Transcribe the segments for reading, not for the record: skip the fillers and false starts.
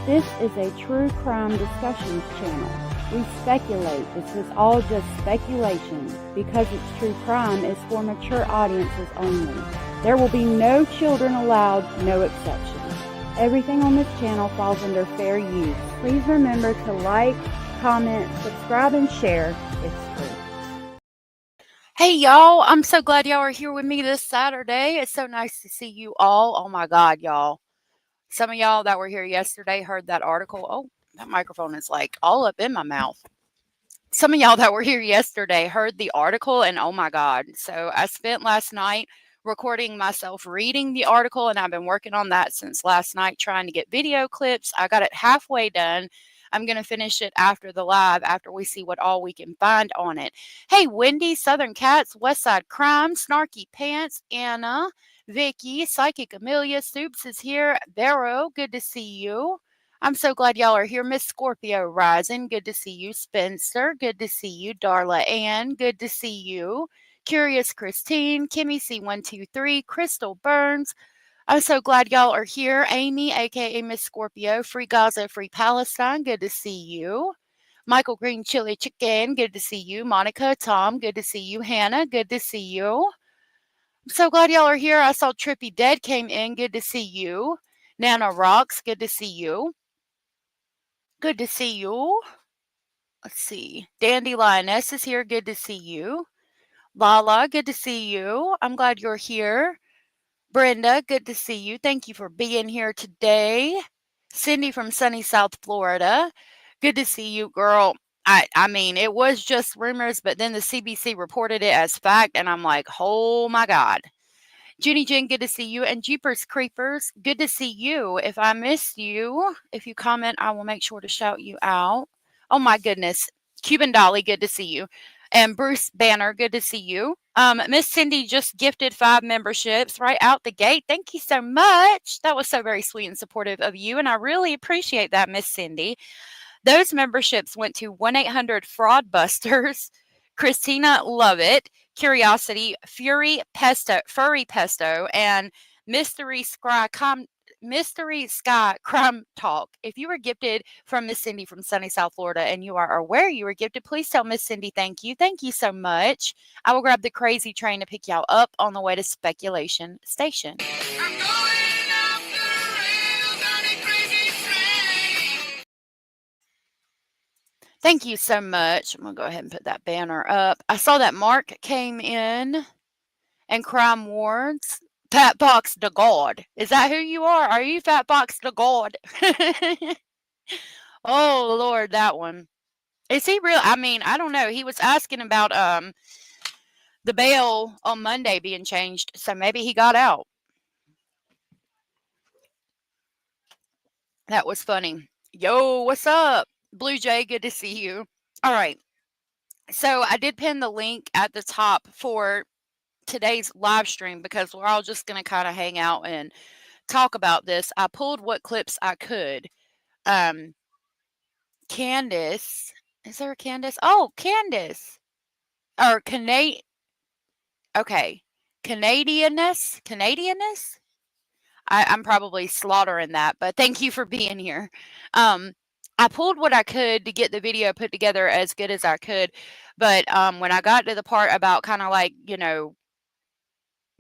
This is a true crime discussions channel. We speculate. This is all just speculation. Because it's true crime, it's for mature audiences only. There will be no children allowed, no exceptions. Everything on this channel falls under fair use. Please remember to like, comment, subscribe, and share. It's free. Hey y'all, I'm so glad y'all are here with me this Saturday. It's so nice to see you all. Oh my God, y'all. Some of y'all that were here yesterday heard that article. Oh, that microphone is like all up in my mouth. Some of y'all that were here yesterday heard the article, and oh my God. So I spent last night recording myself reading the article, and I've been working on that since last night, trying to get video clips. I got it halfway done. I'm going to finish it after the live, after we see what all we can find on it. Hey, Wendy, Southern Cats, Westside Crime, Snarky Pants, Anna, Vicky, Psychic Amelia, Soups is here. Vero, good to see you. I'm so glad y'all are here. Miss Scorpio Rising, good to see you. Spencer, good to see you. Darla Ann, good to see you. Curious Christine, Kimmy C123, Crystal Burns. I'm so glad y'all are here. Amy, aka Miss Scorpio, Free Gaza, Free Palestine, good to see you. Michael Green Chili Chicken, good to see you. Monica, Tom, good to see you. Hannah, good to see you. I'm so glad y'all are here. I saw Trippy Dead came in, good to see you. Nana Rocks, good to see you. Good to see you. Let's see. Dandy Lioness is here. Good to see you. Lala, good to see you. I'm glad you're here. Brenda, good to see you. Thank you for being here today. Cindy from sunny South Florida. Good to see you, girl. I mean, it was just rumors, but then the CBC reported it as fact, and I'm like, oh my God. Junie Jen, good to see you. And Jeepers Creepers, good to see you. If I missed you, if you comment, I will make sure to shout you out. Oh my goodness. Cuban Dolly, good to see you. And Bruce Banner, good to see you. Miss Cindy just gifted 5 memberships right out the gate. Thank you so much. That was so very sweet and supportive of you, and I really appreciate that, Miss Cindy. Those memberships went to 1-800-FRAUD-BUSTERS, Christina Lovett, Curiosity, Furry Pesto, and Mystery Sky Crime Talk. If you were gifted from Miss Cindy from sunny South Florida and you are aware you were gifted, please tell Miss Cindy thank you. Thank you so much. I will grab the crazy train to pick y'all up on the way to Speculation Station. I'm going off the rails on a crazy train. Thank you so much. I'm going to go ahead and put that banner up. I saw that Mark came in and Crime Wars. Fatbox the God. Is that who you are? Are you Fatbox the God? Oh, Lord, that one. Is he real? I mean, I don't know. He was asking about the bail on Monday being changed, so maybe he got out. That was funny. Yo, what's up? Blue Jay, good to see you. All right. So I did pin the link at the top for today's live stream because we're all just going to kind of hang out and talk about this. I pulled what clips I could. Candace, is there a Candace? Oh, Candace. Or okay. Canadianness? I'm probably slaughtering that, but thank you for being here. I pulled what I could to get the video put together as good as I could, but when I got to the part about kind of like, you know,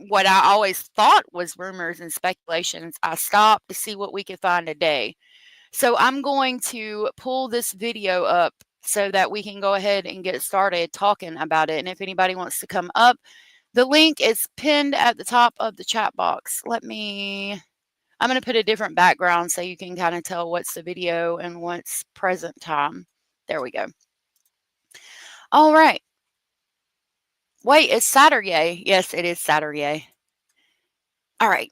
what I always thought was rumors and speculations, I stopped to see what we could find today. So I'm going to pull this video up so that we can go ahead and get started talking about it. And if anybody wants to come up, the link is pinned at the top of the chat box. I'm going to put a different background so you can kind of tell what's the video and what's present time. There we go. All right. Wait, it's Saturday. Yes, it is Saturday. All right.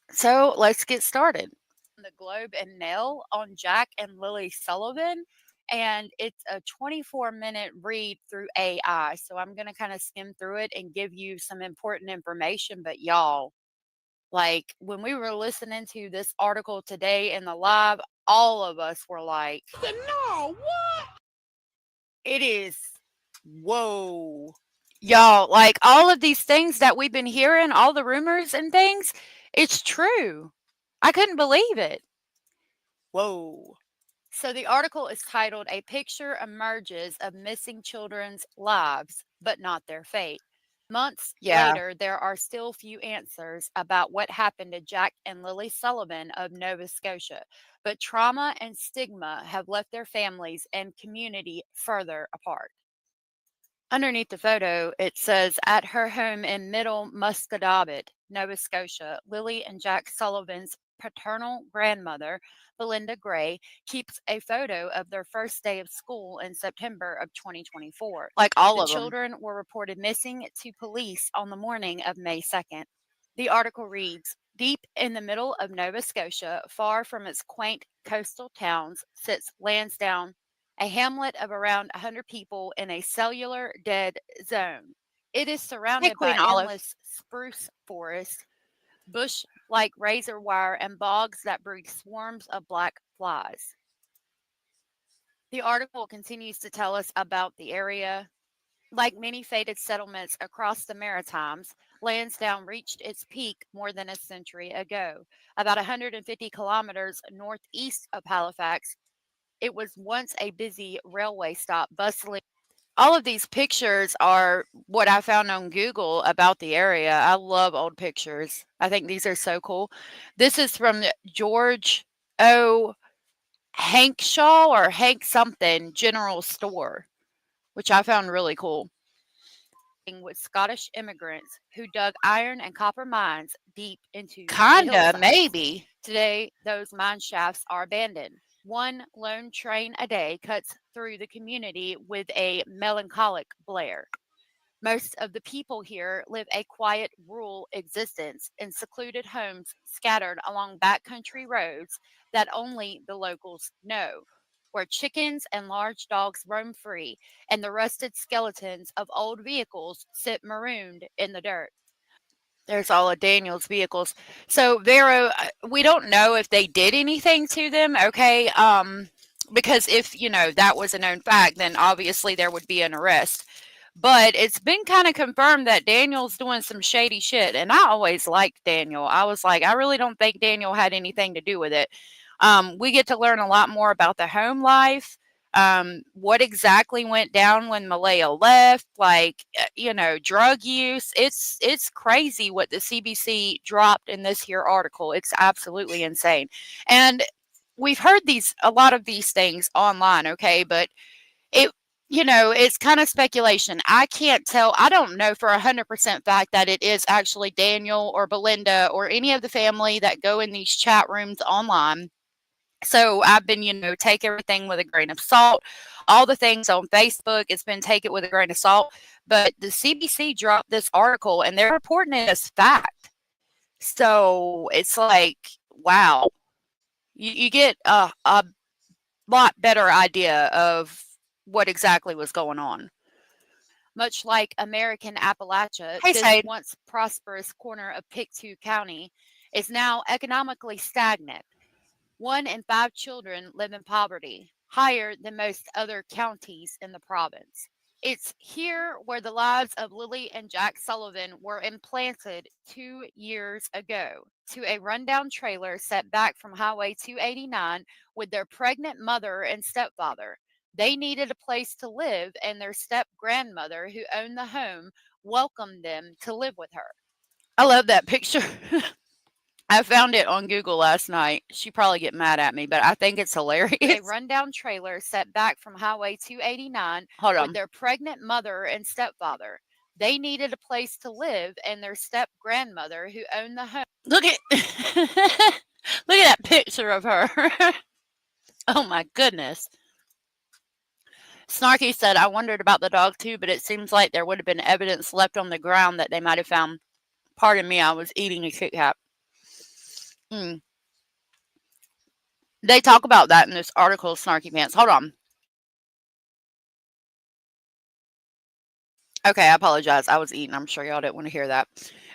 So let's get started. The Globe and Nail on Jack and Lily Sullivan, and it's a 24-minute read through AI. So I'm going to kind of skim through it and give you some important information. But y'all, like when we were listening to this article today in the live, all of us were like, no, what? It is, whoa. Y'all, like all of these things that we've been hearing, all the rumors and things, it's true. I couldn't believe it. Whoa. So the article is titled A Picture Emerges of Missing Children's Lives, but Not Their Fate. Months later, there are still few answers about what happened to Jack and Lily Sullivan of Nova Scotia, but trauma and stigma have left their families and community further apart. Underneath the photo, it says, at her home in Middle Musquodoboit, Nova Scotia, Lily and Jack Sullivan's paternal grandmother, Belinda Gray, keeps a photo of their first day of school in September of 2024. Like all The of them. children were reported missing to police on the morning of May 2nd. The article reads, deep in the middle of Nova Scotia, far from its quaint coastal towns, sits Lansdowne, a hamlet of around 100 people in a cellular dead zone. It is surrounded by Queen Olive. endless spruce forests, bush like razor wire, and bogs that breed swarms of black flies. The article continues to tell us about the area. Like many fated settlements across the Maritimes, Lansdowne reached its peak more than a century ago. About 150 kilometers northeast of Halifax, it was once a busy railway stop, bustling. All of these pictures are what I found on Google about the area. I love old pictures. I think these are so cool. This is from George O. Hankshaw or Hank something General Store, which I found really cool. With Scottish immigrants who dug iron and copper mines deep into the hillsides. Maybe. Today, those mine shafts are abandoned. One lone train a day cuts through the community with a melancholic blare. Most of the people here live a quiet, rural existence in secluded homes scattered along backcountry roads that only the locals know, where chickens and large dogs roam free and the rusted skeletons of old vehicles sit marooned in the dirt. There's all of Daniel's vehicles. So, Vero, we don't know if they did anything to them, okay? Because if, that was a known fact, then obviously there would be an arrest. But it's been kind of confirmed that Daniel's doing some shady shit. And I always liked Daniel. I was like, I really don't think Daniel had anything to do with it. We get to learn a lot more about the home life, what exactly went down when Malehya left, drug use. It's crazy what the CBC dropped in this here article. It's absolutely insane. And we've heard a lot of these things online, okay, but it's kind of speculation. I can't tell. I don't know for 100% fact that it is actually Daniel or Belinda or any of the family that go in these chat rooms online. So I've been, take everything with a grain of salt. All the things on Facebook, it's been take it with a grain of salt. But the CBC dropped this article and they're reporting it as fact. So it's like, wow. You get a lot better idea of what exactly was going on. Much like American Appalachia, this once prosperous corner of Pictou County is now economically stagnant. 1 in 5 children live in poverty, higher than most other counties in the province. It's here where the lives of Lily and Jack Sullivan were implanted 2 years ago to a rundown trailer set back from Highway 289 with their pregnant mother and stepfather. They needed a place to live, and their step-grandmother, who owned the home, welcomed them to live with her. I love that picture. I found it on Google last night. She'd probably get mad at me, but I think it's hilarious. A rundown trailer set back from Highway 289 with their pregnant mother and stepfather. They needed a place to live, and their step-grandmother, who owned the home. Look at that picture of her. Oh, my goodness. Snarky said, I wondered about the dog too, but it seems like there would have been evidence left on the ground that they might have found. Pardon me, I was eating a Kit Kat. They talk about that in this article, Snarky Pants. Hold on. Okay, I apologize. I was eating. I'm sure y'all didn't want to hear that.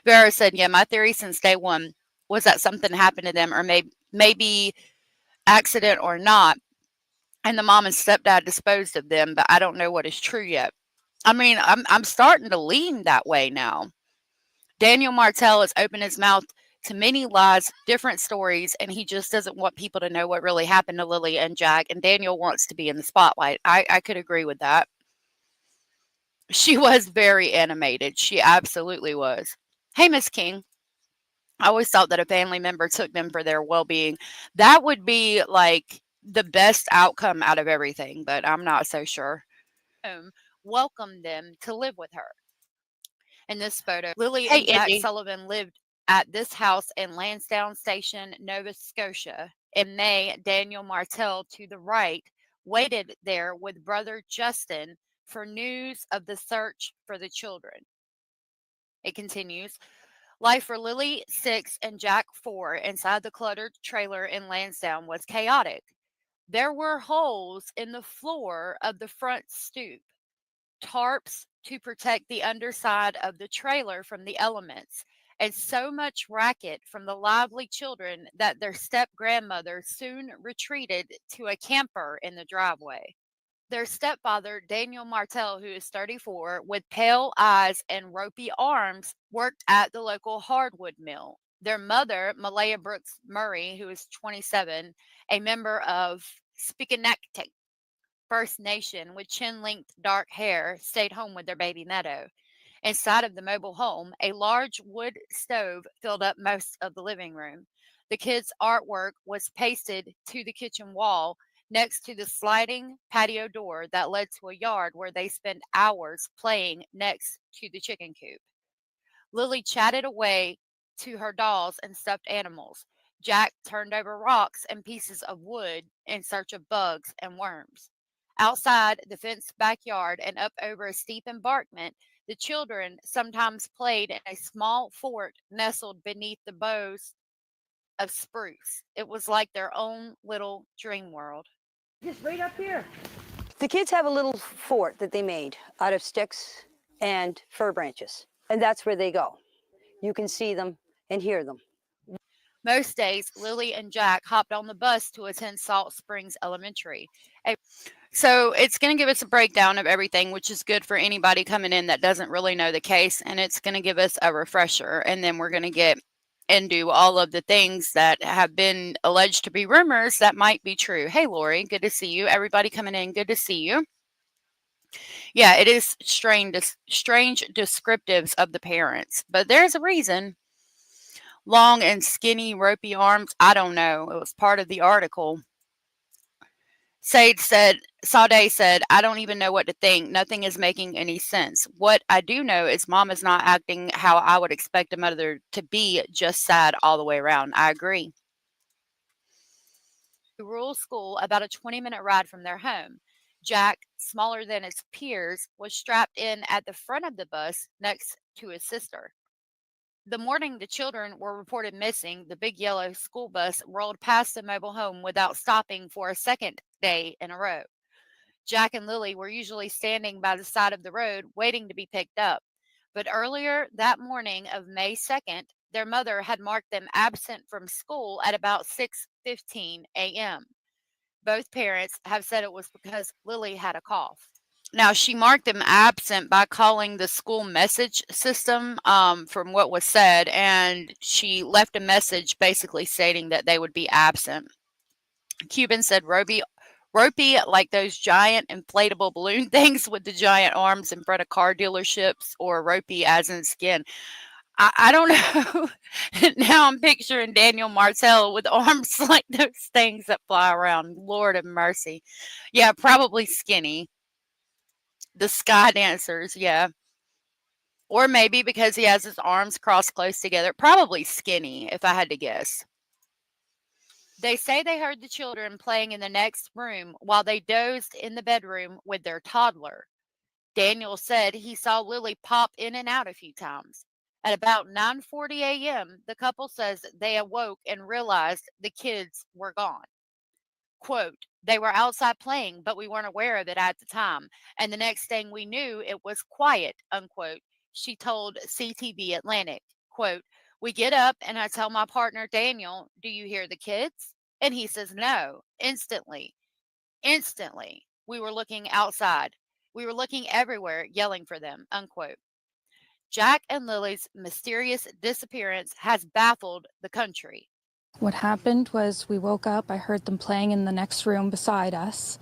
Vera said, yeah, my theory since day one was that something happened to them, or maybe accident or not, and the mom and stepdad disposed of them, but I don't know what is true yet. I mean, I'm starting to lean that way now. Daniel Martell has opened his mouth to many lies, different stories, and he just doesn't want people to know what really happened to Lily and Jack. And Daniel wants to be in the spotlight. I could agree with that. She was very animated. She absolutely was. Hey, Miss King. I always thought that a family member took them for their well being. That would be like the best outcome out of everything, but I'm not so sure. Welcomed them to live with her. In this photo, Lily Hey, and Jack Indy. Sullivan lived at this house in Lansdowne Station, Nova Scotia. In May, Daniel Martell to the right waited there with brother Justin for news of the search for the children. It continues. Life for Lily, 6, and Jack, 4, inside the cluttered trailer in Lansdowne was chaotic. There were holes in the floor of the front stoop, tarps to protect the underside of the trailer from the elements, and so much racket from the lively children that their step grandmother soon retreated to a camper in the driveway. Their stepfather, Daniel Martell, who is 34, with pale eyes and ropey arms, worked at the local hardwood mill. Their mother, Malehya Brooks Murray, who is 27, a member of Spikanaktik First Nation with chin-length dark hair, stayed home with their baby Meadow. Inside of the mobile home, a large wood stove filled up most of the living room. The kids' artwork was pasted to the kitchen wall next to the sliding patio door that led to a yard where they spent hours playing next to the chicken coop. Lily chatted away to her dolls and stuffed animals. Jack turned over rocks and pieces of wood in search of bugs and worms. Outside the fenced backyard and up over a steep embankment, the children sometimes played in a small fort nestled beneath the boughs of spruce. It was like their own little dream world. Just right up here. The kids have a little fort that they made out of sticks and fir branches, and that's where they go. You can see them and hear them. Most days, Lily and Jack hopped on the bus to attend Salt Springs Elementary. So it's going to give us a breakdown of everything, which is good for anybody coming in that doesn't really know the case. And it's going to give us a refresher. And then we're going to get into all of the things that have been alleged to be rumors that might be true. Hey, Lori, good to see you. Everybody coming in, good to see you. Yeah, it is strange descriptives of the parents, but there's a reason. Long and skinny, ropey arms. I don't know. It was part of the article. Sade said, I don't even know what to think. Nothing is making any sense. What I do know is mom is not acting how I would expect a mother to be, just sad all the way around. I agree. Rural school about a 20-minute ride from their home. Jack, smaller than his peers, was strapped in at the front of the bus next to his sister. The morning the children were reported missing, the big yellow school bus rolled past the mobile home without stopping for a second day in a row. Jack and Lily were usually standing by the side of the road waiting to be picked up. But earlier that morning of May 2nd, their mother had marked them absent from school at about 6:15 a.m. Both parents have said it was because Lily had a cough. Now, she marked them absent by calling the school message system from what was said, and she left a message basically stating that they would be absent. Cuban said ropey like those giant inflatable balloon things with the giant arms in front of car dealerships, or ropey as in skin. I don't know. Now I'm picturing Daniel Martell with arms like those things that fly around. Lord of mercy. Yeah, probably skinny. The sky dancers, yeah. Or maybe because he has his arms crossed close together. Probably skinny, if I had to guess. They say they heard the children playing in the next room while they dozed in the bedroom with their toddler. Daniel said he saw Lily pop in and out a few times. At about 9:40 a.m., the couple says they awoke and realized the kids were gone. Quote, they were outside playing, but we weren't aware of it at the time. And the next thing we knew, it was quiet, unquote. She told CTV Atlantic, quote, we get up and I tell my partner, Daniel, do you hear the kids? And he says, no, instantly. We were looking outside. We were looking everywhere, yelling for them, unquote. Jack and Lily's mysterious disappearance has baffled the country. What happened was we woke up, I heard them playing in the next room beside us,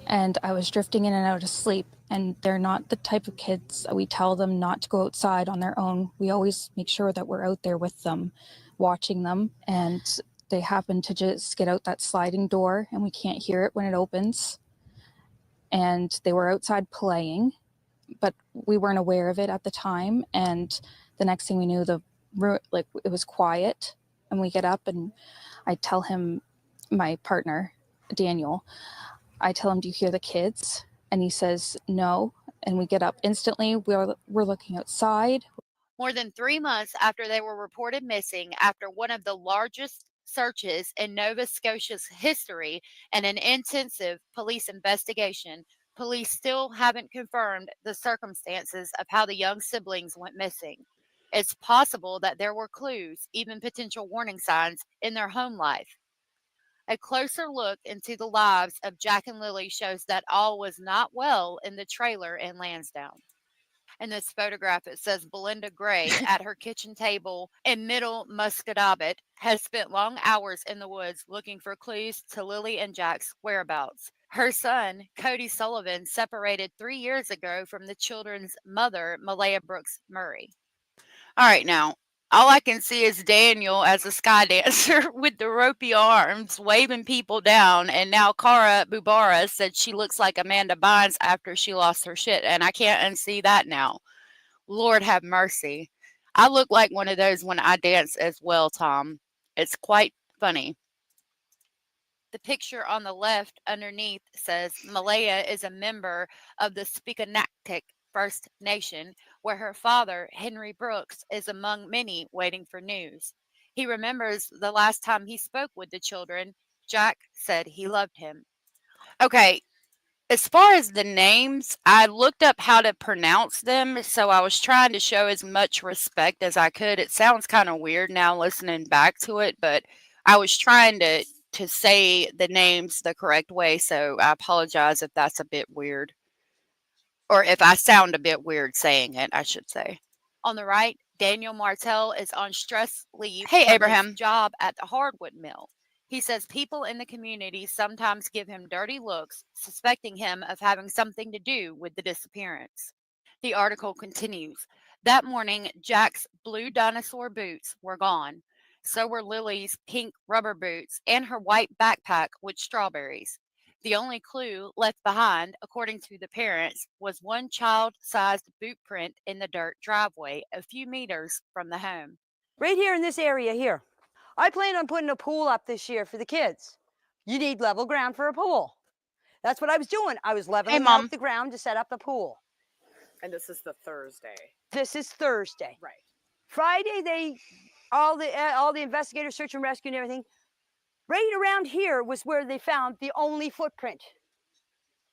and I was drifting in and out of sleep. And they're not the type of kids we tell them not to go outside on their own. We always make sure that we're out there with them, watching them. And they happen to just get out that sliding door, and we can't hear it when it opens. And they were outside playing, but we weren't aware of it at the time. And the next thing we knew, it was quiet. And we get up, and I tell him, my partner, Daniel, I tell him, do you hear the kids? And he says, no. And we get up instantly. We're looking outside. More than 3 months after they were reported missing, after one of the largest searches in Nova Scotia's history and an intensive police investigation, police still haven't confirmed the circumstances of how the young siblings went missing. It's possible that there were clues, even potential warning signs, in their home life. A closer look into the lives of Jack and Lily shows that all was not well in the trailer in Lansdowne. In this photograph, it says Belinda Gray at her kitchen table in Middle Muscatobit has spent long hours in the woods looking for clues to Lily and Jack's whereabouts. Her son, Cody Sullivan, separated 3 years ago from the children's mother, Malehya Brooks Murray. All right, now, all I can see is Daniel as a sky dancer with the ropey arms waving people down. And now Cara Bubara said she looks like Amanda Bynes after she lost her shit. And I can't unsee that now. Lord have mercy. I look like one of those when I dance as well, Tom. It's quite funny. The picture on the left underneath says Malehya is a member of the Speakanaktik First Nation, where her father, Henry Brooks, is among many waiting for news. He remembers the last time he spoke with the children, Jack said he loved him. Okay, as far as the names, I looked up how to pronounce them, so I was trying to show as much respect as I could. It sounds kind of weird now listening back to it, but I was trying to say the names the correct way, so I apologize if that's a bit weird. Or if I sound a bit weird saying it, I should say. On the right, Daniel Martell is on stress leave Hey, from Abraham. his job at the hardwood mill. He says people in the community sometimes give him dirty looks, suspecting him of having something to do with the disappearance. The article continues. That morning, Jack's blue dinosaur boots were gone. So were Lily's pink rubber boots and her white backpack with strawberries. The only clue left behind, according to the parents, was one child-sized boot print in the dirt driveway a few meters from the home. Right here in this area here. I plan on putting a pool up this year for the kids. You need level ground for a pool. That's what I was doing. I was leveling Mom. out the ground to set up the pool. And this is the Thursday. This is Thursday. Right. Friday, all the investigators, search and rescue and everything. Right around here was where they found the only footprint.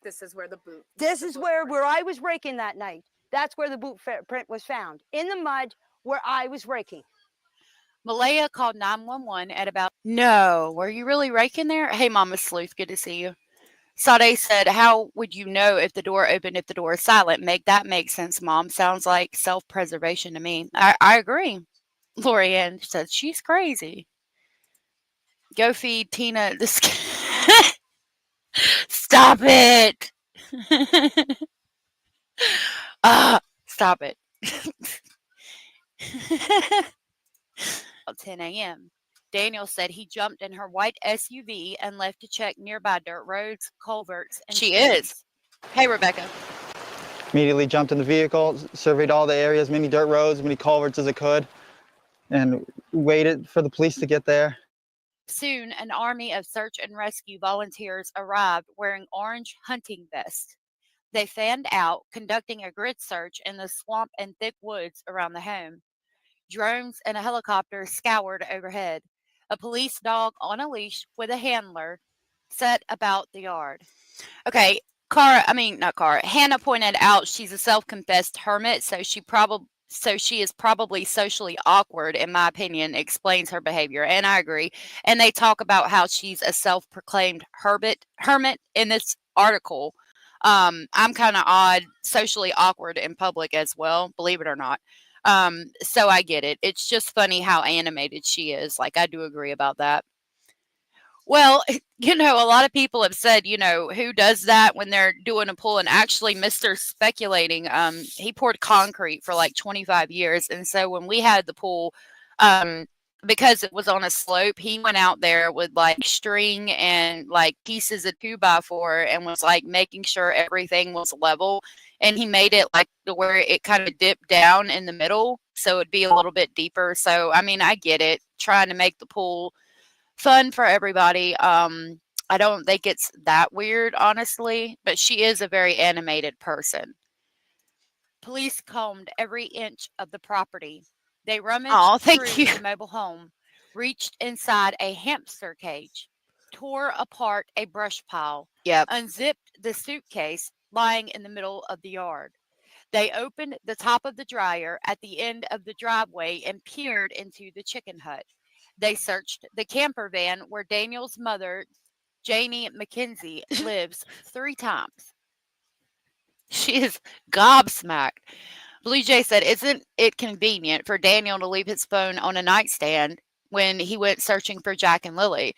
This is where the boot. This is where I was raking that night. That's where the boot print was found, in the mud where I was raking. Malehya called 911 at about... No, were you really raking there? Hey, Mama Sleuth, good to see you. Sade said, how would you know if the door opened if the door is silent? That make sense, Mom. Sounds like self-preservation to me. I agree. Lorianne said, she's crazy. Go feed Tina this. Stop it. Stop it. 10 a.m. Daniel said he jumped in her white SUV and left to check nearby dirt roads, culverts, and She streams. is. Hey, Rebecca. Immediately jumped in the vehicle, surveyed all the areas, many dirt roads, many culverts as I could, and waited for the police to get there. Soon, an army of search and rescue volunteers arrived wearing orange hunting vests. They fanned out, conducting a grid search in the swamp and thick woods around the home. Drones and a helicopter scoured overhead. A police dog on a leash with a handler set about the yard. Okay, Hannah pointed out she's a self-confessed hermit, so she is probably socially awkward, in my opinion, explains her behavior, and I agree. And they talk about how she's a self-proclaimed hermit in this article. I'm kind of odd, socially awkward in public as well, believe it or not. So I get it. It's just funny how animated she is. Like, I do agree about that. Well, a lot of people have said, who does that when they're doing a pool? And actually, Mr. Speculating, he poured concrete for like 25 years. And so when we had the pool, because it was on a slope, he went out there with like string and like pieces of 2x4 and was like making sure everything was level. And he made it like to where it kind of dipped down in the middle. So it'd be a little bit deeper. So, I mean, I get it, trying to make the pool fun for everybody. I don't think it's that weird, honestly, but she is a very animated person. Police combed every inch of the property. They rummaged through the mobile home, reached inside a hamster cage, tore apart a brush pile, unzipped the suitcase lying in the middle of the yard. They opened the top of the dryer at the end of the driveway and peered into the chicken hut. They searched the camper van where Daniel's mother, Janie McKenzie, lives 3 times. She is gobsmacked. Blue Jay said, "Isn't it convenient for Daniel to leave his phone on a nightstand when he went searching for Jack and Lily?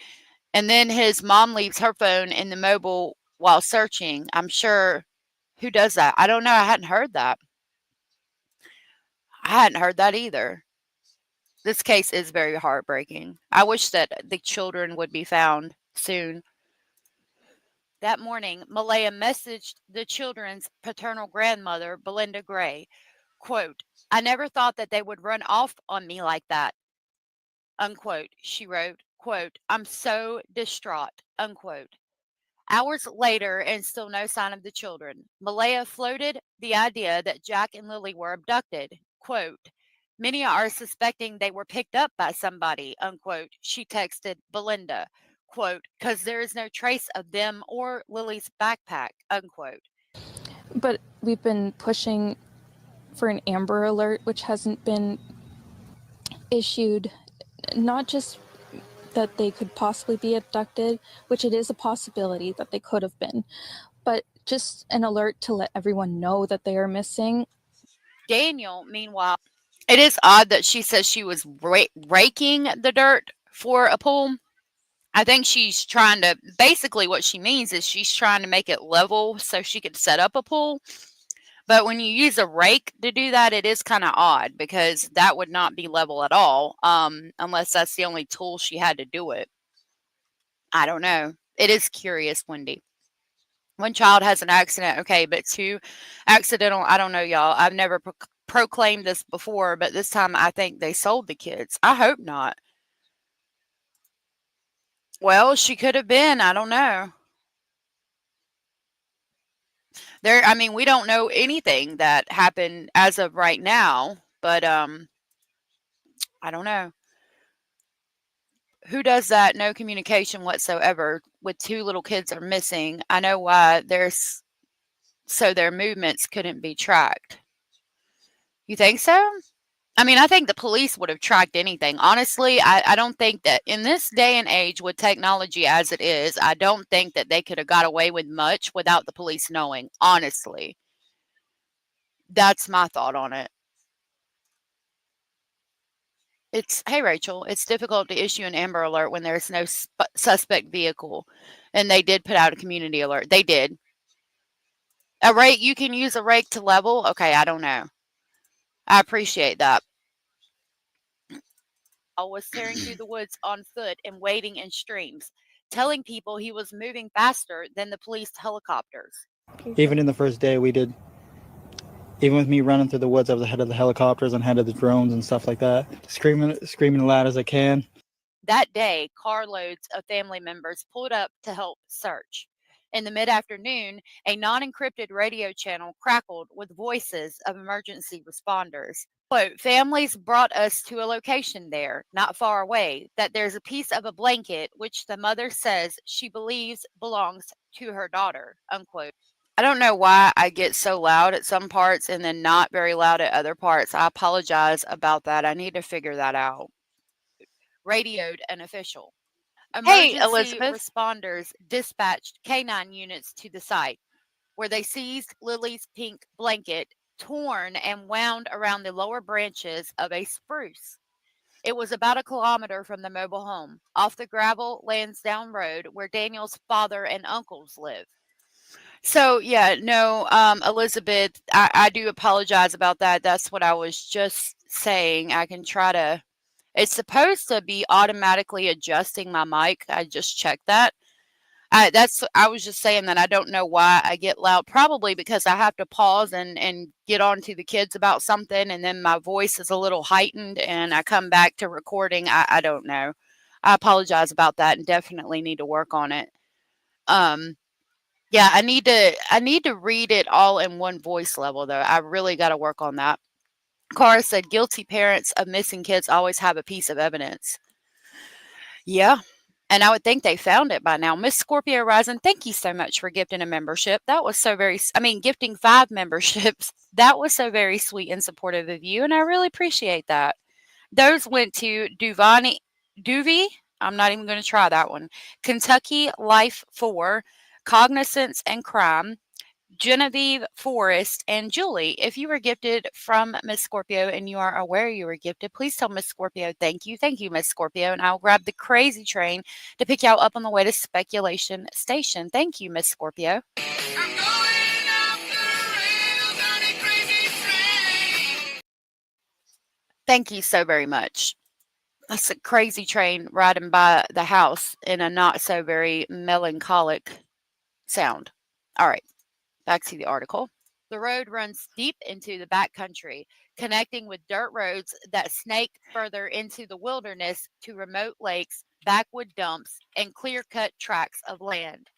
And then his mom leaves her phone in the mobile while searching. I'm sure, who does that? I don't know. I hadn't heard that. I hadn't heard that either. This case is very heartbreaking. I wish that the children would be found soon." That morning, Malehya messaged the children's paternal grandmother, Belinda Gray, quote, "I never thought that they would run off on me like that," unquote. She wrote, quote, "I'm so distraught," unquote. Hours later, and still no sign of the children, Malehya floated the idea that Jack and Lily were abducted. Quote, "Many are suspecting they were picked up by somebody," unquote. She texted Belinda, quote, "because there is no trace of them or Lily's backpack," unquote. But we've been pushing for an Amber Alert, which hasn't been issued, not just that they could possibly be abducted, which it is a possibility that they could have been, but just an alert to let everyone know that they are missing. Daniel, meanwhile, it is odd that she says she was raking the dirt for a pool. I think she's trying to, basically what she means is she's trying to make it level so she could set up a pool. But when you use a rake to do that, it is kind of odd because that would not be level at all, unless that's the only tool she had to do it. I don't know. It is curious, Wendy. One child has an accident, okay, but 2 accidental, I don't know, y'all. I've never proclaimed this before, but this time I think they sold the kids. I hope not. Well, she could have been. I don't know. I mean, we don't know anything that happened as of right now, but I don't know. Who does that? No communication whatsoever with 2 little kids are missing. I know why. So their movements couldn't be tracked. You think so? I mean, I think the police would have tracked anything. Honestly, I don't think that in this day and age with technology as it is, I don't think that they could have got away with much without the police knowing. Honestly. That's my thought on it. Hey, Rachel, it's difficult to issue an Amber Alert when there's no suspect vehicle. And they did put out a community alert. They did. A rake, you can use a rake to level? Okay, I don't know. I appreciate that. Was tearing through the woods on foot and wading in streams, telling people he was moving faster than the police helicopters. Even in the first day, even with me running through the woods, I was ahead of the helicopters and ahead of the drones and stuff like that, screaming as loud as I can. That day, carloads of family members pulled up to help search. In the mid-afternoon, a non-encrypted radio channel crackled with voices of emergency responders. Quote, "Families brought us to a location there, not far away, that there's a piece of a blanket which the mother says she believes belongs to her daughter," unquote. I don't know why I get so loud at some parts and then not very loud at other parts. I apologize about that. I need to figure that out. Radioed an official. Emergency responders dispatched K9 units to the site. where they seized Lily's pink blanket, torn and wound around the lower branches of a spruce. It was about a kilometer from the mobile home, off the gravel Lansdowne Road, where Daniel's father and uncles live. So yeah, no, Elizabeth, I do apologize about that. That's what I was just saying. I can try to. It's supposed to be automatically adjusting my mic. I just checked that. I was just saying that I don't know why I get loud. Probably because I have to pause and get on to the kids about something, and then my voice is a little heightened, and I come back to recording. I don't know. I apologize about that, and definitely need to work on it. Um, yeah, I need to read it all in one voice level though. I really got to work on that. Cara said guilty parents of missing kids always have a piece of evidence. Yeah. And I would think they found it by now. Miss Scorpio Rising, thank you so much for gifting a membership. That was so gifting 5 memberships. That was so very sweet and supportive of you. And I really appreciate that. Those went to Duvy. I'm not even going to try that one. Kentucky Life 4, Cognizance and Crime, Genevieve Forrest, and Julie. If you were gifted from Miss Scorpio and you are aware you were gifted, please tell Miss Scorpio thank you. Thank you, Miss Scorpio. And I'll grab the crazy train to pick y'all up on the way to Speculation Station. Thank you, Miss Scorpio. Thank you so very much. That's a crazy train riding by the house in a not so very melancholic sound. All right, back to the article. The road runs deep into the backcountry, connecting with dirt roads that snake further into the wilderness to remote lakes, backwood dumps, and clear-cut tracts of land.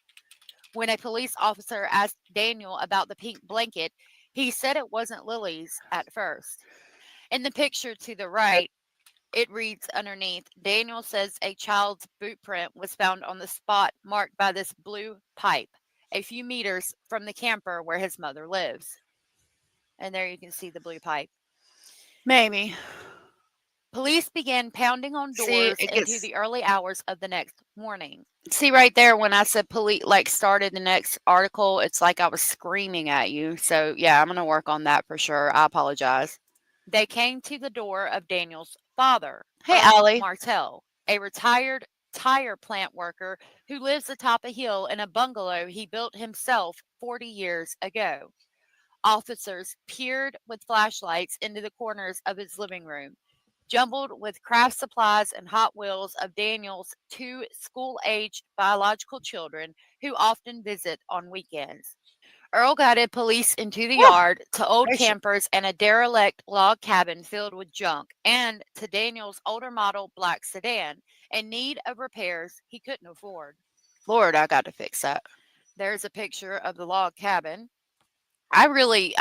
When a police officer asked Daniel about the pink blanket, he said it wasn't Lily's at first. In the picture to the right, it reads underneath, Daniel says a child's boot print was found on the spot marked by this blue pipe, a few meters from the camper where his mother lives. And there you can see the blue pipe. Maybe. Police began pounding on See, doors it into gets the early hours of the next morning. See right there when I said police started the next article, it's like I was screaming at you. So yeah, I'm gonna work on that for sure. I apologize. They came to the door of Daniel's father, Hey, Earl Allie. Martell, a retired tire plant worker who lives atop a hill in a bungalow he built himself 40 years ago. Officers peered with flashlights into the corners of his living room, jumbled with craft supplies and Hot Wheels of Daniel's 2 school-aged biological children who often visit on weekends. Earl guided police into the yard, to old Gracious. campers and a derelict log cabin filled with junk, and to Daniel's older model black sedan, in need of repairs he couldn't afford. Lord, I got to fix that. There's a picture of the log cabin. I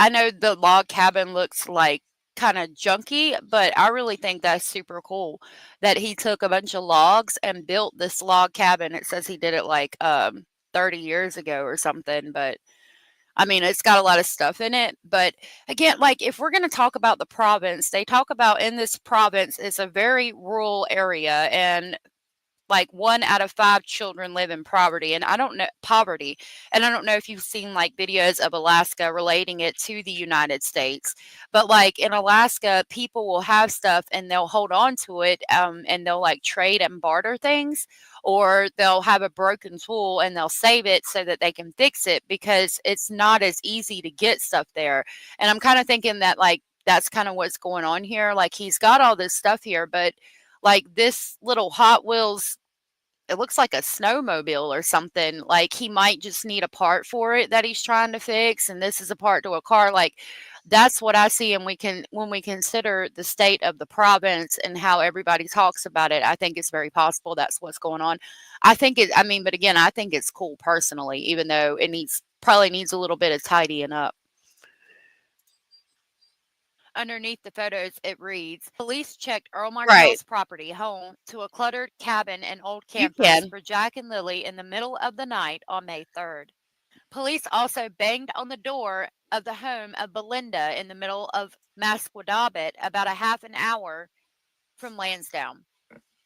know the log cabin looks like kind of junky, but I really think that's super cool that he took a bunch of logs and built this log cabin. It says he did it like 30 years ago or something, but I mean, it's got a lot of stuff in it. But again, like if we're going to talk about the province, they talk about in this province is a very rural area, and like 1 out of 5 children live in poverty. And I don't know if you've seen like videos of Alaska relating it to the United States, but like in Alaska, people will have stuff and they'll hold on to it, and they'll like trade and barter things, or they'll have a broken tool and they'll save it so that they can fix it because it's not as easy to get stuff there. And I'm kind of thinking that like that's kind of what's going on here. Like he's got all this stuff here, but like this little Hot Wheels, it looks like a snowmobile or something. Like he might just need a part for it that he's trying to fix, and this is a part to a car. Like that's what I see, and when we consider the state of the province and how everybody talks about it, I think it's very possible that's what's going on. But again, I think it's cool personally, even though it probably needs a little bit of tidying up. Underneath the photos, it reads, police checked Earl Martell's property home to a cluttered cabin and old campers for Jack and Lily in the middle of the night on May 3rd. Police also banged on the door of the home of Belinda in the middle of Masquadabat, about a half an hour from Lansdowne.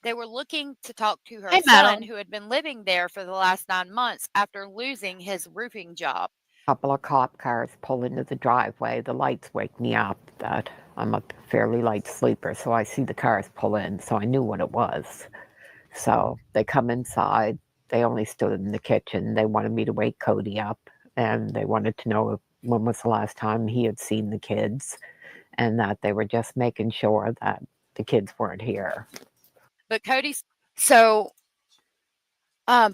They were looking to talk to her son, who had been living there for the last 9 months after losing his roofing job. couple of cop cars pull into the driveway. The lights wake me up that I'm a fairly light sleeper, so I see the cars pull in, so I knew what it was. So they come inside. They only stood in the kitchen. They wanted me to wake Cody up, and they wanted to know when was the last time he had seen the kids, and that they were just making sure that the kids weren't here. But Cody's so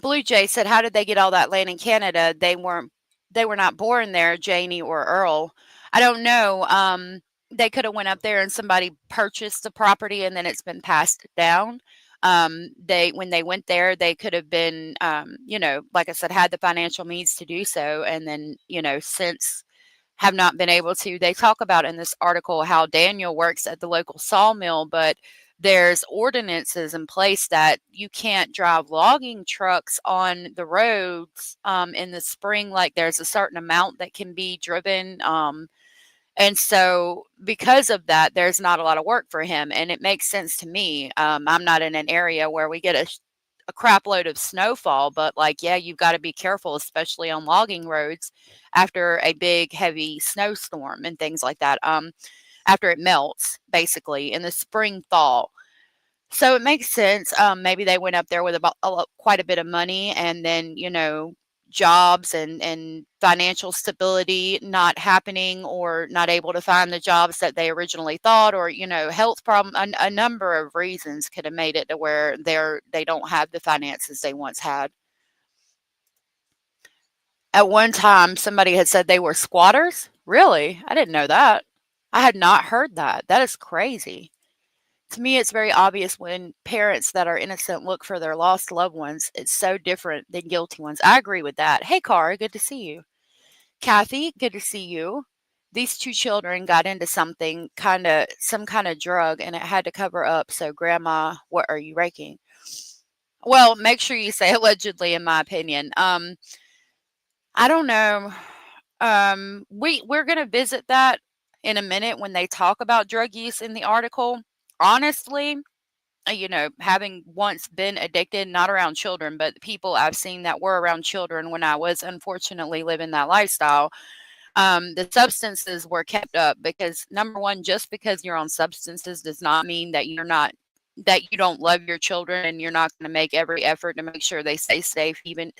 Blue Jay said, "How did they get all that land in Canada? They were not born there, Janie or Earl. I don't know. They could have went up there and somebody purchased the property and then it's been passed down. When they went there, they could have been, like I said, had the financial means to do so, and then since have not been able to. They talk about in this article how Daniel works at the local sawmill, but there's ordinances in place that you can't drive logging trucks on the roads in the spring. Like there's a certain amount that can be driven. And so because of that, there's not a lot of work for him. And it makes sense to me. I'm not in an area where we get a crap load of snowfall, but you've got to be careful, especially on logging roads after a big, heavy snowstorm and things like that. After it melts, basically in the spring, fall. So it makes sense. Maybe they went up there with quite a bit of money, and then jobs and financial stability not happening, or not able to find the jobs that they originally thought, or health problem. A number of reasons could have made it to where they don't have the finances they once had. At one time, somebody had said they were squatters. Really? I didn't know that. I had not heard that. That is crazy. To me, it's very obvious when parents that are innocent look for their lost loved ones. It's so different than guilty ones. I agree with that. Hey, Cara, good to see you. Kathy, good to see you. These two children got into some kind of drug, and it had to cover up. So, Grandma, what are you raking? Well, make sure you say allegedly, in my opinion. I don't know. We're gonna visit that in a minute when they talk about drug use in the article. Honestly, having once been addicted, not around children, but people I've seen that were around children when I was unfortunately living that lifestyle, the substances were kept up because, number one, just because you're on substances does not mean that that you don't love your children, and you're not going to make every effort to make sure they stay safe, even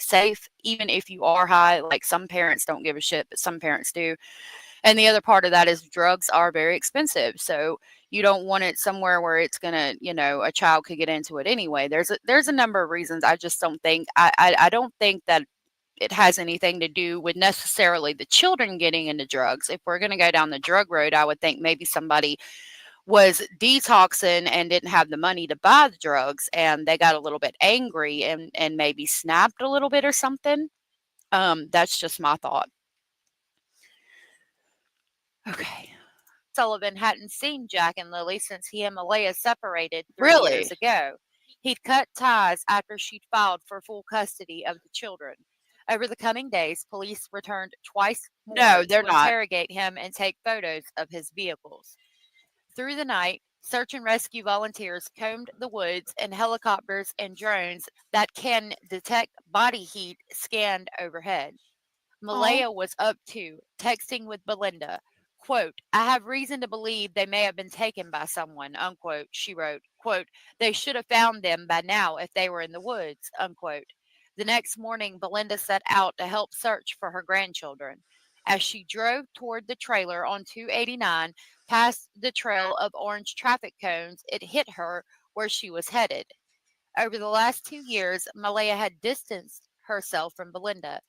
if you are high. Like, some parents don't give a shit, but some parents do. And the other part of that is drugs are very expensive. So you don't want it somewhere where it's going to, a child could get into it anyway. There's a number of reasons. I just don't think, I don't think that it has anything to do with necessarily the children getting into drugs. If we're going to go down the drug road, I would think maybe somebody was detoxing and didn't have the money to buy the drugs, and they got a little bit angry and maybe snapped a little bit or something. That's just my thought. Okay. Sullivan hadn't seen Jack and Lily since he and Malehya separated 3 years ago. He'd cut ties after she'd filed for full custody of the children. Over the coming days, police returned twice more to interrogate him and take photos of his vehicles. Through the night, search and rescue volunteers combed the woods, and helicopters and drones that can detect body heat scanned overhead. Malehya was up too, texting with Belinda. Quote, "I have reason to believe they may have been taken by someone," unquote, she wrote. Quote, "They should have found them by now if they were in the woods," unquote. The next morning, Belinda set out to help search for her grandchildren. As she drove toward the trailer on 289, past the trail of orange traffic cones, it hit her where she was headed. Over the last 2 years, Malehya had distanced herself from Belinda.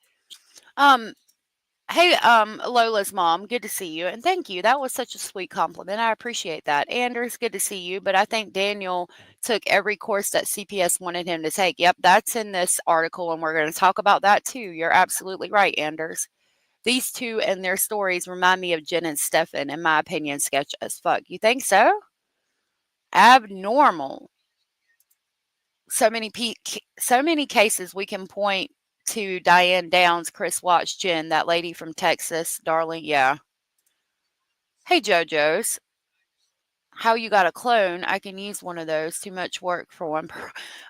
Hey, Lola's mom, good to see you, and thank you. That was such a sweet compliment. I appreciate that. Anders, good to see you, but I think Daniel took every course that CPS wanted him to take. Yep, that's in this article, and we're going to talk about that too. You're absolutely right, Anders. These two and their stories remind me of Jen and Stefan, in my opinion, sketch as fuck. You think so? Abnormal. So many cases we can point to. Diane Downs, Chris Watts, Jen, that lady from Texas, darling. Yeah. Hey, JoJo's. How you got a clone? I can use one of those. Too much work for one.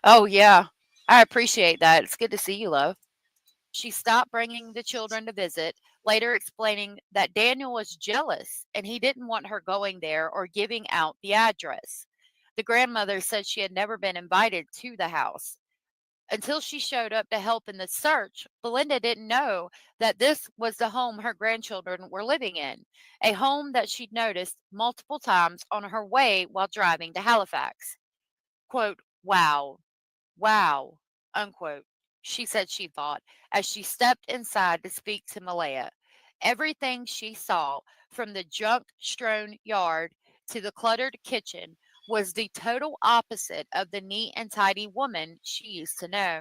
Oh, yeah. I appreciate that. It's good to see you, love. She stopped bringing the children to visit. later explaining that Daniel was jealous and he didn't want her going there or giving out the address. The grandmother said she had never been invited to the house. Until she showed up to help in the search, Belinda didn't know that this was the home her grandchildren were living in, a home that she'd noticed multiple times on her way while driving to Halifax. Quote, wow, wow, unquote, she said she thought as she stepped inside to speak to Malehya. Everything she saw, from the junk strewn yard to the cluttered kitchen, was the total opposite of the neat and tidy woman she used to know.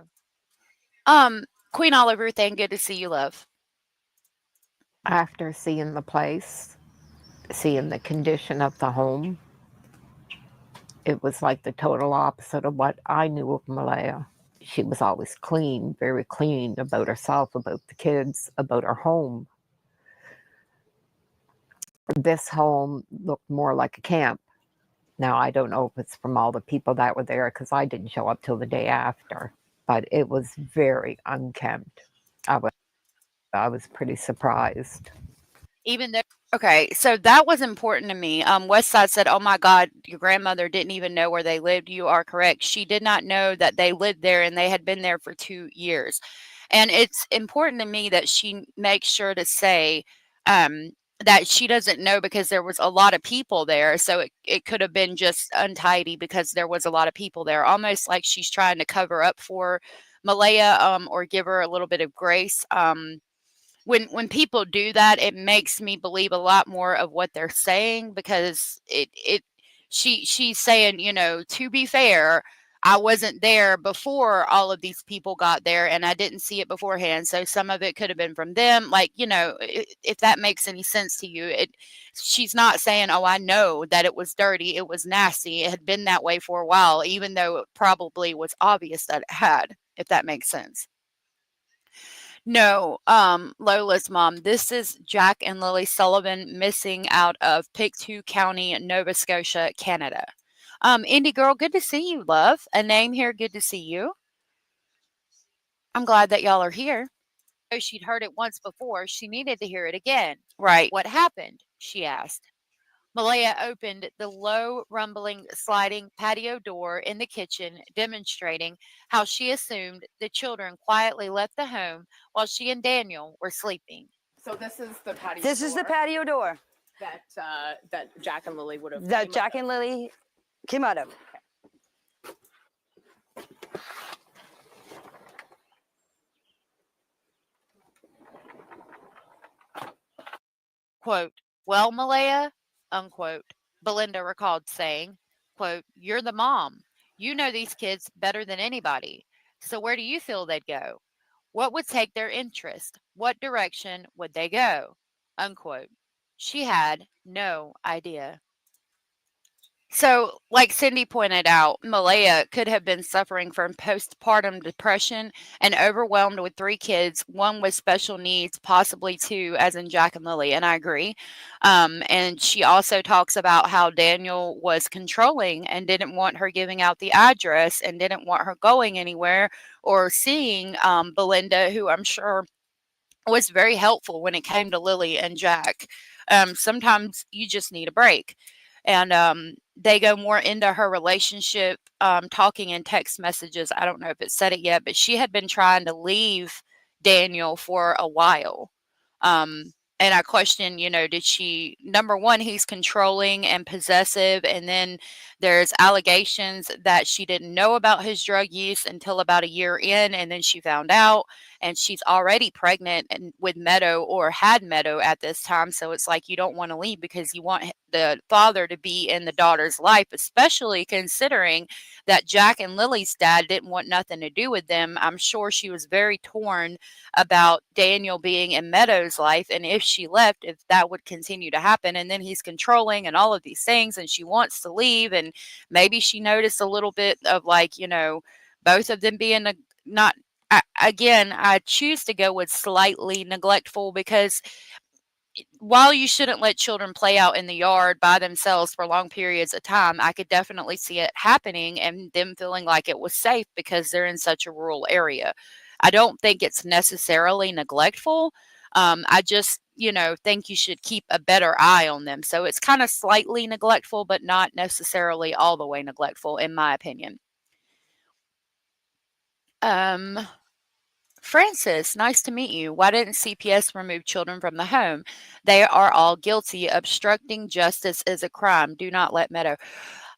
Queen Oliver thing, good to see you, love. After seeing the place, seeing the condition of the home, it was like the total opposite of what I knew of Malehya. She was always clean, very clean about herself, about the kids, about her home. This home looked more like a camp. Now, I don't know if it's from all the people that were there because I didn't show up till the day after, but it was very unkempt. I was pretty surprised. Even though, okay, so that was important to me. Westside said, "Oh my God, your grandmother didn't even know where they lived." You are correct. She did not know that they lived there, and they had been there for 2 years. And it's important to me that she makes sure to say that she doesn't know because there was a lot of people there. So it could have been just untidy because there was a lot of people there, almost like she's trying to cover up for Malehya, or give her a little bit of grace. When people do that, it makes me believe a lot more of what they're saying, because she's saying, to be fair, I wasn't there before all of these people got there, and I didn't see it beforehand. So some of it could have been from them. Like, if that makes any sense to you, she's not saying, oh, I know that it was dirty, it was nasty, it had been that way for a while, even though it probably was obvious that it had, if that makes sense. No, Lola's mom. This is Jack and Lily Sullivan, missing out of Pictou County, Nova Scotia, Canada. Indie girl, good to see you, love. A name here, good to see you. I'm glad that y'all are here. Though she'd heard it once before, she needed to hear it again. Right. What happened? She asked. Malehya opened the low, rumbling, sliding patio door in the kitchen, demonstrating how she assumed the children quietly left the home while she and Daniel were sleeping. So this is the patio. This is the patio door that Jack and Lily would have. that Jack and Lily came out of. Quote, well, Malehya, unquote, Belinda recalled saying, quote, you're the mom. You know these kids better than anybody. So where do you feel they'd go? What would take their interest? What direction would they go? Unquote. She had no idea. So, like Cindy pointed out, Malehya could have been suffering from postpartum depression and overwhelmed with 3 kids, one with special needs, possibly 2, as in Jack and Lily, and I agree. And she also talks about how Daniel was controlling and didn't want her giving out the address and didn't want her going anywhere or seeing Belinda, who I'm sure was very helpful when it came to Lily and Jack. Sometimes you just need a break. And they go more into her relationship, talking in text messages. I don't know if it said it yet, but she had been trying to leave Daniel for a while. And I question, did she, number one, he's controlling and possessive. And then there's allegations that she didn't know about his drug use until about a year in. And then she found out, and she's already pregnant and with Meadow, or had Meadow at this time. So it's like, you don't want to leave because you want the father to be in the daughter's life, especially considering that Jack and Lily's dad didn't want nothing to do with them. I'm sure she was very torn about Daniel being in Meadow's life, and if she left, if that would continue to happen. And then he's controlling and all of these things, and she wants to leave. And maybe she noticed a little bit of, like, both of them being not, again, I choose to go with slightly neglectful, because while you shouldn't let children play out in the yard by themselves for long periods of time, I could definitely see it happening and them feeling like it was safe because they're in such a rural area. I don't think it's necessarily neglectful. I just, think you should keep a better eye on them. So it's kind of slightly neglectful, but not necessarily all the way neglectful, in my opinion. Francis, nice to meet you. Why didn't CPS remove children from the home? They are all guilty. Obstructing justice is a crime. Do not let Meadow.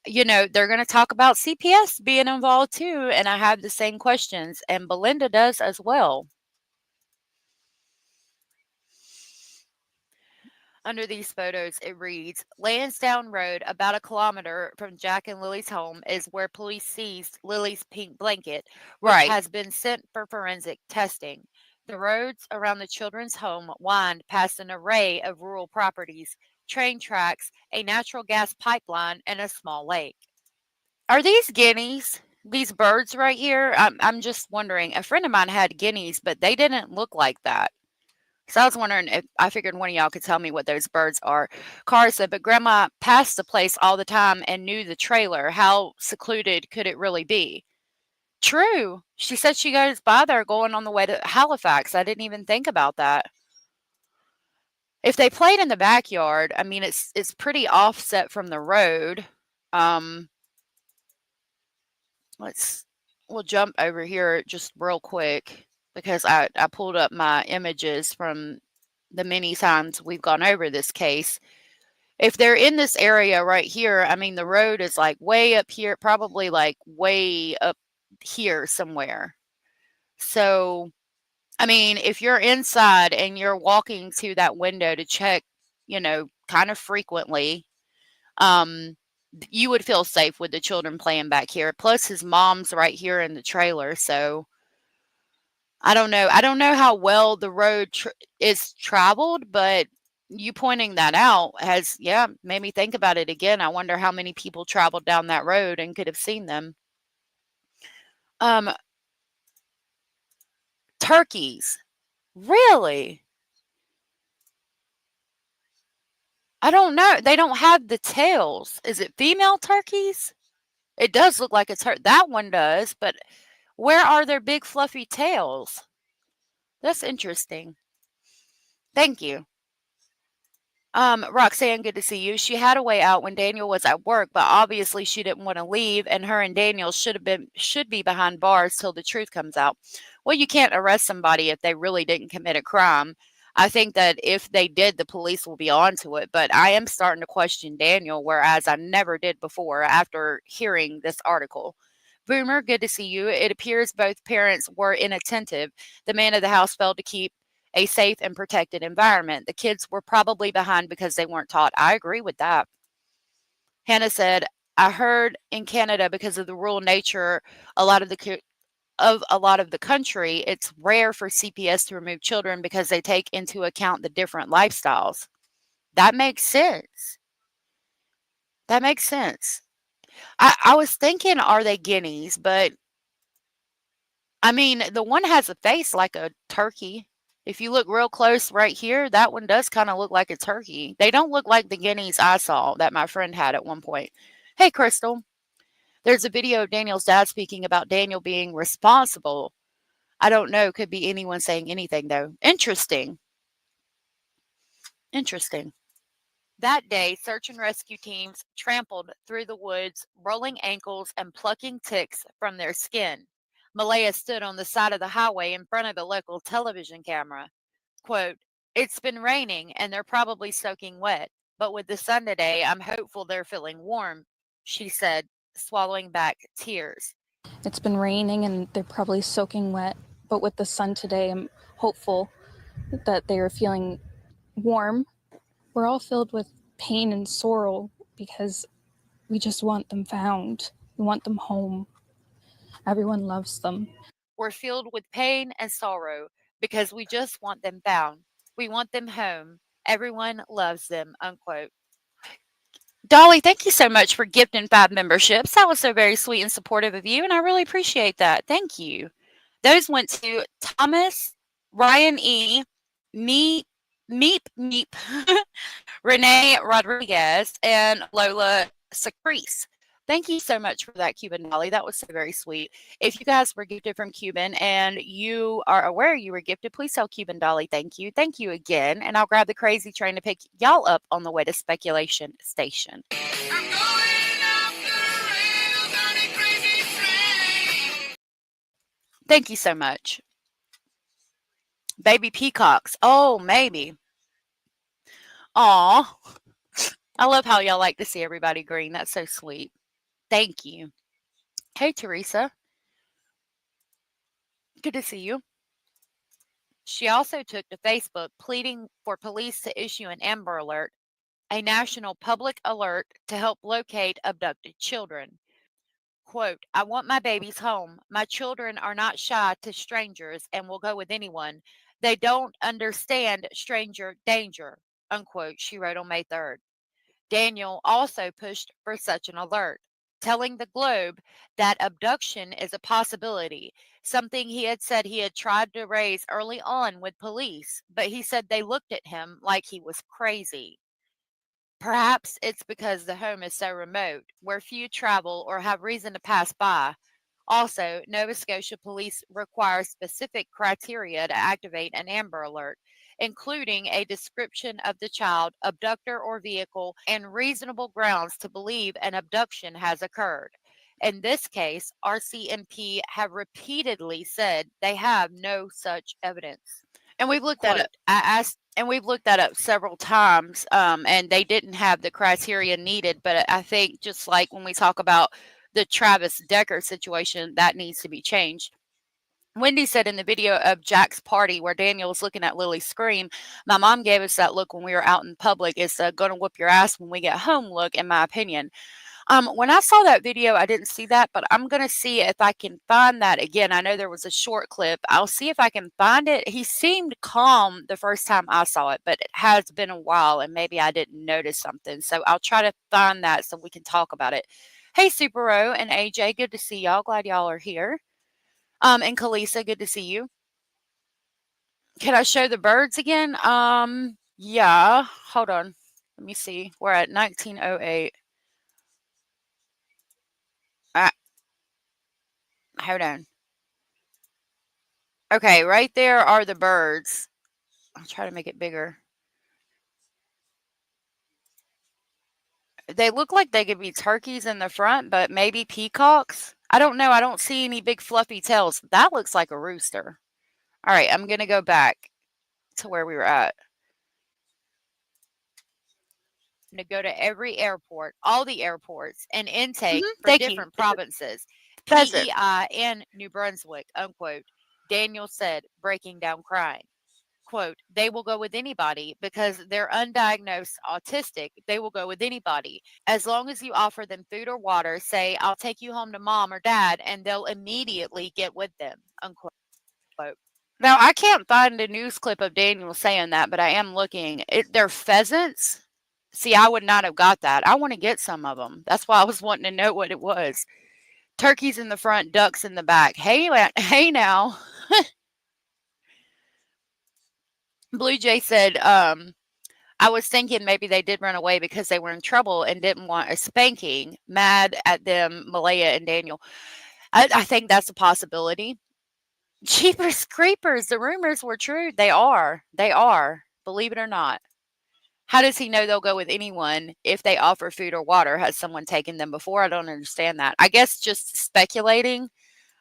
They're going to talk about CPS being involved too, and I have the same questions, and Belinda does as well. Under these photos, it reads, Lansdowne Road, about a kilometer from Jack and Lily's home, is where police seized Lily's pink blanket, which has been sent for forensic testing. The roads around the children's home wind past an array of rural properties, train tracks, a natural gas pipeline, and a small lake. Are these guineas? These birds right here? I'm just wondering. A friend of mine had guineas, but they didn't look like that. So I was wondering if I figured one of y'all could tell me what those birds are. Cara said, but Grandma passed the place all the time and knew the trailer. How secluded could it really be? True. She said she goes by there going on the way to Halifax. I didn't even think about that. If they played in the backyard, I mean, it's pretty offset from the road. We'll jump over here just real quick because I pulled up my images from the many times we've gone over this case. If they're in this area right here, I mean, the road is like way up here, probably like way up here somewhere. So, I mean, if you're inside and you're walking to that window to check, kind of frequently, you would feel safe with the children playing back here. Plus, his mom's right here in the trailer. So, I don't know. I don't know how well the road is traveled, but you pointing that out has, made me think about it again. I wonder how many people traveled down that road and could have seen them. Turkeys. Really? I don't know. They don't have the tails. Is it female turkeys? It does look like it's her. That one does, but where are their big fluffy tails? That's interesting. Thank you. Roxanne, good to see you. She had a way out when Daniel was at work, but obviously she didn't want to leave, and her and Daniel should be behind bars till the truth comes out. Well, you can't arrest somebody if they really didn't commit a crime. I think that if they did, the police will be on to it, but I am starting to question Daniel, whereas I never did before after hearing this article. Boomer, good to see you. It appears both parents were inattentive. The man of the house failed to keep a safe and protected environment. The kids were probably behind because they weren't taught. I agree with that. Hannah said, I heard in Canada, because of the rural nature, a lot of the country, it's rare for CPS to remove children because they take into account the different lifestyles. That makes sense. That makes sense. I was thinking, are they guineas? But I mean, the one has a face like a turkey. If you look real close right here, that one does kind of look like a turkey. They don't look like the guineas I saw that my friend had at one point. Hey, Crystal. There's a video of Daniel's dad speaking about Daniel being responsible. I don't know. Could be anyone saying anything, though. Interesting. Interesting. That day, search and rescue teams trampled through the woods, rolling ankles and plucking ticks from their skin. Malehya stood on the side of the highway in front of the local television camera. Quote, it's been raining and they're probably soaking wet, but with the sun today, I'm hopeful they're feeling warm, she said, swallowing back tears. It's been raining and they're probably soaking wet, but with the sun today, I'm hopeful that they are feeling warm. We're all filled with pain and sorrow because we just want them found. We want them home. Everyone loves them. We're filled with pain and sorrow because we just want them found. We want them home. Everyone loves them, unquote. Dolly, thank you so much for gifting 5 memberships. That was so very sweet and supportive of you, and I really appreciate that. Thank you. Those went to Thomas, Ryan E., Meep, Renee Rodriguez, and Lola Secrece. Thank you so much for that, Cuban Dolly. That was so very sweet. If you guys were gifted from Cuban and you are aware you were gifted, please tell Cuban Dolly thank you. Thank you again. And I'll grab the crazy train to pick y'all up on the way to Speculation Station. Thank you so much. Baby peacocks. Oh, maybe. Aw. I love how y'all like to see everybody green. That's so sweet. Thank you. Hey, Teresa. Good to see you. She also took to Facebook pleading for police to issue an Amber Alert, a national public alert to help locate abducted children. Quote, I want my babies home. My children are not shy to strangers and will go with anyone. They don't understand stranger danger, unquote, she wrote on May 3rd. Daniel also pushed for such an alert, telling the Globe that abduction is a possibility, something he had said he had tried to raise early on with police, but he said they looked at him like he was crazy. Perhaps it's because the home is so remote, where few travel or have reason to pass by. Also, Nova Scotia police require specific criteria to activate an Amber Alert, including a description of the child, abductor or vehicle, and reasonable grounds to believe an abduction has occurred. In this case, RCMP have repeatedly said they have no such evidence. And we've looked that up. We've looked that up several times, and they didn't have the criteria needed. But I think just like when we talk about the Travis Decker situation, that needs to be changed. Wendy said in the video of Jack's party where Daniel was looking at Lily scream, my mom gave us that look when we were out in public. It's gonna whoop your ass when we get home look, in my opinion. When I saw that video, I didn't see that, but I'm going to see if I can find that again. I know there was a short clip. I'll see if I can find it. He seemed calm the first time I saw it, but it has been a while and maybe I didn't notice something. So I'll try to find that so we can talk about it. Hey, Super O and AJ, good to see y'all. Glad y'all are here. And Kalisa, good to see you. Can I show the birds again? Yeah, hold on. Let me see. We're at 1908. Hold on. Okay, right there are the birds. I'll try to make it bigger. They look like they could be turkeys in the front, but maybe peacocks. I don't know. I don't see any big fluffy tails. That looks like a rooster. All right, I'm going to go back to where we were at. I'm going to go to every airport, all the airports, and intake for different provinces. PEI and New Brunswick, unquote. Daniel said, breaking down crying. Quote, they will go with anybody because they're undiagnosed autistic. They will go with anybody. As long as you offer them food or water, say, I'll take you home to mom or dad, and they'll immediately get with them, unquote. Now, I can't find a news clip of Daniel saying that, but I am looking. They're pheasants. See, I would not have got that. I want to get some of them. That's why I was wanting to know what it was. Turkeys in the front, ducks in the back. Hey now. Blue Jay said, I was thinking maybe they did run away because they were in trouble and didn't want a spanking. Mad at them, Malehya and Daniel. I think that's a possibility. Jeepers creepers. The rumors were true. They are. They are. Believe it or not. How does he know they'll go with anyone if they offer food or water? Has someone taken them before? I don't understand that. I guess just speculating,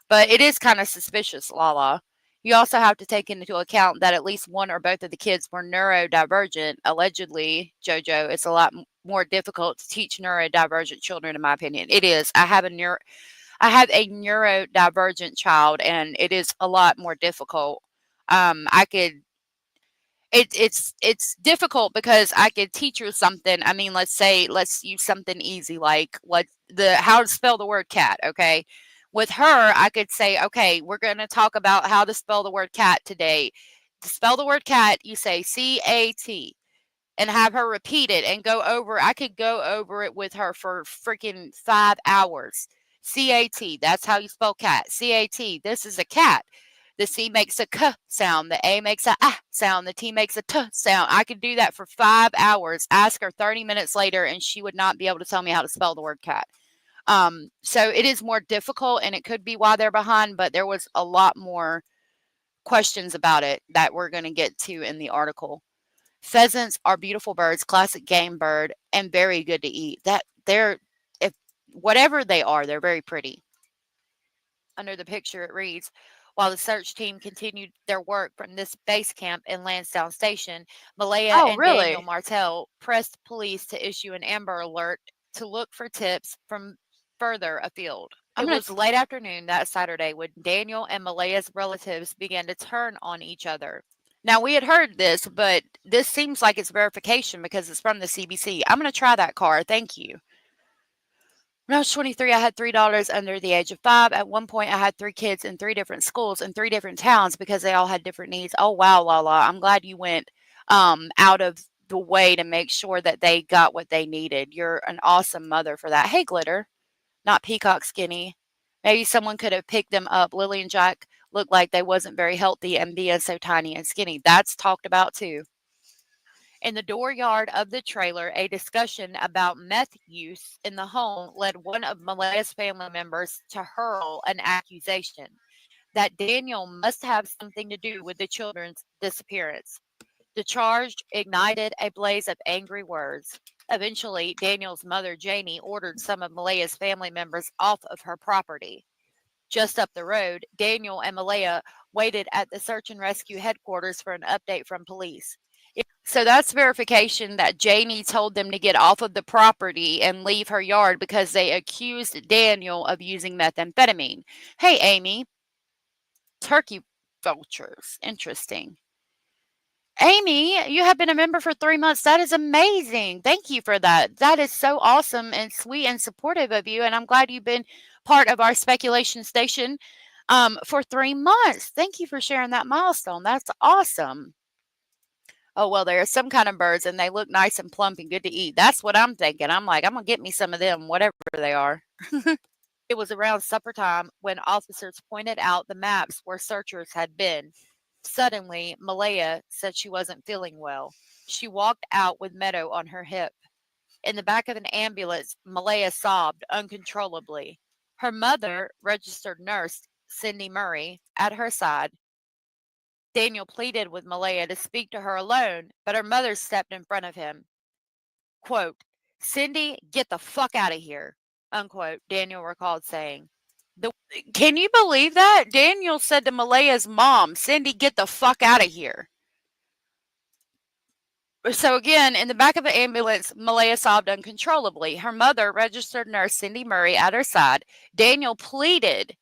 but it is kind of suspicious, Lala. You also have to take into account that at least one or both of the kids were neurodivergent. Allegedly, JoJo, it's a lot more difficult to teach neurodivergent children, in my opinion. It is. I have a neurodivergent child, and it is a lot more difficult. It's difficult because I could teach her something. I mean, let's use something easy like how to spell the word cat, okay? With her, I could say, okay, we're going to talk about how to spell the word cat today. To spell the word cat, you say C-A-T and have her repeat it and go over. I could go over it with her for freaking 5 hours. C-A-T, that's how you spell cat. C-A-T, this is a cat. The C makes a K sound. The A makes a ah sound. The T makes a T sound. I could do that for 5 hours. Ask her 30 minutes later, and she would not be able to tell me how to spell the word cat. So it is more difficult, and it could be why they're behind, but there was a lot more questions about it that we're going to get to in the article. Pheasants are beautiful birds, classic game bird, and very good to eat. That they're if whatever they are, they're very pretty. Under the picture, it reads, while the search team continued their work from this base camp in Lansdowne Station, Malehya Oh, and Daniel really? Martell pressed police to issue an Amber Alert to look for tips from further afield. It was late afternoon that Saturday when Daniel and Malehya's relatives began to turn on each other. Now, we had heard this, but this seems like it's verification because it's from the CBC. I'm going to try that car. Thank you. When I was 23, I had $3 under the age of 5. At one point, I had 3 kids in 3 different schools in 3 different towns because they all had different needs. Oh, wow, Lala. I'm glad you went out of the way to make sure that they got what they needed. You're an awesome mother for that. Hey, Glitter, not Peacock Skinny. Maybe someone could have picked them up. Lily and Jack looked like they wasn't very healthy and being so tiny and skinny. That's talked about too. In the dooryard of the trailer, a discussion about meth use in the home led one of Malehya's family members to hurl an accusation that Daniel must have something to do with the children's disappearance. The charge ignited a blaze of angry words. Eventually, Daniel's mother, Janie, ordered some of Malehya's family members off of her property. Just up the road, Daniel and Malehya waited at the search and rescue headquarters for an update from police. So that's verification that Janie told them to get off of the property and leave her yard because they accused Daniel of using methamphetamine. Hey, Amy, turkey vultures. Interesting. Amy, you have been a member for 3 months. That is amazing. Thank you for that. That is so awesome and sweet and supportive of you. And I'm glad you've been part of our speculation station for 3 months. Thank you for sharing that milestone. That's awesome. Oh, well, there are some kind of birds and they look nice and plump and good to eat. That's what I'm thinking. I'm like, I'm going to get me some of them, whatever they are. It was around supper time when officers pointed out the maps where searchers had been. Suddenly, Malehya said she wasn't feeling well. She walked out with Meadow on her hip. In the back of an ambulance, Malehya sobbed uncontrollably. Her mother, registered nurse Cindy Murray, at her side. Daniel pleaded with Malehya to speak to her alone, but her mother stepped in front of him. Quote, Cindy, get the fuck out of here, unquote, Daniel recalled saying. Can you believe that? Daniel said to Malehya's mom, Cindy, get the fuck out of here. So again, in the back of the ambulance, Malehya sobbed uncontrollably. Her mother, registered nurse Cindy Murray, at her side. Daniel pleaded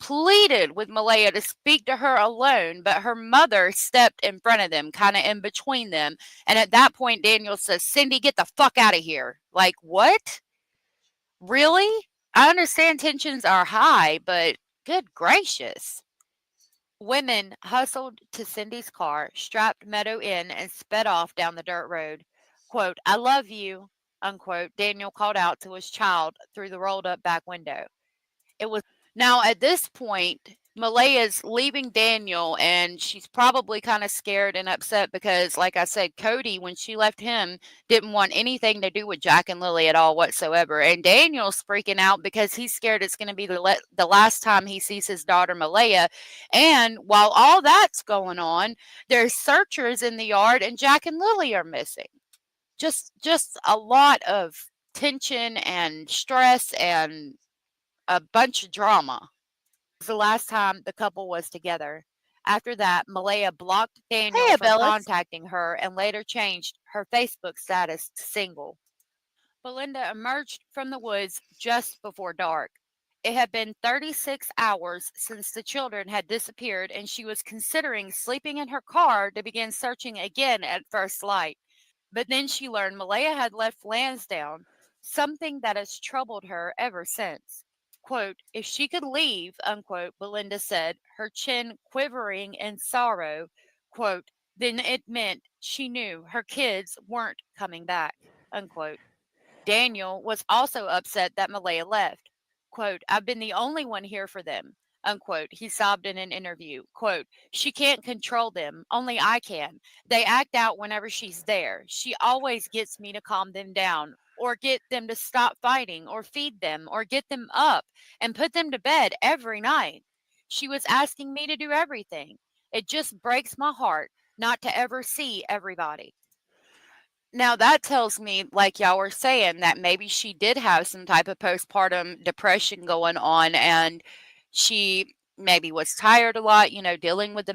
with Malehya to speak to her alone, but her mother stepped in front of them, kind of in between them. And at that point, Daniel says, Cindy, get the fuck out of here. Like, what? Really? I understand tensions are high, but good gracious. Women hustled to Cindy's car, strapped Meadow in, and sped off down the dirt road. Quote, I love you, unquote, Daniel called out to his child through the rolled up back window. It was now at this point, Malehya's leaving Daniel, and she's probably kind of scared and upset because, like I said, Cody, when she left him, didn't want anything to do with Jack and Lily at all whatsoever. And Daniel's freaking out because he's scared it's going to be the last time he sees his daughter Malehya. And while all that's going on, there's searchers in the yard, and Jack and Lily are missing. Just a lot of tension and stress and a bunch of drama. It was the last time the couple was together. After that, Malehya blocked Daniel from contacting her and later changed her Facebook status to single. Belinda emerged from the woods just before dark. It had been 36 hours since the children had disappeared, and she was considering sleeping in her car to begin searching again at first light. But then she learned Malehya had left Lansdowne, something that has troubled her ever since. Quote, if she could leave, unquote, Belinda said, her chin quivering in sorrow, quote, then it meant she knew her kids weren't coming back, unquote. Daniel was also upset that Malehya left. Quote, I've been the only one here for them, unquote. He sobbed in an interview. Quote, she can't control them. Only I can. They act out whenever she's there. She always gets me to calm them down or get them to stop fighting or feed them or get them up and put them to bed every night. She was asking me to do everything. It just breaks my heart not to ever see everybody. Now that tells me, like y'all were saying, that maybe she did have some type of postpartum depression going on, and she maybe was tired a lot, dealing with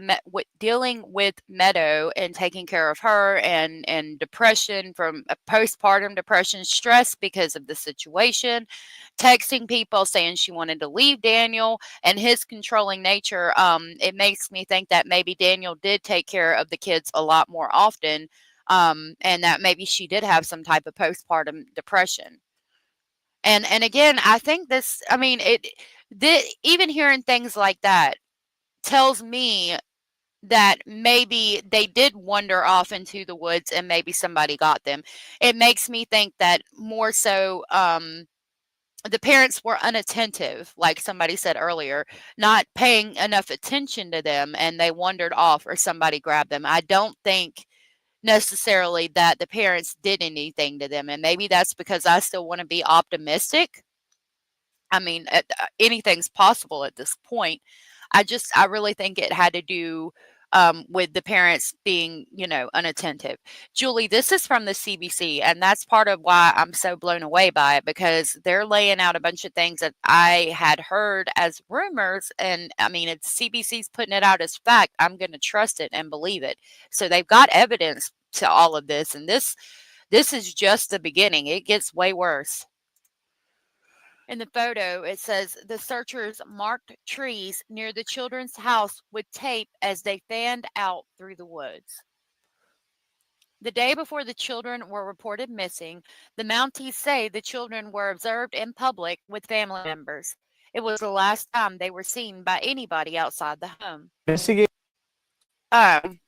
dealing with Meadow and taking care of her, and depression from a postpartum depression, stress because of the situation, texting people saying she wanted to leave Daniel and his controlling nature. It makes me think that maybe Daniel did take care of the kids a lot more often, and that maybe she did have some type of postpartum depression. And again, I think this, I mean, even hearing things like that tells me that maybe they did wander off into the woods and maybe somebody got them. It makes me think that more so, the parents were unattentive, like somebody said earlier, not paying enough attention to them, and they wandered off or somebody grabbed them. I don't think necessarily that the parents did anything to them. And maybe that's because I still want to be optimistic. I mean, anything's possible at this point. I really think it had to do with the parents being, unattentive. Julie, this is from the CBC, and that's part of why I'm so blown away by it, because they're laying out a bunch of things that I had heard as rumors. And I mean, if CBC's putting it out as fact, I'm going to trust it and believe it. So they've got evidence to all of this, and this is just the beginning. It gets way worse. In the photo, it says the searchers marked trees near the children's house with tape as they fanned out through the woods. The day before the children were reported missing, the Mounties say the children were observed in public with family members. It was the last time they were seen by anybody outside the home.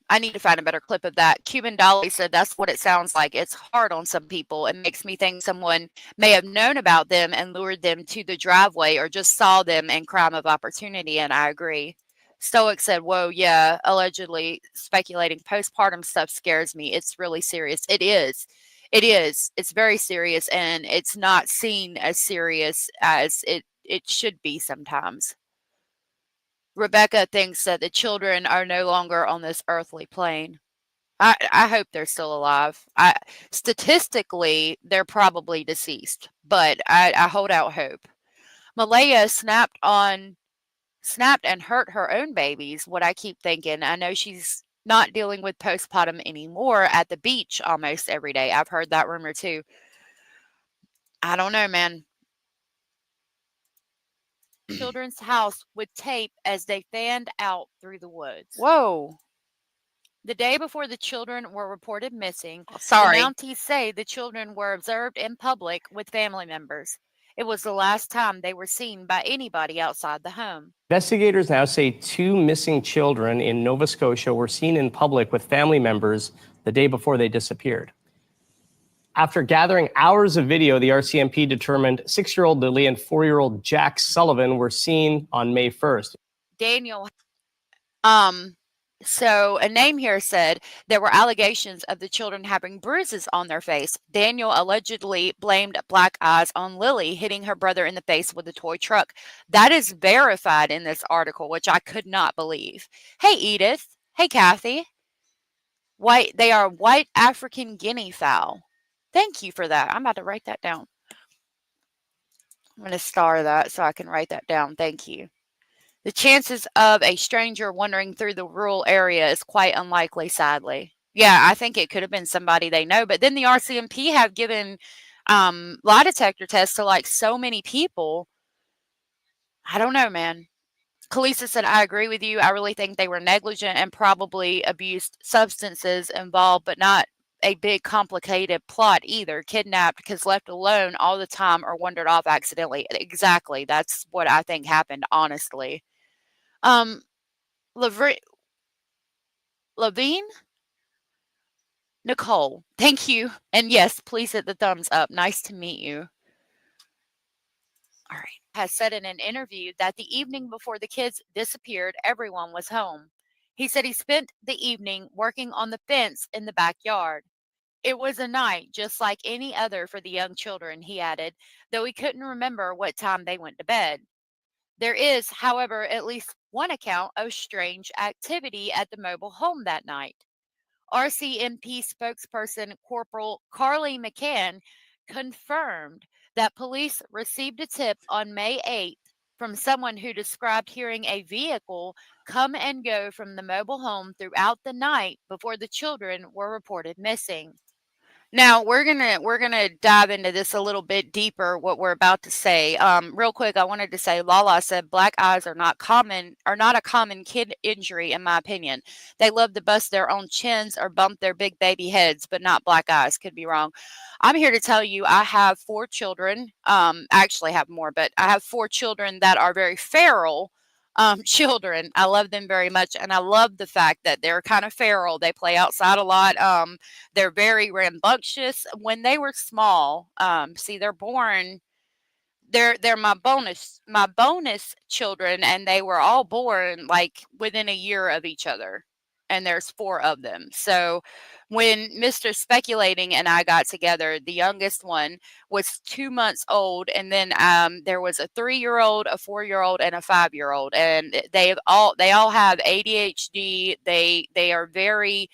I need to find a better clip of that. Cuban Dolly said that's what it sounds like. It's hard on some people. It makes me think someone may have known about them and lured them to the driveway, or just saw them in crime of opportunity, and I agree. Stoic said, whoa, yeah, allegedly speculating postpartum stuff scares me. It's really serious. It is. It is. It's very serious, and it's not seen as serious as it should be sometimes. Rebecca thinks that the children are no longer on this earthly plane. I hope they're still alive. Statistically, they're probably deceased, but I hold out hope. Malehya snapped and hurt her own babies. What I keep thinking, I know she's not dealing with postpartum anymore at the beach almost every day. I've heard that rumor too. I don't know, man. Children's house with tape as they fanned out through the woods. Whoa. The day before the children were reported missing, the Mounties say the children were observed in public with family members. It was the last time they were seen by anybody outside the home. Investigators now say 2 missing children in Nova Scotia were seen in public with family members the day before they disappeared. After gathering hours of video, the RCMP determined 6-year-old Lily and 4-year-old Jack Sullivan were seen on May 1st. Daniel, so a name here said there were allegations of the children having bruises on their face. Daniel allegedly blamed black eyes on Lily hitting her brother in the face with a toy truck. That is verified in this article, which I could not believe. Hey, Edith. Hey, Kathy. They are white African guinea fowl. Thank you for that. I'm about to write that down. I'm going to star that so I can write that down. Thank you. The chances of a stranger wandering through the rural area is quite unlikely, sadly. Yeah, I think it could have been somebody they know. But then the RCMP have given lie detector tests to like so many people. I don't know, man. Kalisa said, I agree with you. I really think they were negligent and probably abused substances involved, but not a big complicated plot either. Kidnapped because left alone all the time or wandered off accidentally. Exactly. That's what I think happened, honestly. Levine? Nicole, thank you. And yes, please hit the thumbs up. Nice to meet you. All right. Has said in an interview that the evening before the kids disappeared, everyone was home. He said he spent the evening working on the fence in the backyard. It was a night just like any other for the young children, he added, though he couldn't remember what time they went to bed. There is, however, at least one account of strange activity at the mobile home that night. RCMP spokesperson Corporal Carly McCann confirmed that police received a tip on May 8th from someone who described hearing a vehicle come and go from the mobile home throughout the night before the children were reported missing. Now we're gonna dive into this a little bit deeper. What we're about to say, real quick, I wanted to say, Lala said black eyes are not a common kid injury in my opinion. They love to bust their own chins or bump their big baby heads, but not black eyes. Could be wrong. I'm here to tell you, I have 4 children. I actually have more, but I have 4 children that are very feral children. I love them very much, and I love the fact that they're kind of feral. They play outside a lot. They're very rambunctious. When they were small, see, they're born. They're my bonus children, and they were all born like within a year of each other, and there's 4 of them. So when Mr. Speculating and I got together, the youngest one was 2 months old, and then there was a 3-year-old, a 4-year-old, and a 5-year-old, and they all have ADHD. They are very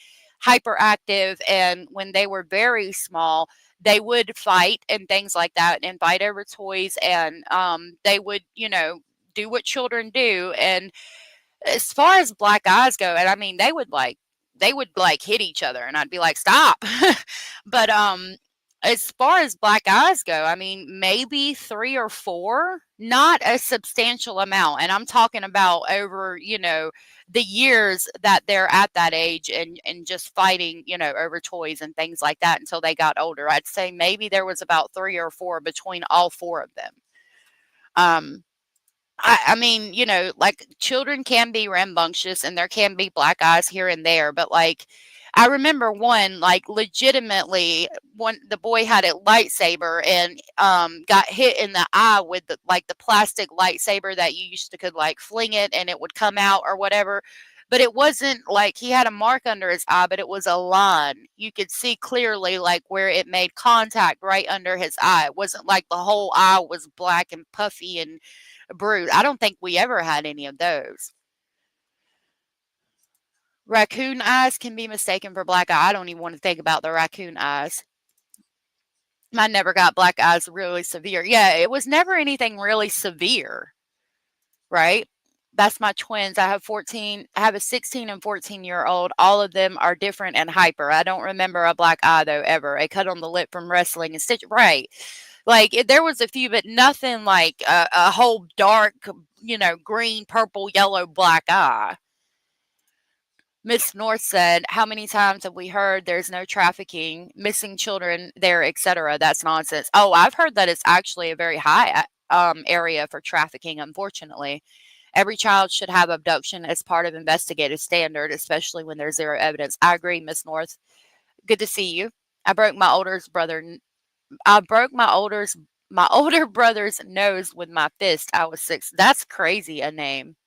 hyperactive, and when they were very small, they would fight and things like that, and fight over toys, and they would, do what children do. And as far as black eyes go, and I mean, they would hit each other, and I'd be like, stop. But as far as black eyes go, I mean, maybe 3 or 4, not a substantial amount. And I'm talking about over, the years that they're at that age, and just fighting, over toys and things like that until they got older. I'd say maybe there was about 3 or 4 between all 4 of them. I mean, like, children can be rambunctious and there can be black eyes here and there, but like, I remember one, like, legitimately, the boy had a lightsaber and got hit in the eye with the plastic lightsaber that you used to could like fling it and it would come out or whatever. But it wasn't like he had a mark under his eye, but it was a line. You could see clearly like where it made contact right under his eye. It wasn't like the whole eye was black and puffy and brood. I don't think we ever had any of those. Raccoon eyes can be mistaken for black eye. I don't even want to think about the raccoon eyes. I never got black eyes really severe. Yeah, it was never anything really severe, right? That's my twins. I have a 16 and 14-year-old. All of them are different and hyper. I don't remember a black eye though ever. A cut on the lip from wrestling and stitch. Right. Like there was a few, but nothing like a whole dark, green, purple, yellow, black eye. Miss North said, how many times have we heard there's no trafficking, missing children there, etc.? That's nonsense. Oh, I've heard that it's actually a very high area for trafficking, unfortunately. Every child should have abduction as part of investigative standard, especially when there's zero evidence. I agree, Miss North. Good to see you. I broke my older brother's nose with my fist. I was 6. That's crazy, a name.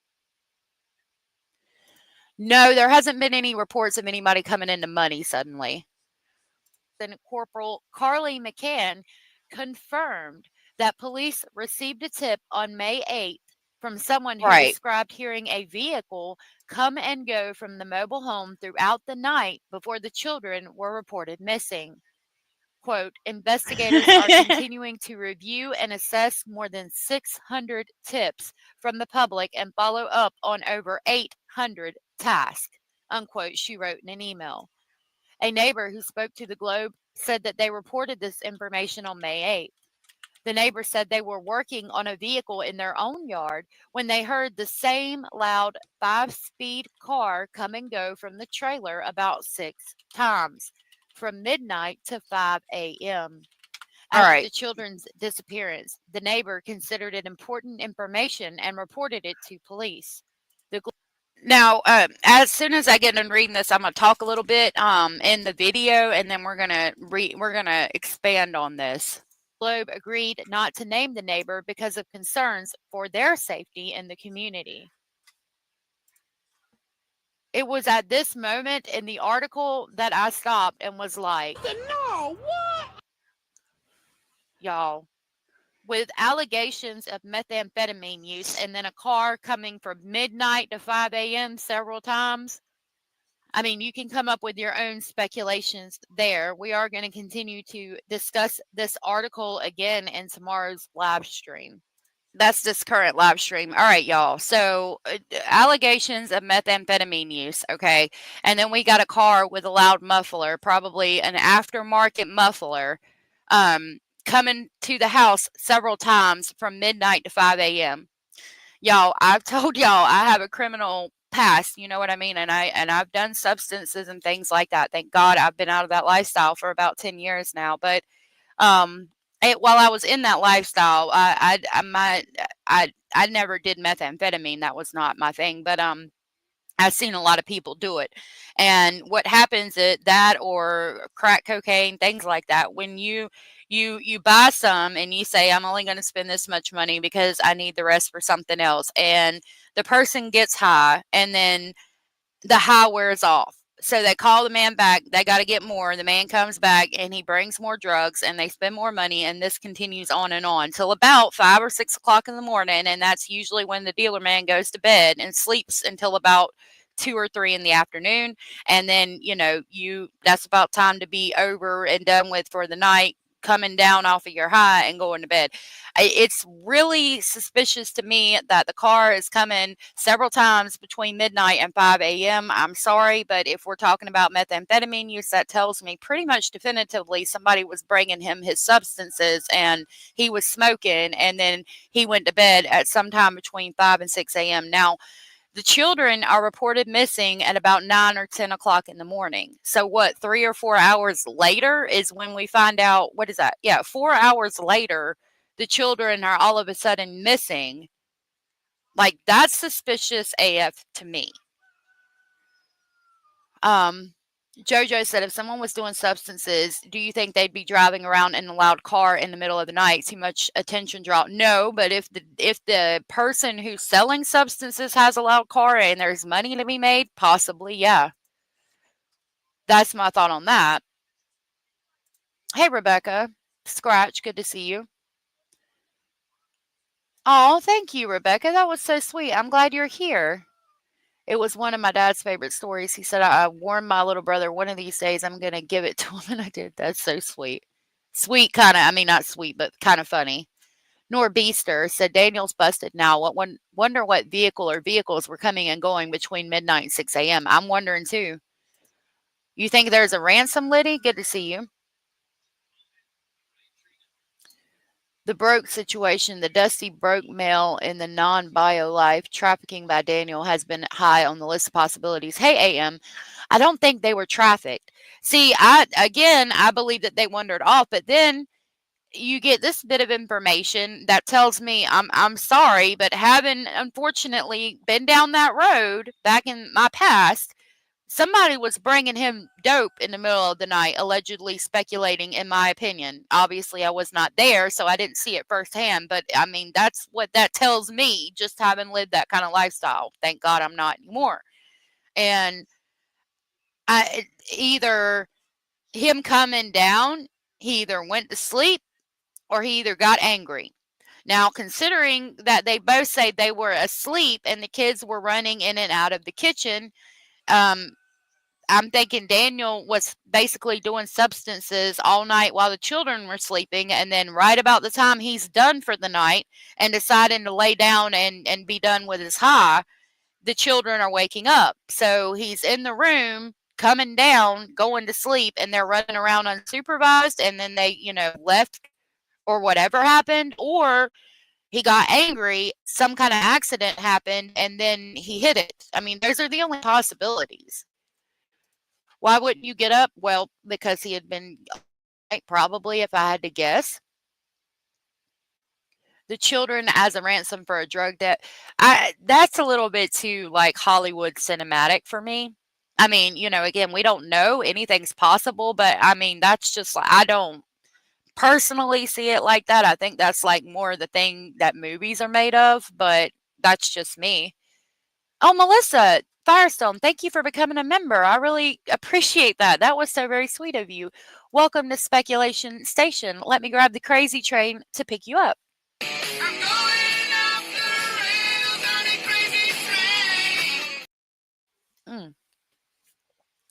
No, there hasn't been any reports of anybody coming into money suddenly. Then Corporal Carly McCann confirmed that police received a tip on May 8th from someone who described hearing a vehicle come and go from the mobile home throughout the night before the children were reported missing. Quote, investigators are continuing to review and assess more than 600 tips from the public and follow up on over 800 tasks, unquote, she wrote in an email. A neighbor who spoke to the Globe said that they reported this information on May 8th. The neighbor said they were working on a vehicle in their own yard when they heard the same loud 5-speed car come and go from the trailer about 6 times from midnight to 5 a.m. After the children's disappearance, the neighbor considered it important information and reported it to police. Now, as soon as I get done reading this, I'm going to talk a little bit in the video, and then we're gonna expand on this. Globe agreed not to name the neighbor because of concerns for their safety in the community. It was at this moment in the article that I stopped and was like, no, what? Y'all, with allegations of methamphetamine use and then a car coming from midnight to 5 a.m. several times. I mean, you can come up with your own speculations there. We are going to continue to discuss this article again in tomorrow's live stream. That's this current live stream. All right, y'all. So, allegations of methamphetamine use. Okay. And then we got a car with a loud muffler, probably an aftermarket muffler, coming to the house several times from midnight to 5 a.m. Y'all, I've told y'all I have a criminal past, you know what I mean? And I've done substances and things like that. Thank God I've been out of that lifestyle for about 10 years now. But while I was in that lifestyle, I never did methamphetamine. That was not my thing. But I've seen a lot of people do it. And what happens at that or crack cocaine, things like that, when you buy some and you say, I'm only going to spend this much money because I need the rest for something else. And the person gets high and then the high wears off. So they call the man back. They got to get more. The man comes back and he brings more drugs and they spend more money. And this continues on and on till about 5 or 6 o'clock in the morning. And that's usually when the dealer man goes to bed and sleeps until about 2 or 3 in the afternoon. And then, that's about time to be over and done with for the night, coming down off of your high and going to bed. It's really suspicious to me that the car is coming several times between midnight and 5 a.m. I'm sorry, but if we're talking about methamphetamine use, that tells me pretty much definitively somebody was bringing him his substances and he was smoking and then he went to bed at some time between 5 and 6 a.m. Now, the children are reported missing at about 9 or 10 o'clock in the morning. So what, 3 or 4 hours later is when we find out, what is that? Yeah, 4 hours later, the children are all of a sudden missing. Like, that's suspicious AF to me. JoJo said, if someone was doing substances, do you think they'd be driving around in a loud car in the middle of the night? Too much attention draw? No, but if the person who's selling substances has a loud car and there's money to be made, possibly, yeah. That's my thought on that. Hey, Rebecca. Scratch, good to see you. Oh, thank you, Rebecca. That was so sweet. I'm glad you're here. It was one of my dad's favorite stories. He said, I warned my little brother one of these days I'm going to give it to him, and I did. That's so sweet. Sweet, kind of, I mean, not sweet, but kind of funny. Norbeaster said, Daniel's busted now. Wonder what vehicle or vehicles were coming and going between midnight and 6 a.m. I'm wondering, too. You think there's a ransom, Liddy? Good to see you. The broke situation, the dusty broke male in the non-bio life, trafficking by Daniel has been high on the list of possibilities. Hey, AM, I don't think they were trafficked. See, I believe that they wandered off, but then you get this bit of information that tells me I'm sorry, but having unfortunately been down that road back in my past, somebody was bringing him dope in the middle of the night, allegedly speculating, in my opinion. Obviously, I was not there, so I didn't see it firsthand. But, I mean, that's what that tells me, just having lived that kind of lifestyle. Thank God I'm not anymore. And either him coming down, he either went to sleep or he either got angry. Now, considering that they both say they were asleep and the kids were running in and out of the kitchen, I'm thinking Daniel was basically doing substances all night while the children were sleeping. And then right about the time he's done for the night and deciding to lay down and be done with his high, the children are waking up. So he's in the room, coming down, going to sleep, and they're running around unsupervised. And then they, left or whatever happened. Or he got angry, some kind of accident happened, and then he hit it. I mean, those are the only possibilities. Why wouldn't you get up? Well, because he had been, probably, if I had to guess. The children as a ransom for a drug debt. That's a little bit too like Hollywood cinematic for me. I mean, again, we don't know, anything's possible, but I mean, that's just like, I don't personally see it like that. I think that's like more the thing that movies are made of, but that's just me. Oh, Melissa, Firestone, thank you for becoming a member. I really appreciate that. That was so very sweet of you. Welcome to Speculation Station. Let me grab the crazy train to pick you up. I'm going off the rails on a crazy train.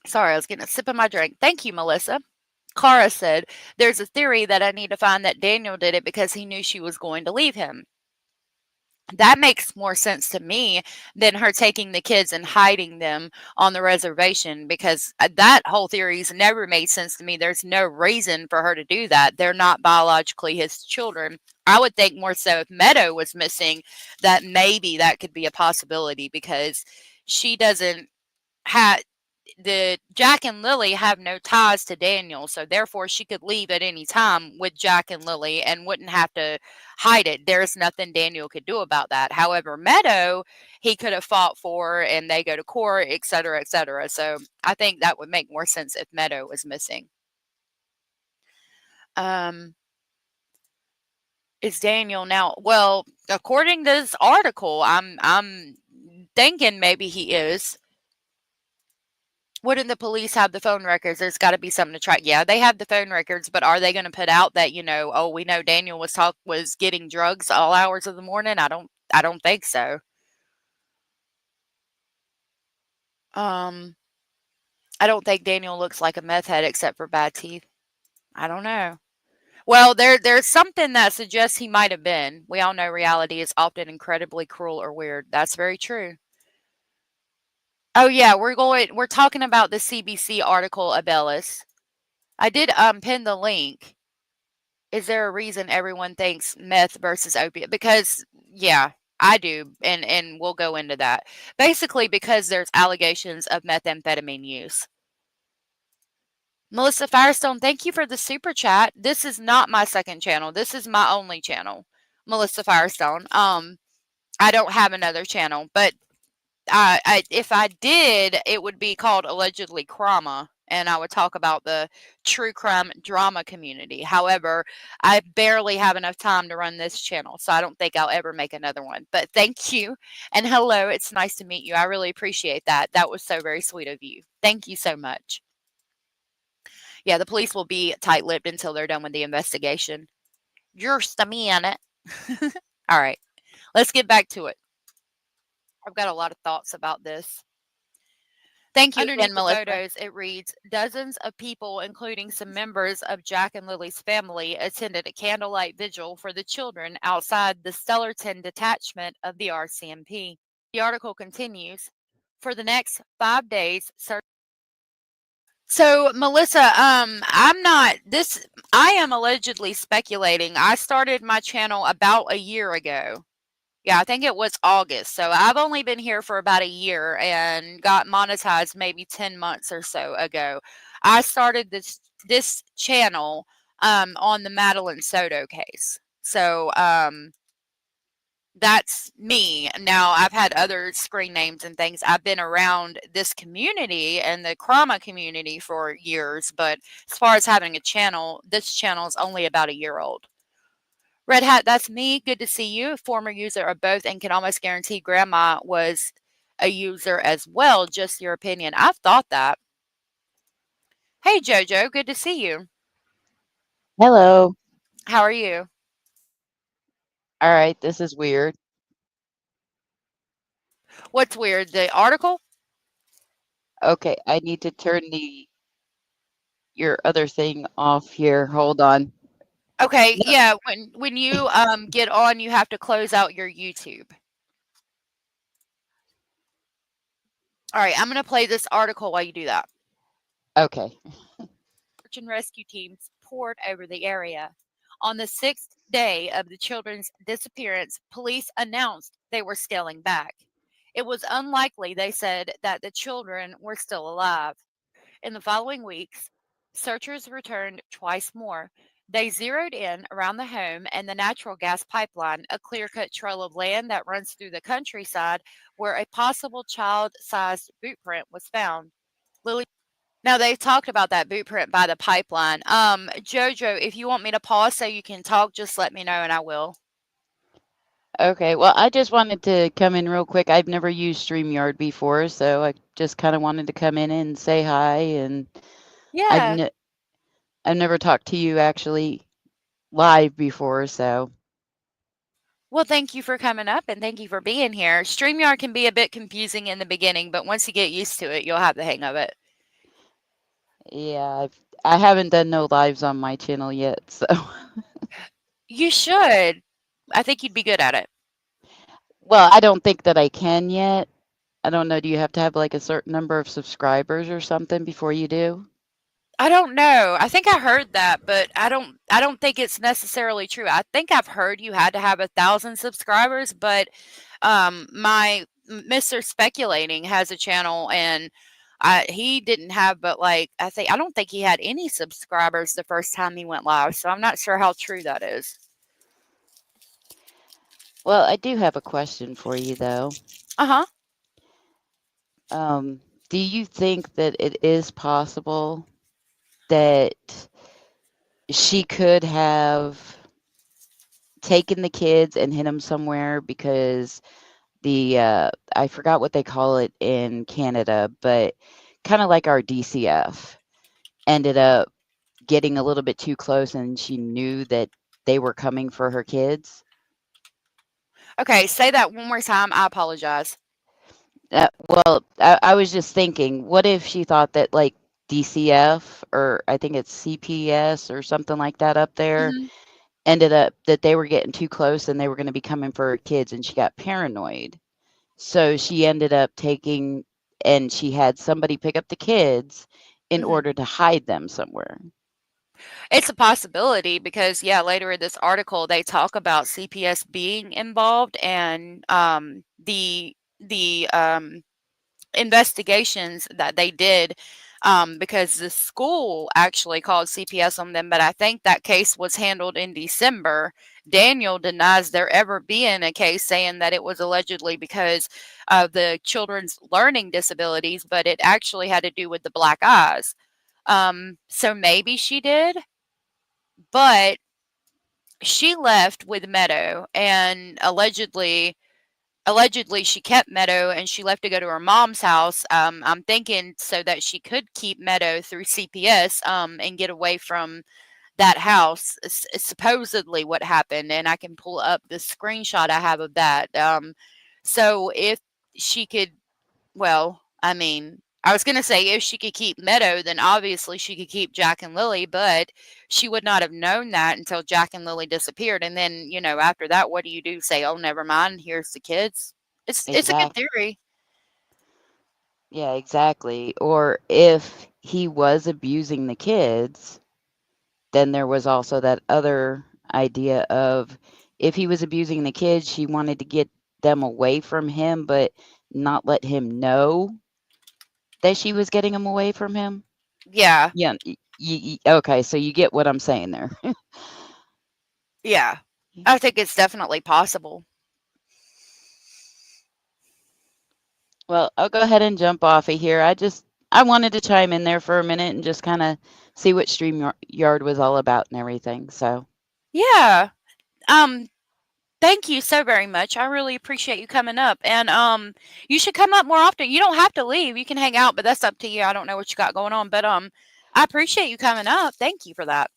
Sorry, I was getting a sip of my drink. Thank you, Melissa. Cara said, there's a theory that I need to find that Daniel did it because he knew she was going to leave him. That makes more sense to me than her taking the kids and hiding them on the reservation, because that whole theory's never made sense to me. There's no reason for her to do that. They're not biologically his children. I would think more so if Meadow was missing, that maybe that could be a possibility, because she doesn't have Jack and Lily have no ties to Daniel, so therefore she could leave at any time with Jack and Lily and wouldn't have to hide it. There's nothing Daniel could do about that. However, Meadow, he could have fought for, and they go to court, et cetera, et cetera. So I think that would make more sense if Meadow was missing. Is Daniel now? Well, according to this article, I'm thinking maybe he is. Wouldn't the police have the phone records? There's got to be something to track. Yeah, they have the phone records, but are they going to put out that, oh, we know Daniel was getting drugs all hours of the morning? I don't think so. I don't think Daniel looks like a meth head except for bad teeth. I don't know. Well, there's something that suggests he might have been. We all know reality is often incredibly cruel or weird. That's very true. Oh yeah, we're talking about the CBC article, Abellis. I did pin the link. Is there a reason everyone thinks meth versus opiate? Because yeah, I do, and we'll go into that. Basically, because there's allegations of methamphetamine use. Melissa Firestone, thank you for the super chat. This is not my second channel. This is my only channel, Melissa Firestone. I don't have another channel, but if I did, it would be called Allegedly Crama, and I would talk about the true crime drama community. However, I barely have enough time to run this channel, so I don't think I'll ever make another one. But thank you, and hello, it's nice to meet you. I really appreciate that. That was so very sweet of you. Thank you so much. Yeah, the police will be tight-lipped until they're done with the investigation. Just a minute. All right, let's get back to it. I've got a lot of thoughts about this. Thank you again, Melissa. Photos, it reads, dozens of people, including some members of Jack and Lily's family, attended a candlelight vigil for the children outside the Stellarton detachment of the RCMP. The article continues, for the next 5 days, so Melissa, I am allegedly speculating. I started my channel about a year ago. Yeah, I think it was August. So I've only been here for about a year and got monetized maybe 10 months or so ago. I started this channel on the Madeline Soto case. So that's me. Now, I've had other screen names and things. I've been around this community and the Krama community for years, but as far as having a channel, this channel is only about a year old. Red Hat, that's me. Good to see you. Former user of both, and can almost guarantee Grandma was a user as well. Just your opinion. I've thought that. Hey, JoJo. Good to see you. Hello. How are you? All right, this is weird. What's weird? The article? Okay, I need to turn your other thing off here. Hold on. Okay, No. yeah. When you get on, you have to close out your YouTube. All right, I'm going to play this article while you do that. Okay. Search and rescue teams poured over the area. On the 6th day of the children's disappearance, police announced they were scaling back. It was unlikely, they said, that the children were still alive. In the following weeks, searchers returned twice more. They zeroed in around the home and the natural gas pipeline, a clear-cut trail of land that runs through the countryside where a possible child-sized boot print was found. Lily. Now, they've talked about that boot print by the pipeline. JoJo, if you want me to pause so you can talk, just let me know and I will. Okay, well, I just wanted to come in real quick. I've never used StreamYard before, so I just kind of wanted to come in and say hi. And I've Yeah. ne I've never talked to you actually live before, so Well, thank you for coming up and thank you for being here. StreamYard can be a bit confusing in the beginning, but once you get used to it, you'll have the hang of it. yeah, I haven't done no lives on my channel yet, so You should. I think you'd be good at it. well, I don't think that I can yet. I don't know, do you have to have like a certain number of subscribers or something before you do? I don't know. I think I heard that, but I don't think it's necessarily true. I think I've heard you had to have 1,000 subscribers, but my Mr. Speculating has a channel and he didn't have but like I don't think he had any subscribers the first time he went live, so I'm not sure how true that is. Well, I do have a question for you though. Uh-huh. Do you think that it is possible that she could have taken the kids and hid them somewhere because I forgot what they call it in Canada, but kind of like our DCF ended up getting a little bit too close and she knew that they were coming for her kids? Okay, say that one more time. I apologize. Well, I was just thinking, what if she thought that like DCF or I think it's CPS or something like that up there Mhm. ended up that they were getting too close and they were going to be coming for her kids and she got paranoid. So she ended up taking and she had somebody pick up the kids in Mhm. order to hide them somewhere. It's a possibility because, yeah, later in this article, they talk about CPS being involved and the investigations that they did because the school actually called CPS on them. But I think that case was handled in December. Daniel denies there ever being a case saying that it was allegedly because of the children's learning disabilities, but it actually had to do with the black eyes. So maybe she did, but she left with Meadow and allegedly she kept Meadow and she left to go to her mom's house. I'm thinking so that she could keep Meadow through CPS and get away from that house. Supposedly what happened, and I can pull up the screenshot I have of that. So if she could, well, I mean, I was going to say if she could keep Meadow, then obviously she could keep Jack and Lily, but she would not have known that until Jack and Lily disappeared. And then, after that, what do you do? Say, "Oh, never mind, here's the kids." It's a good Exact. theory. Yeah, exactly. Or if he was abusing the kids, then there was also that other idea of if he was abusing the kids, she wanted to get them away from him, but not let him know that she was getting them away from him. Yeah. Yeah. Okay, so you get what I'm saying there. Yeah. I think it's definitely possible. Well, I'll go ahead and jump off of here. I wanted to chime in there for a minute and just kind of see what StreamYard was all about and everything. So, Yeah. Um, Thank you so very much. I really appreciate you coming up. And you should come up more often. You don't have to leave. You can hang out, but that's up to you. I don't know what you got going on, but I appreciate you coming up. Thank you for that.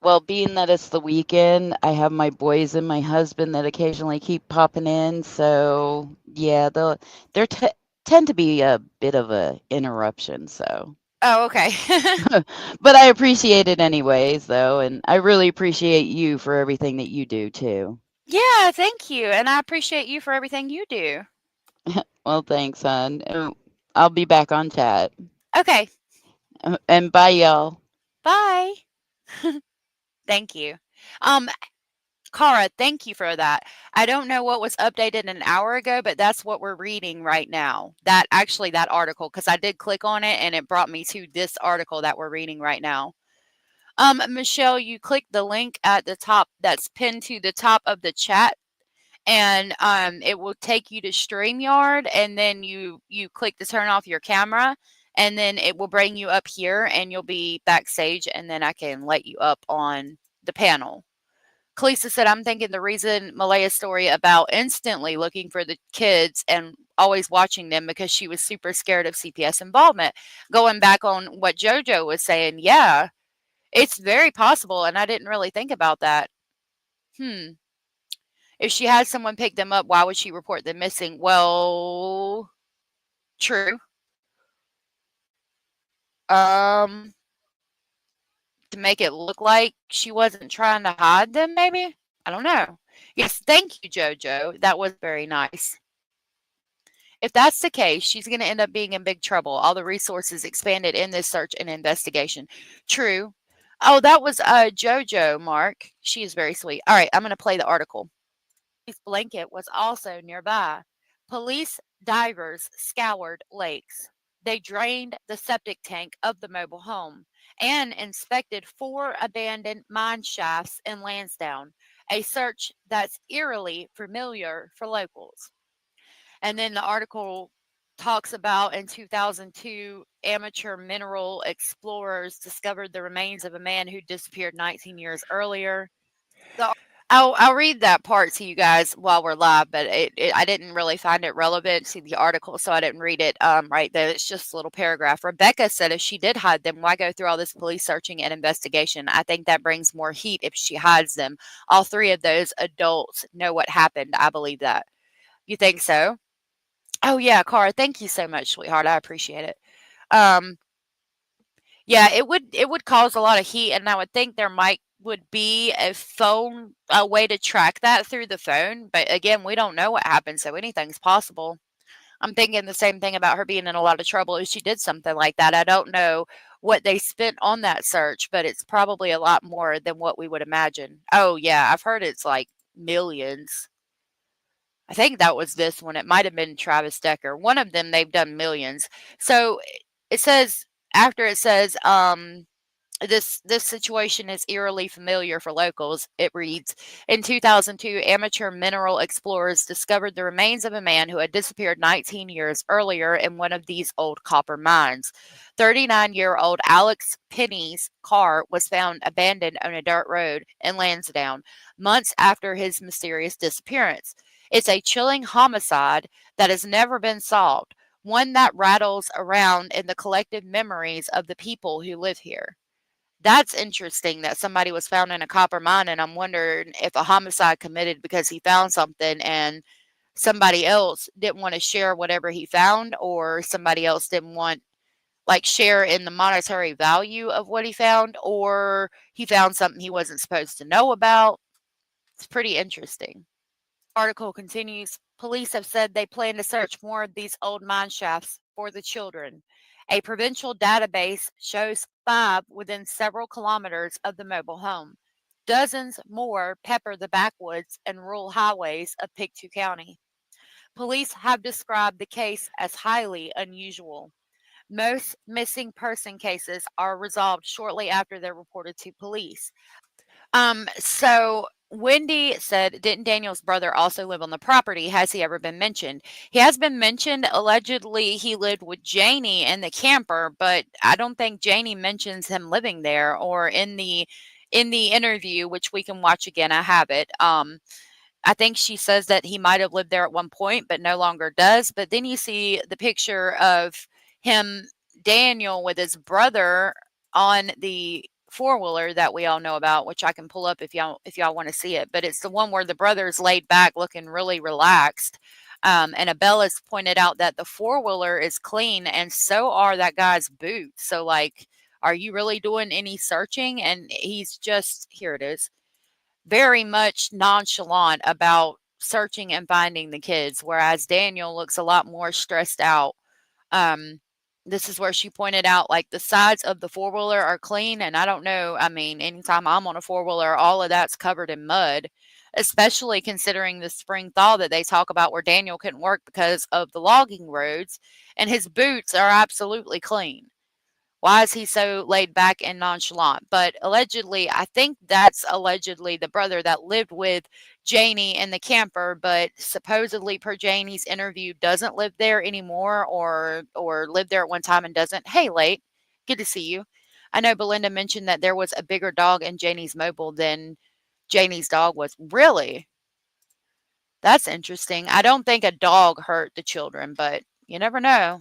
well, being that it's the weekend, I have my boys and my husband that occasionally keep popping in. So, yeah, they're tend to be a bit of a interruption. So, Oh, okay. but I appreciate it anyways, though, and I really appreciate you for everything that you do too. Yeah, thank you. And I appreciate you for everything you do. Well, thanks, hon. I'll be back on chat. Okay. And bye, y'all. Bye. Thank you. Um Cara, thank you for that. I don't know what was updated an hour ago, but that's what we're reading right now. That article, because I did click on it and it brought me to this article that we're reading right now. Michelle, you click the link at the top that's pinned to the top of the chat, and it will take you to StreamYard, and then you click to turn off your camera, and then it will bring you up here, and you'll be backstage, and then I can let you up on the panel. Kalisa said, I'm thinking the reason Maleha's story about instantly looking for the kids and always watching them because she was super scared of CPS involvement. Going back on what JoJo was saying, yeah, it's very possible. And I didn't really think about that. If she had someone pick them up, why would she report them missing? Well, true. To make it look like she wasn't trying to hide them, maybe? I don't know. Yes, thank you, JoJo. That was very nice. If that's the case, she's going to end up being in big trouble. All the resources expanded in this search and investigation. True. Oh, that was JoJo, Mark. She is very sweet. All right, I'm going to play the article. His blanket was also nearby. Police divers scoured lakes. They drained the septic tank of the mobile home and inspected 4 abandoned mine shafts in Lansdowne, a search that's eerily familiar for locals. And then the article talks about in 2002, amateur mineral explorers discovered the remains of a man who disappeared 19 years earlier. I'll read that part to you guys while we're live, but I didn't really find it relevant to the article, so I didn't read it right there. It's just a little paragraph. Rebecca said if she did hide them, why go through all this police searching and investigation? I think that brings more heat if she hides them. All 3 of those adults know what happened. I believe that. You think so? Oh, yeah, Cara, thank you so much, sweetheart. I appreciate it. Yeah, it would cause a lot of heat, and I would think there would be a way to track that through the phone, but again, we don't know what happened, so anything's possible. I'm thinking the same thing about her being in a lot of trouble if she did something like that. I don't know what they spent on that search, but it's probably a lot more than what we would imagine. Oh, yeah, I've heard it's like millions. I think that was this one. It might have been Travis Decker. One of them, they've done millions. So it says, after it says, this situation is eerily familiar for locals. It reads, in 2002, amateur mineral explorers discovered the remains of a man who had disappeared 19 years earlier in one of these old copper mines. 39-year-old Alex Penny's car was found abandoned on a dirt road in Lansdowne months after his mysterious disappearance. It's a chilling homicide that has never been solved, one that rattles around in the collective memories of the people who live here. That's interesting that somebody was found in a copper mine, and I'm wondering if a homicide committed because he found something and somebody else didn't want to share whatever he found, or somebody else didn't want share in the monetary value of what he found, or he found something he wasn't supposed to know about. It's pretty interesting. Article continues. Police have said they plan to search more of these old mine shafts for the children. A provincial database shows 5 within several kilometers of the mobile home. Dozens more pepper the backwoods and rural highways of Pictou County. Police have described the case as highly unusual. Most missing person cases are resolved shortly after they're reported to police. So Wendy said, didn't Daniel's brother also live on the property? Has he ever been mentioned? He has been mentioned. Allegedly, he lived with Janie in the camper, but I don't think Janie mentions him living there or in the interview, which we can watch again. I have it. I think she says that he might have lived there at one point, but no longer does. But then you see the picture of him, Daniel, with his brother on the four-wheeler that we all know about, which I can pull up if y'all want to see it. But it's the one where the brother's laid back, looking really relaxed. And Abella's pointed out that the four-wheeler is clean, and so are that guy's boots. So, like, are you really doing any searching? And he's just, here it is, very much nonchalant about searching and finding the kids, whereas Daniel looks a lot more stressed out. This is where she pointed out, like, the sides of the four-wheeler are clean, and I don't know, I mean, anytime I'm on a four-wheeler, all of that's covered in mud, especially considering the spring thaw that they talk about where Daniel couldn't work because of the logging roads, and his boots are absolutely clean. Why is he so laid back and nonchalant? But allegedly, I think that's allegedly the brother that lived with Janie in the camper, but supposedly per Janie's interview doesn't live there anymore, or lived there at one time and doesn't. Hey, Late, good to see you. I know Belinda mentioned that there was a bigger dog in Janie's mobile than Janie's dog was. Really? That's interesting. I don't think a dog hurt the children, but you never know.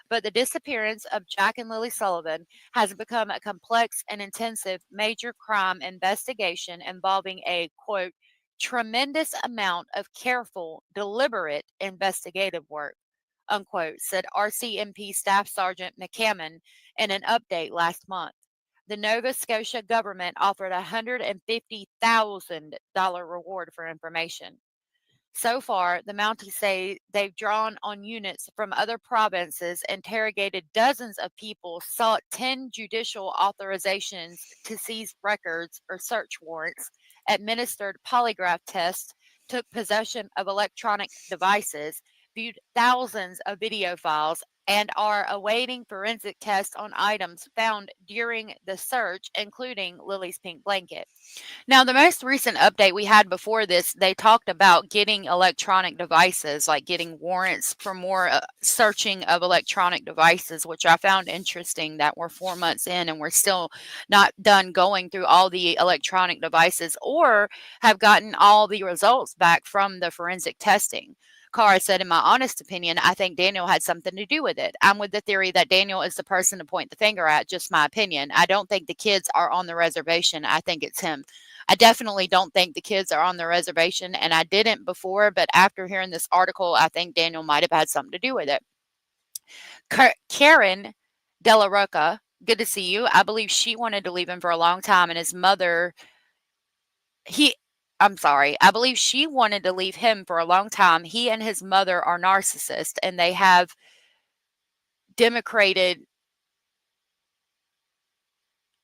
But the disappearance of Jack and Lily Sullivan has become a complex and intensive major crime investigation involving a, quote, tremendous amount of careful, deliberate investigative work, unquote, said RCMP Staff Sergeant McCammon in an update last month. The Nova Scotia government offered a $150,000 reward for information. So far, the Mounties say they've drawn on units from other provinces, interrogated dozens of people, sought 10 judicial authorizations to seize records or search warrants, administered polygraph tests, took possession of electronic devices, viewed thousands of video files, and are awaiting forensic tests on items found during the search, including Lily's pink blanket. Now, the most recent update we had before this, they talked about getting electronic devices, like getting warrants for more searching of electronic devices, which I found interesting that we're 4 months in and we're still not done going through all the electronic devices or have gotten all the results back from the forensic testing. Cara said, in my honest opinion, I think Daniel had something to do with it. I'm with the theory that Daniel is the person to point the finger at, just my opinion. I don't think the kids are on the reservation. I think it's him. I definitely don't think the kids are on the reservation, and I didn't before, but after hearing this article, I think Daniel might have had something to do with it. Karen Della Rocca, good to see you. I believe she wanted to leave him for a long time, and his mother, I believe she wanted to leave him for a long time. He and his mother are narcissists, and they have democrated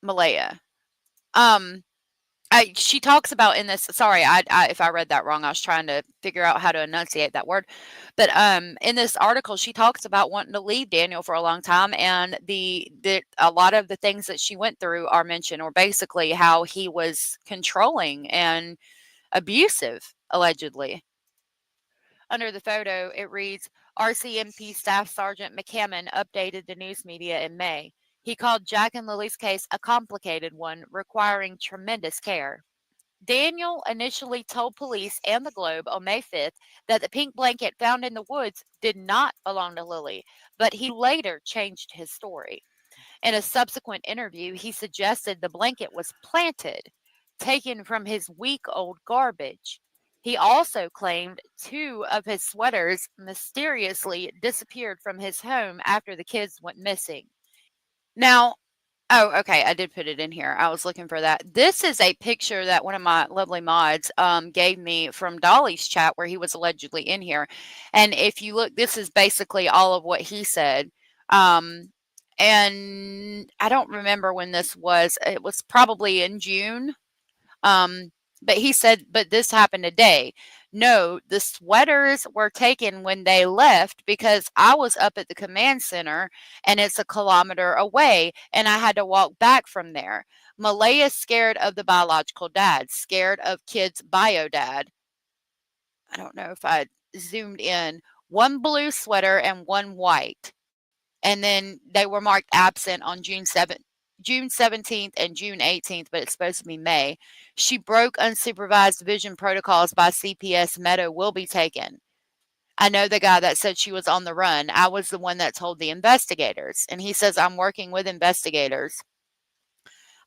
Malehya. She talks about in this. Sorry, if I read that wrong, I was trying to figure out how to enunciate that word. But in this article, she talks about wanting to leave Daniel for a long time, and a lot of the things that she went through are mentioned, or basically how he was controlling and abusive, allegedly. Under the photo, it reads, RCMP Staff Sergeant McCammon updated the news media in May. He called Jack and Lily's case a complicated one, requiring tremendous care. Daniel initially told police and the Globe on May 5th that the pink blanket found in the woods did not belong to Lily, but he later changed his story. In a subsequent interview, he suggested the blanket was planted, taken from his week-old garbage. He also claimed 2 of his sweaters mysteriously disappeared from his home after the kids went missing. Now, okay, I did put it in here. I was looking for that. This is a picture that one of my lovely mods gave me from Dolly's chat where he was allegedly in here. And if you look, this is basically all of what he said. And I don't remember when this was. It was probably in June. But he said, but this happened today. No, the sweaters were taken when they left because I was up at the command center and it's a kilometer away and I had to walk back from there. Malehya scared of the biological dad, scared of kids' bio dad. I don't know if I zoomed in. 1 blue sweater and 1 white. And then they were marked absent on June 17th and June 18th, but it's supposed to be May. She broke unsupervised vision protocols by CPS. Meadow will be taken. I know the guy that said she was on the run. I was the one that told the investigators. And he says, I'm working with investigators.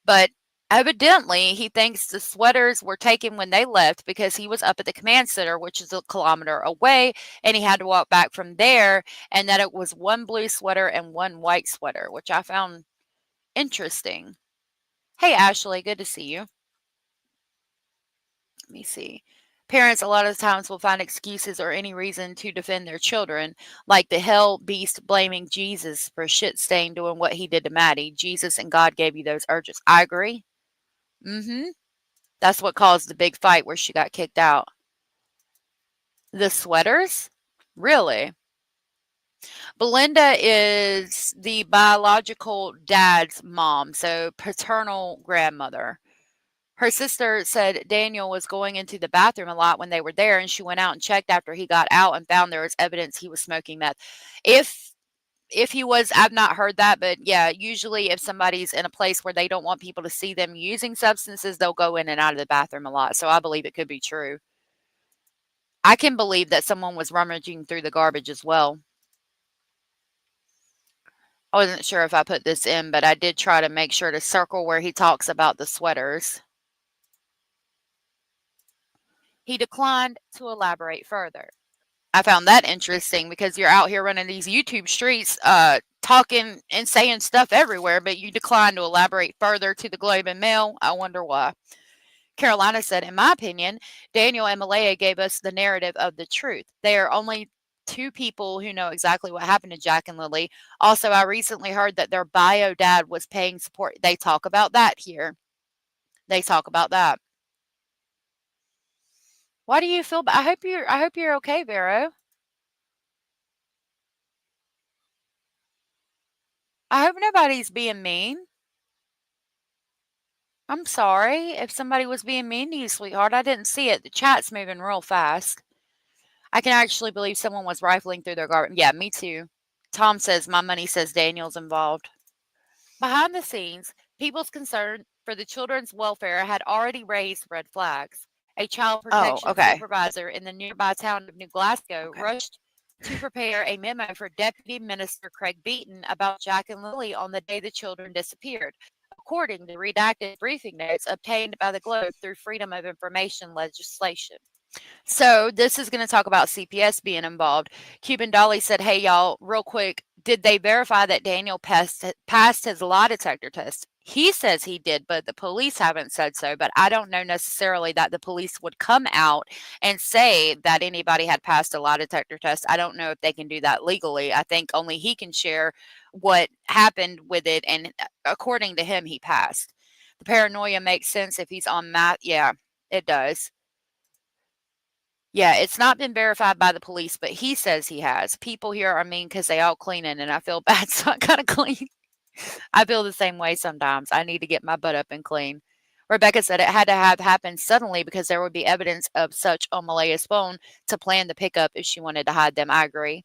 But evidently, he thinks the sweaters were taken when they left because he was up at the command center, which is a kilometer away, and he had to walk back from there, and that it was 1 blue sweater and 1 white sweater, which I found interesting. Hey, Ashley, good to see you. Let me see. Parents a lot of times will find excuses or any reason to defend their children, like the hell beast blaming Jesus for shit stain doing what he did to Maddie. Jesus and God gave you those urges. I agree. That's what caused the big fight where she got kicked out. The sweaters? Really? Belinda is the biological dad's mom, so paternal grandmother. Her sister said Daniel was going into the bathroom a lot when they were there, and she went out and checked after he got out and found there was evidence he was smoking meth. If if he was, I've not heard that, but yeah, usually if somebody's in a place where they don't want people to see them using substances, they'll go in and out of the bathroom a lot. So I believe it could be true. I can believe that someone was rummaging through the garbage as well. I wasn't sure if I put this in, but I did try to make sure to circle where he talks about the sweaters. He declined to elaborate further. I found that interesting because you're out here running these YouTube streets, talking and saying stuff everywhere, but you decline to elaborate further to the Globe and Mail. I wonder why. Carolina said, in my opinion, Daniel and Malehya gave us the narrative of the truth. They are only two people who know exactly what happened to Jack and Lily. Also, I recently heard that their bio dad was paying support. They talk about that here. They talk about that. Why do you feel I hope you're okay, Vero. I hope nobody's being mean. I'm sorry if somebody was being mean to you, sweetheart. I didn't see it. The chat's moving real fast. I can actually believe someone was rifling through their garbage. Yeah, me too. Tom says, my money says Daniel's involved. Behind the scenes, people's concern for the children's welfare had already raised red flags. A child protection supervisor in the nearby town of New Glasgow rushed to prepare a memo for Deputy Minister Craig Beaton about Jack and Lily on the day the children disappeared, according to redacted briefing notes obtained by the Globe through Freedom of Information legislation. So this is going to talk about CPS being involved. Cuban Dolly said, hey, y'all, real quick, did they verify that Daniel passed his lie detector test? He says he did, but the police haven't said so. But I don't know necessarily that the police would come out and say that anybody had passed a lie detector test. I don't know if they can do that legally. I think only he can share what happened with it. And according to him, he passed. The paranoia makes sense if he's on math. Yeah, it does. Yeah, it's not been verified by the police, but he says he has. People here are mean because they all cleaning, and I feel bad, so I gotta clean. I feel the same way sometimes. I need to get my butt up and clean. Rebecca said it had to have happened suddenly because there would be evidence of such on Malehya's phone to plan the pickup if she wanted to hide them. I agree.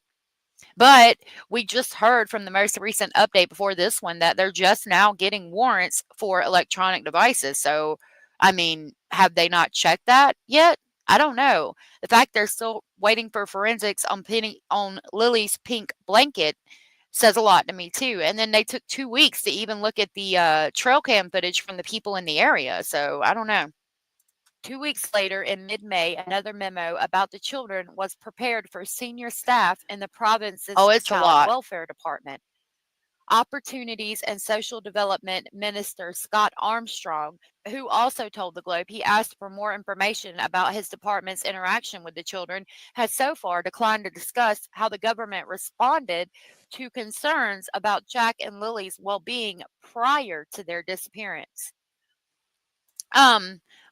But we just heard from the most recent update before this one that they're just now getting warrants for electronic devices. So, I mean, have they not checked that yet? I don't know. The fact they're still waiting for forensics on Lily's pink blanket says a lot to me too. And then they took 2 weeks to even look at the trail cam footage from the people in the area. So I don't know. 2 weeks later, in mid-May, another memo about the children was prepared for senior staff in the province's Child Welfare Department. Opportunities and Social Development Minister Scott Armstrong, who also told the Globe he asked for more information about his department's interaction with the children, has so far declined to discuss how the government responded to concerns about Jack and Lily's well-being prior to their disappearance.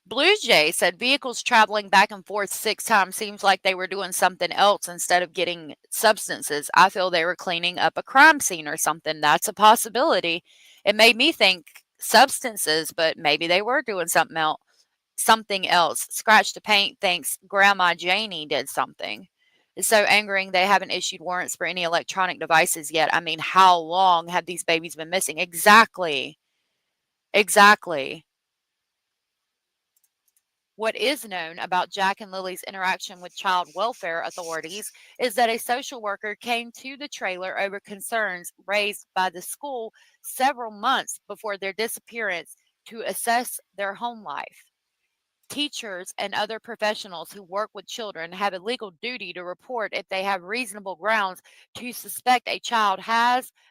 Blue Jay said vehicles traveling back and forth 6 times seems like they were doing something else instead of getting substances. I feel they were cleaning up a crime scene or something. That's a possibility. It made me think substances, but maybe they were doing something else. Scratch the paint thinks Grandma Janie did something. It's so angering they haven't issued warrants for any electronic devices yet. I mean, how long have these babies been missing? Exactly. What is known about Jack and Lily's interaction with child welfare authorities is that a social worker came to the trailer over concerns raised by the school several months before their disappearance to assess their home life. Teachers and other professionals who work with children have a legal duty to report if they have reasonable grounds to suspect a child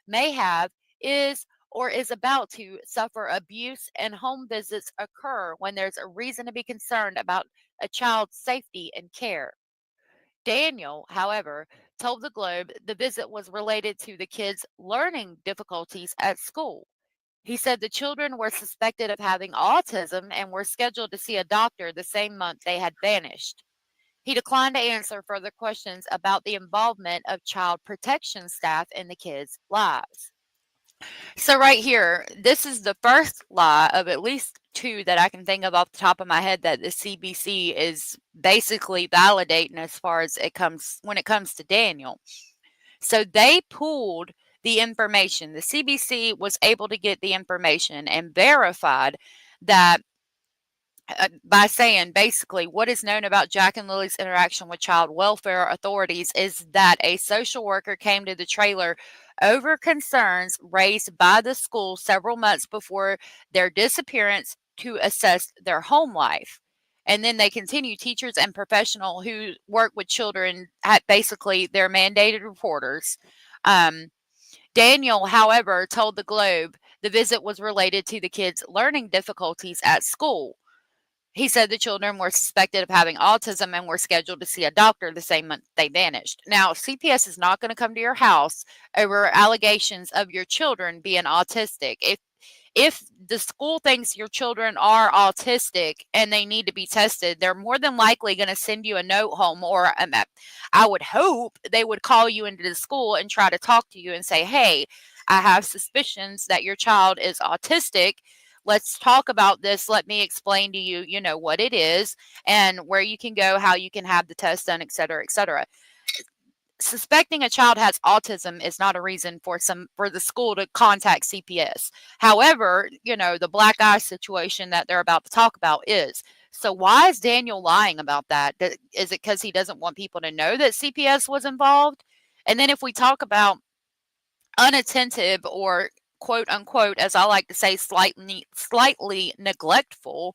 may have, is, or is about to suffer abuse, and home visits occur when there's a reason to be concerned about a child's safety and care. Daniel, however, told the Globe the visit was related to the kids' learning difficulties at school. He said the children were suspected of having autism and were scheduled to see a doctor the same month they had vanished. He declined to answer further questions about the involvement of child protection staff in the kids' lives. So right here, this is the first lie of at least 2 that I can think of off the top of my head that the CBC is basically validating as far as when it comes to Daniel. So they pulled the information. The CBC was able to get the information and verified that by saying basically what is known about Jack and Lily's interaction with child welfare authorities is that a social worker came to the trailer over concerns raised by the school several months before their disappearance to assess their home life. And then they continue, teachers and professionals who work with children at basically they're mandated reporters. Daniel, however, told the Globe the visit was related to the kids' learning difficulties at school. He said the children were suspected of having autism and were scheduled to see a doctor the same month they vanished. Now, CPS is not going to come to your house over allegations of your children being autistic. If the school thinks your children are autistic and they need to be tested, they're more than likely going to send you a note home, or I would hope they would call you into the school and try to talk to you and say, hey, I have suspicions that your child is autistic. Let's talk about this. Let me explain to you, what it is and where you can go, how you can have the test done, et cetera, et cetera. Suspecting a child has autism is not a reason for the school to contact CPS. However, the black eye situation that they're about to talk about is. So why is Daniel lying about that? Is it because he doesn't want people to know that CPS was involved? And then if we talk about unattentive or quote unquote, as I like to say, slightly neglectful,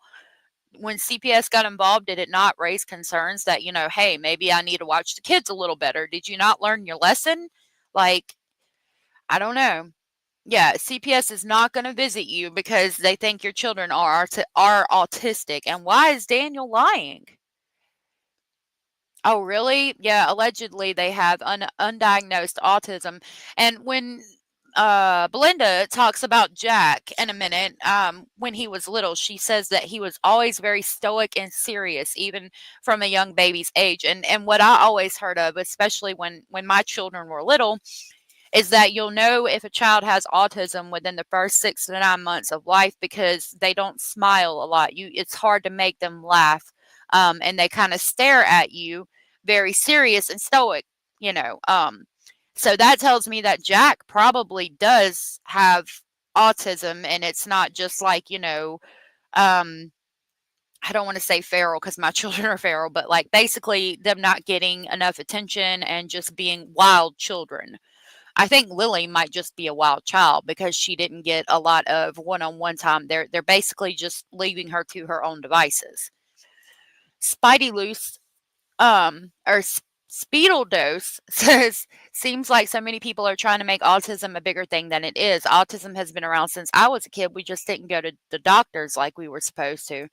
when CPS got involved, did it not raise concerns that, hey, maybe I need to watch the kids a little better? Did you not learn your lesson? Like, I don't know. Yeah, CPS is not going to visit you because they think your children are autistic. And why is Daniel lying? Oh, really? Yeah, allegedly they have undiagnosed autism. And when Belinda talks about Jack in a minute, when he was little, she says that he was always very stoic and serious, even from a young baby's age. And what I always heard of, especially when my children were little, is that you'll know if a child has autism within the first 6 to 9 months of life because they don't smile a lot. It's hard to make them laugh, and they kind of stare at you, very serious and stoic. So that tells me that Jack probably does have autism, and it's not just like I don't want to say feral because my children are feral, but like basically them not getting enough attention and just being wild children. I think Lily might just be a wild child because she didn't get a lot of one-on-one time. They're basically just leaving her to her own devices. Spidey Loose, or Speedle Dose says, seems like so many people are trying to make autism a bigger thing than it is. Autism has been around since I was a kid. We just didn't go to the doctors like we were supposed to.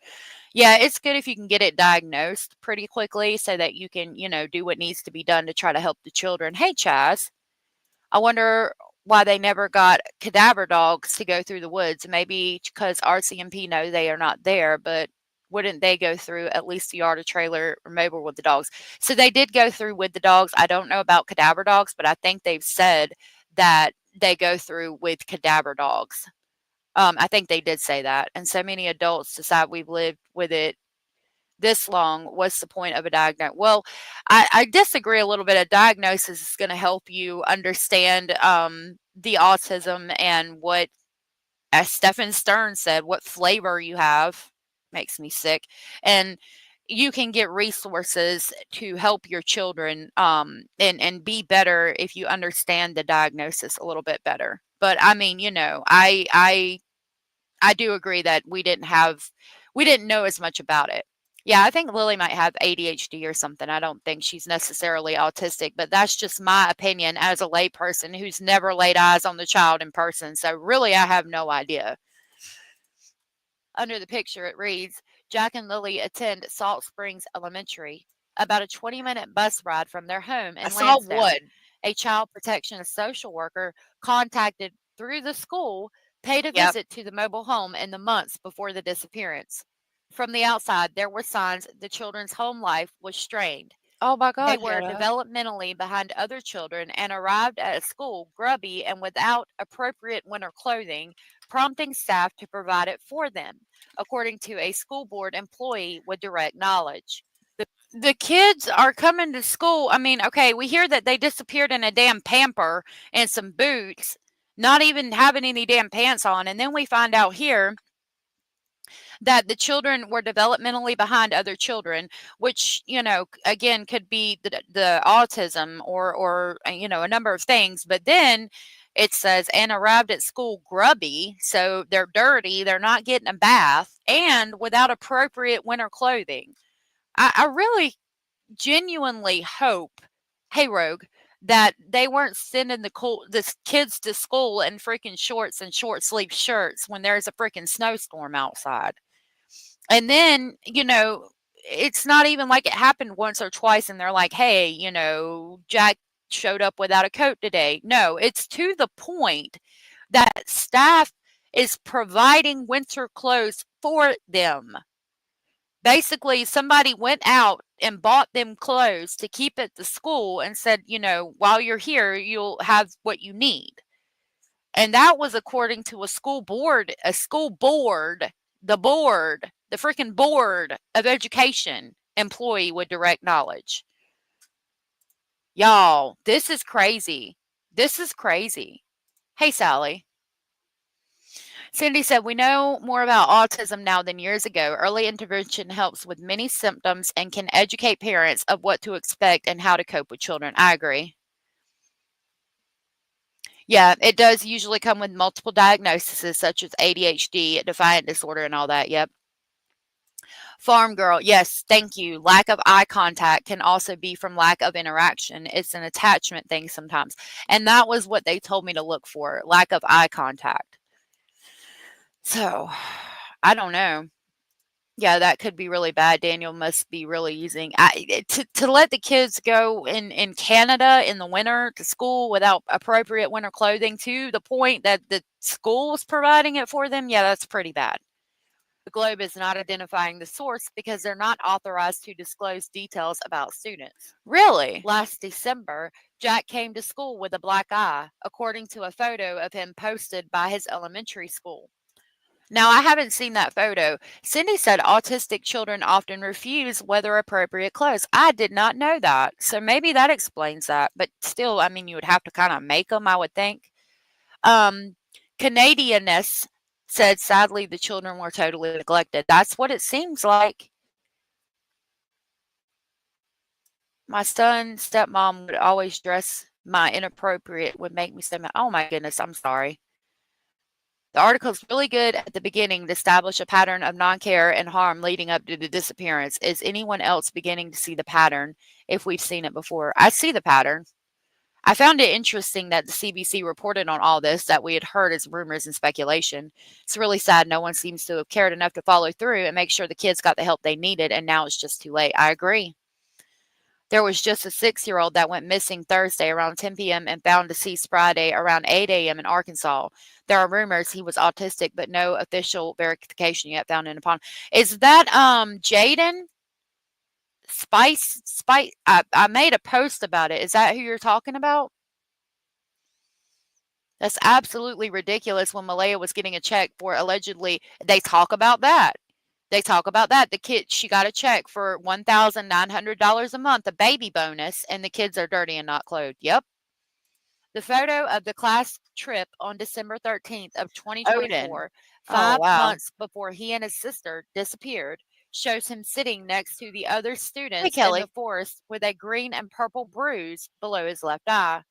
Yeah, it's good if you can get it diagnosed pretty quickly so that you can, do what needs to be done to try to help the children. Hey, Chaz. I wonder why they never got cadaver dogs to go through the woods. Maybe because RCMP know they are not there, but wouldn't they go through at least the yard or trailer or mobile with the dogs? So they did go through with the dogs. I don't know about cadaver dogs, but I think they've said that they go through with cadaver dogs. I think they did say that. And so many adults decide we've lived with it this long. What's the point of a diagnosis? Well, I disagree a little bit. A diagnosis is going to help you understand the autism and what, as Stephen Stern said, what flavor you have. Makes me sick. And you can get resources to help your children and be better if you understand the diagnosis a little bit better. But I mean, I do agree that we didn't know as much about it. Yeah, I think Lily might have ADHD or something. I don't think she's necessarily autistic, but that's just my opinion as a layperson who's never laid eyes on the child in person. So really, I have no idea. Under the picture, it reads, Jack and Lily attend Salt Springs Elementary, about a 20-minute bus ride from their home in Lansdowne. A child protection and social worker contacted through the school paid a visit to the mobile home in the months before the disappearance. From the outside, there were signs the children's home life was strained. Oh my God. They were developmentally behind other children and arrived at a school grubby and without appropriate winter clothing, prompting staff to provide it for them, according to a school board employee with direct knowledge. The kids are coming to school. I mean, okay, we hear that they disappeared in a damn pamper and some boots, not even having any damn pants on. And then we find out here that the children were developmentally behind other children, which, again, could be the autism or a number of things. But then it says, and arrived at school grubby. So they're dirty. They're not getting a bath and without appropriate winter clothing. I really genuinely hope, hey Rogue, that they weren't sending the kids to school in freaking shorts and short sleeve shirts when there's a freaking snowstorm outside. And then, it's not even like it happened once or twice and they're like, hey, Jack showed up without a coat today. No, it's to the point that staff is providing winter clothes for them. Basically, somebody went out and bought them clothes to keep at the school and said, while you're here, you'll have what you need. And that was according to the freaking board of education employee with direct knowledge. Y'all, this is crazy. This is crazy. Hey, Sally. Cindy said, we know more about autism now than years ago. Early intervention helps with many symptoms and can educate parents of what to expect and how to cope with children. I agree. Yeah, it does usually come with multiple diagnoses such as ADHD, defiant disorder, and all that. Yep. Farm girl, yes, thank you. Lack of eye contact can also be from lack of interaction. It's an attachment thing sometimes. And that was what they told me to look for, lack of eye contact. So, I don't know. Yeah, that could be really bad. Daniel must be really using to let the kids go in Canada in the winter to school without appropriate winter clothing to the point that the school was providing it for them. Yeah, that's pretty bad. The Globe is not identifying the source because they're not authorized to disclose details about students. Really? Last December, Jack came to school with a black eye, according to a photo of him posted by his elementary school. Now, I haven't seen that photo. Cindy said autistic children often refuse weather appropriate clothes. I did not know that. So maybe that explains that. But still, I mean, you would have to kind of make them, I would think. Canadianness said, sadly, the children were totally neglected. That's what it seems like. My son's stepmom would always dress my inappropriate, would make me say, oh my goodness, I'm sorry. The article is really good at the beginning to establish a pattern of non-care and harm leading up to the disappearance. Is anyone else beginning to see the pattern if we've seen it before? I see the pattern. I found it interesting that the CBC reported on all this that we had heard as rumors and speculation. It's really sad no one seems to have cared enough to follow through and make sure the kids got the help they needed, and now it's just too late. I agree. There was just a 6-year-old that went missing Thursday around 10 p.m. and found deceased Friday around 8 a.m. in Arkansas. There are rumors he was autistic, but no official verification yet found in a pond. Is that Jaden? Spice? I made a post about it. Is that who you're talking about? That's absolutely ridiculous. When Malehya was getting a check for allegedly, they talk about that. The kid, she got a check for $1,900 a month, a baby bonus, and the kids are dirty and not clothed. Yep. The photo of the class trip on December 13th of 2024, 5 months before he and his sister disappeared, shows him sitting next to the other students in the forest with a green and purple bruise below his left eye.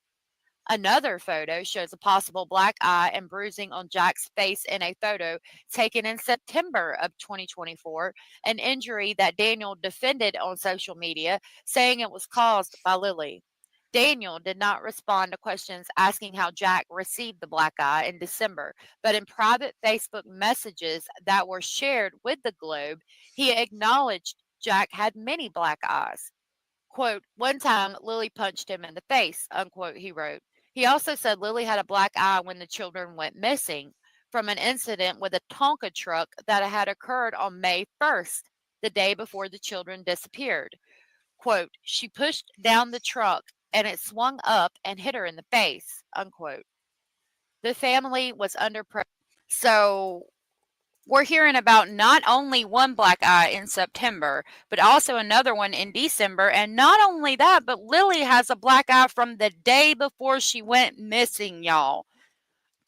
Another photo shows a possible black eye and bruising on Jack's face in a photo taken in September of 2024, an injury that Daniel defended on social media, saying it was caused by Lily. Daniel did not respond to questions asking how Jack received the black eye in December, but in private Facebook messages that were shared with the Globe, he acknowledged Jack had many black eyes. Quote, one time Lily punched him in the face, unquote, he wrote. He also said Lily had a black eye when the children went missing from an incident with a Tonka truck that had occurred on May 1st, the day before the children disappeared. Quote, she pushed down the truck and it swung up and hit her in the face, unquote. The family was under pressure. So we're hearing about not only one black eye in September, but also another one in December. And not only that, but Lily has a black eye from the day before she went missing, y'all.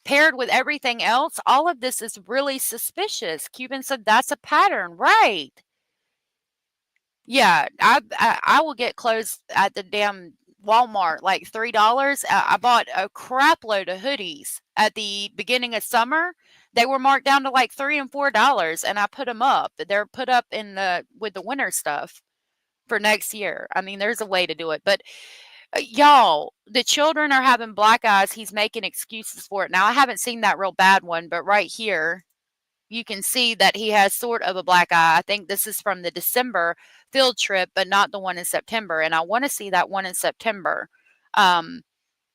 Paired with everything else, all of this is really suspicious. Cuban said that's a pattern, right? Yeah, I will get clothes at the damn Walmart like $3. I bought a crap load of hoodies at the beginning of summer. They were marked down to like $3 and $4, and I put them up. They're put up in the with the winter stuff for next year. I mean, there's a way to do it, but y'all, the children are having black eyes. He's making excuses for it. Now, I haven't seen that real bad one, but right here, you can see that he has sort of a black eye. I think this is from the December field trip, but not the one in September. And I want to see that one in September. Um,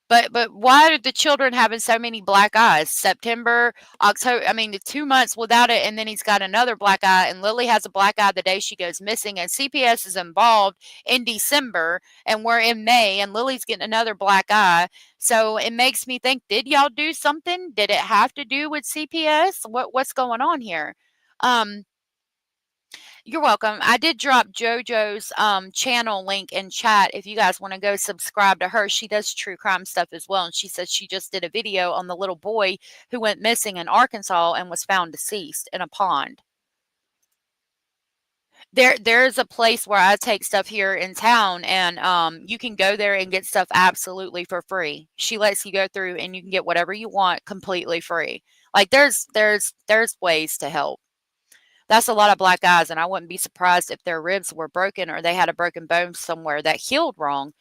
but why are the children having so many black eyes? September, October, I mean, the 2 months without it, and then he's got another black eye, and Lily has a black eye the day she goes missing, and CPS is involved in December, and we're in May, and Lily's getting another black eye. So it makes me think, did y'all do something? Did it have to do with CPS? What's going on here? Um, you're welcome. I did drop JoJo's channel link in chat if you guys want to go subscribe to her. She does true crime stuff as well. And she says she just did a video on the little boy who went missing in Arkansas and was found deceased in a pond. There's a place where I take stuff here in town, and you can go there and get stuff absolutely for free. She lets you go through and you can get whatever you want completely free. Like there's ways to help. That's a lot of black eyes, and I wouldn't be surprised if their ribs were broken or they had a broken bone somewhere that healed wrong.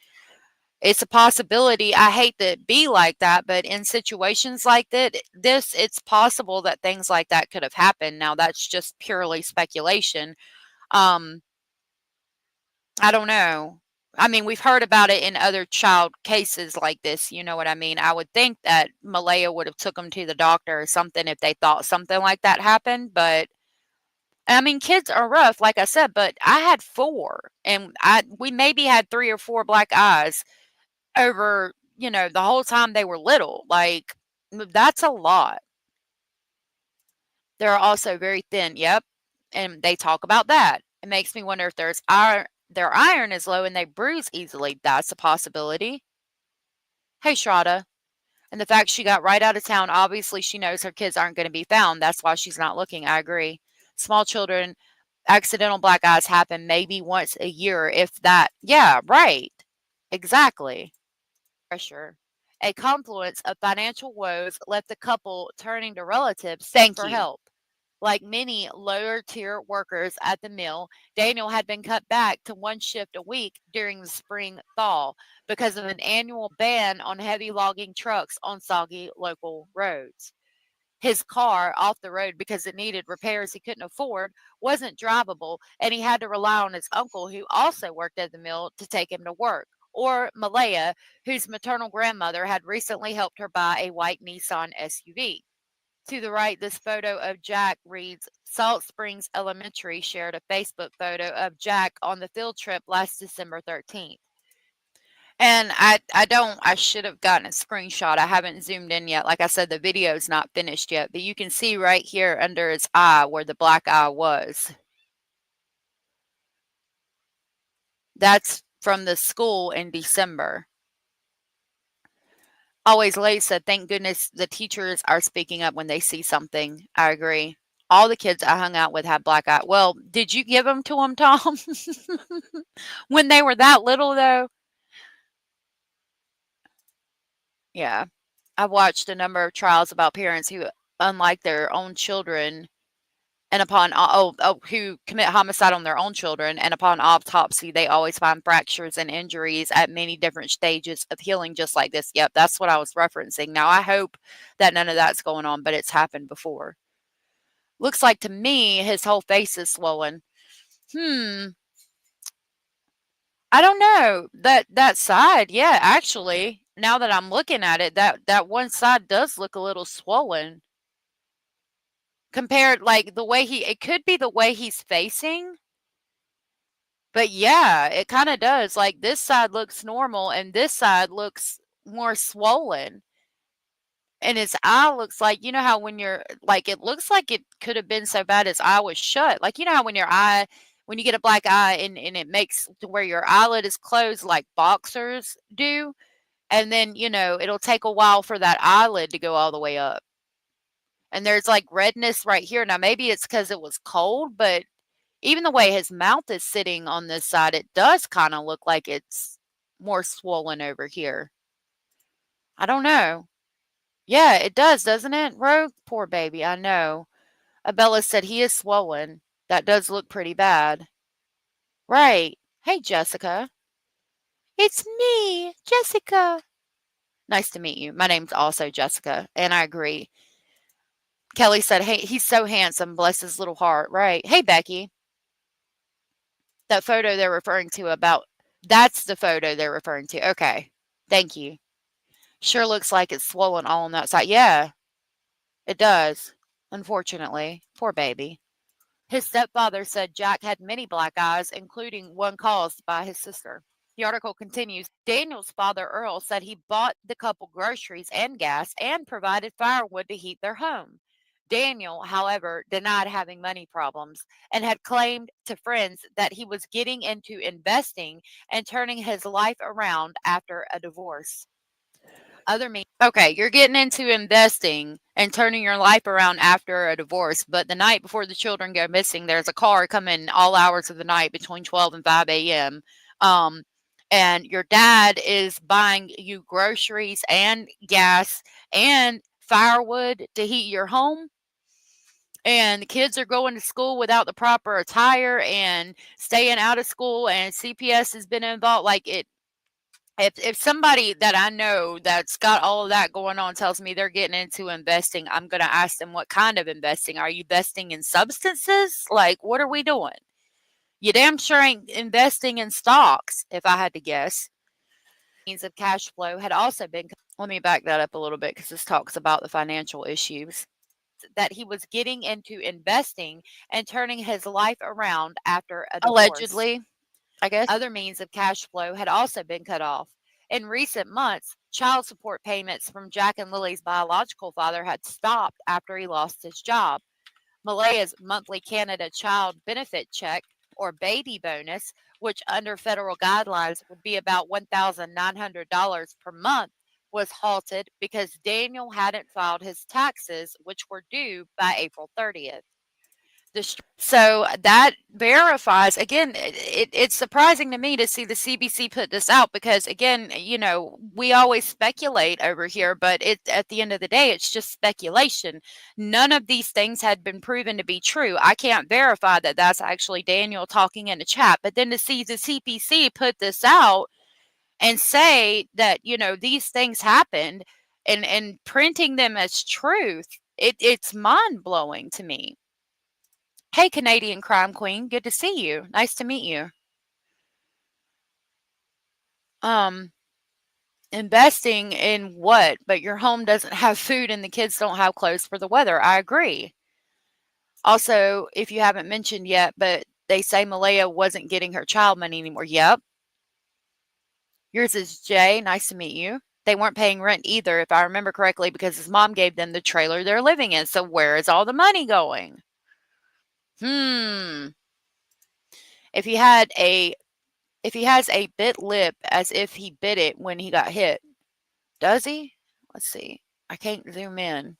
It's a possibility. I hate to be like that, but in situations like this, it's possible that things like that could have happened. Now, that's just purely speculation. Um, I don't know. I mean, we've heard about it in other child cases like this. You know what I mean? I would think that Malehya would have took them to the doctor or something if they thought something like that happened, but I mean, kids are rough, like I said, but I had 4, and we maybe had 3 or 4 black eyes over, the whole time they were little. Like, that's a lot. They're also very thin. Yep. And they talk about that. It makes me wonder if their iron is low and they bruise easily. That's a possibility. Hey, Shraddha. And the fact she got right out of town, obviously she knows her kids aren't going to be found. That's why she's not looking. I agree. Small children, accidental black eyes happen maybe once a year, if that. Yeah, right. Exactly. Pressure. A confluence of financial woes left the couple turning to relatives for help. Like many lower tier workers at the mill, Daniel had been cut back to 1 shift a week during the spring thaw because of an annual ban on heavy logging trucks on soggy local roads. His car, off the road because it needed repairs he couldn't afford, wasn't drivable, and he had to rely on his uncle, who also worked at the mill, to take him to work, or Malehya, whose maternal grandmother had recently helped her buy a white Nissan SUV. To the right, this photo of Jack reads, Salt Springs Elementary shared a Facebook photo of Jack on the field trip last December 13th. And I should have gotten a screenshot. I haven't zoomed in yet. Like I said, the video's not finished yet, but you can see right here under his eye where the black eye was. That's from the school in December. Always Late said, thank goodness the teachers are speaking up when they see something. I agree. All the kids I hung out with had black eye. Well, did you give them to them, Tom? When they were that little, though? Yeah. I've watched a number of trials about parents who, unlike their own children, and who commit homicide on their own children, and upon autopsy, they always find fractures and injuries at many different stages of healing, just like this. Yep, that's what I was referencing. Now, I hope that none of that's going on, but it's happened before. Looks like to me his whole face is swollen. I don't know. That side, yeah, actually, now that I'm looking at it, that one side does look a little swollen. Compared, like, it could be the way he's facing. But yeah, it kinda does. Like, this side looks normal and this side looks more swollen. And his eye looks like, you know how when you're like, it looks like it could have been so bad his eye was shut. Like, you know how when your eye, when you get a black eye and it makes to where your eyelid is closed like boxers do. And then, you know, it'll take a while for that eyelid to go all the way up. And there's like redness right here. Now, maybe it's because it was cold, but even the way his mouth is sitting on this side, it does kind of look like it's more swollen over here. I don't know. Yeah, it does, doesn't it, Rogue? Poor baby, I know. Abella said he is swollen. That does look pretty bad. Right. Hey, Jessica. It's me, Jessica. Nice to meet you. My name's also Jessica, and I agree. Kelly said, hey, he's so handsome. Bless his little heart. Right. Hey, Becky. That photo they're referring to about, that's the photo they're referring to. Okay. Thank you. Sure looks like it's swollen all on that side. Yeah, it does. Unfortunately. Poor baby. His stepfather said Jack had many black eyes, including one caused by his sister. The article continues. Daniel's father, Earl, said he bought the couple groceries and gas and provided firewood to heat their home. Daniel, however, denied having money problems and had claimed to friends that he was getting into investing and turning his life around after a divorce. Okay, you're getting into investing and turning your life around after a divorce, but the night before the children go missing, there's a car coming all hours of the night between 12 and 5 a.m. And your dad is buying you groceries and gas and firewood to heat your home. And the kids are going to school without the proper attire and staying out of school, and CPS has been involved. Like it, if somebody that I know that's got all of that going on tells me they're getting into investing, I'm going to ask them what kind of investing. Are you investing in substances? Like, what are we doing? You damn sure ain't investing in stocks, if I had to guess. Means of cash flow had also been. Let me back that up a little bit because this talks about the financial issues that he was getting into investing and turning his life around after a divorce. Allegedly, I guess. Other means of cash flow had also been cut off. In recent months, child support payments from Jack and Lily's biological father had stopped after he lost his job. Malehya's monthly Canada Child Benefit Check, or baby bonus, which under federal guidelines would be about $1,900 per month, was halted because Daniel hadn't filed his taxes, which were due by April 30th. So that verifies, again, it's surprising to me to see the CBC put this out because, again, you know, we always speculate over here, but at the end of the day, it's just speculation. None of these things had been proven to be true. I can't verify that that's actually Daniel talking in the chat, but then to see the CPC put this out and say that, you know, these things happened and printing them as truth, it's mind-blowing to me. Hey, Canadian crime queen, good to see you. Nice to meet you. Investing in what? But your home doesn't have food and the kids don't have clothes for the weather. I agree. Also, if you haven't mentioned yet, but they say Malehya wasn't getting her child money anymore. Yep. Yours is Jay. Nice to meet you. They weren't paying rent either, if I remember correctly, because his mom gave them the trailer they're living in. So where is all the money going? If he has a bit lip as if he bit it when he got hit. Does he? Let's see. I can't zoom in.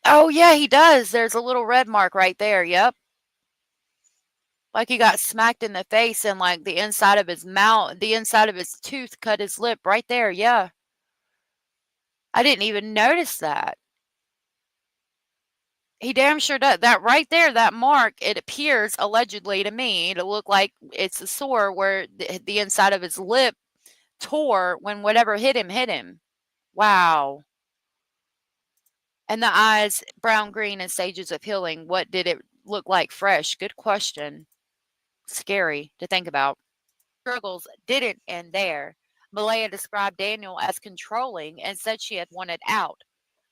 Oh, yeah, he does. There's a little red mark right there. Yep. Like he got smacked in the face and like the inside of his mouth, the inside of his tooth cut his lip right there. Yeah. I didn't even notice that. He damn sure does. That right there, that mark, it appears allegedly to me to look like it's a sore where the inside of his lip tore when whatever hit him. Wow. And the eyes, brown, green, and stages of healing. What did it look like fresh? Good question. Scary to think about. Struggles didn't end there. Malehya described Daniel as controlling and said she had wanted out.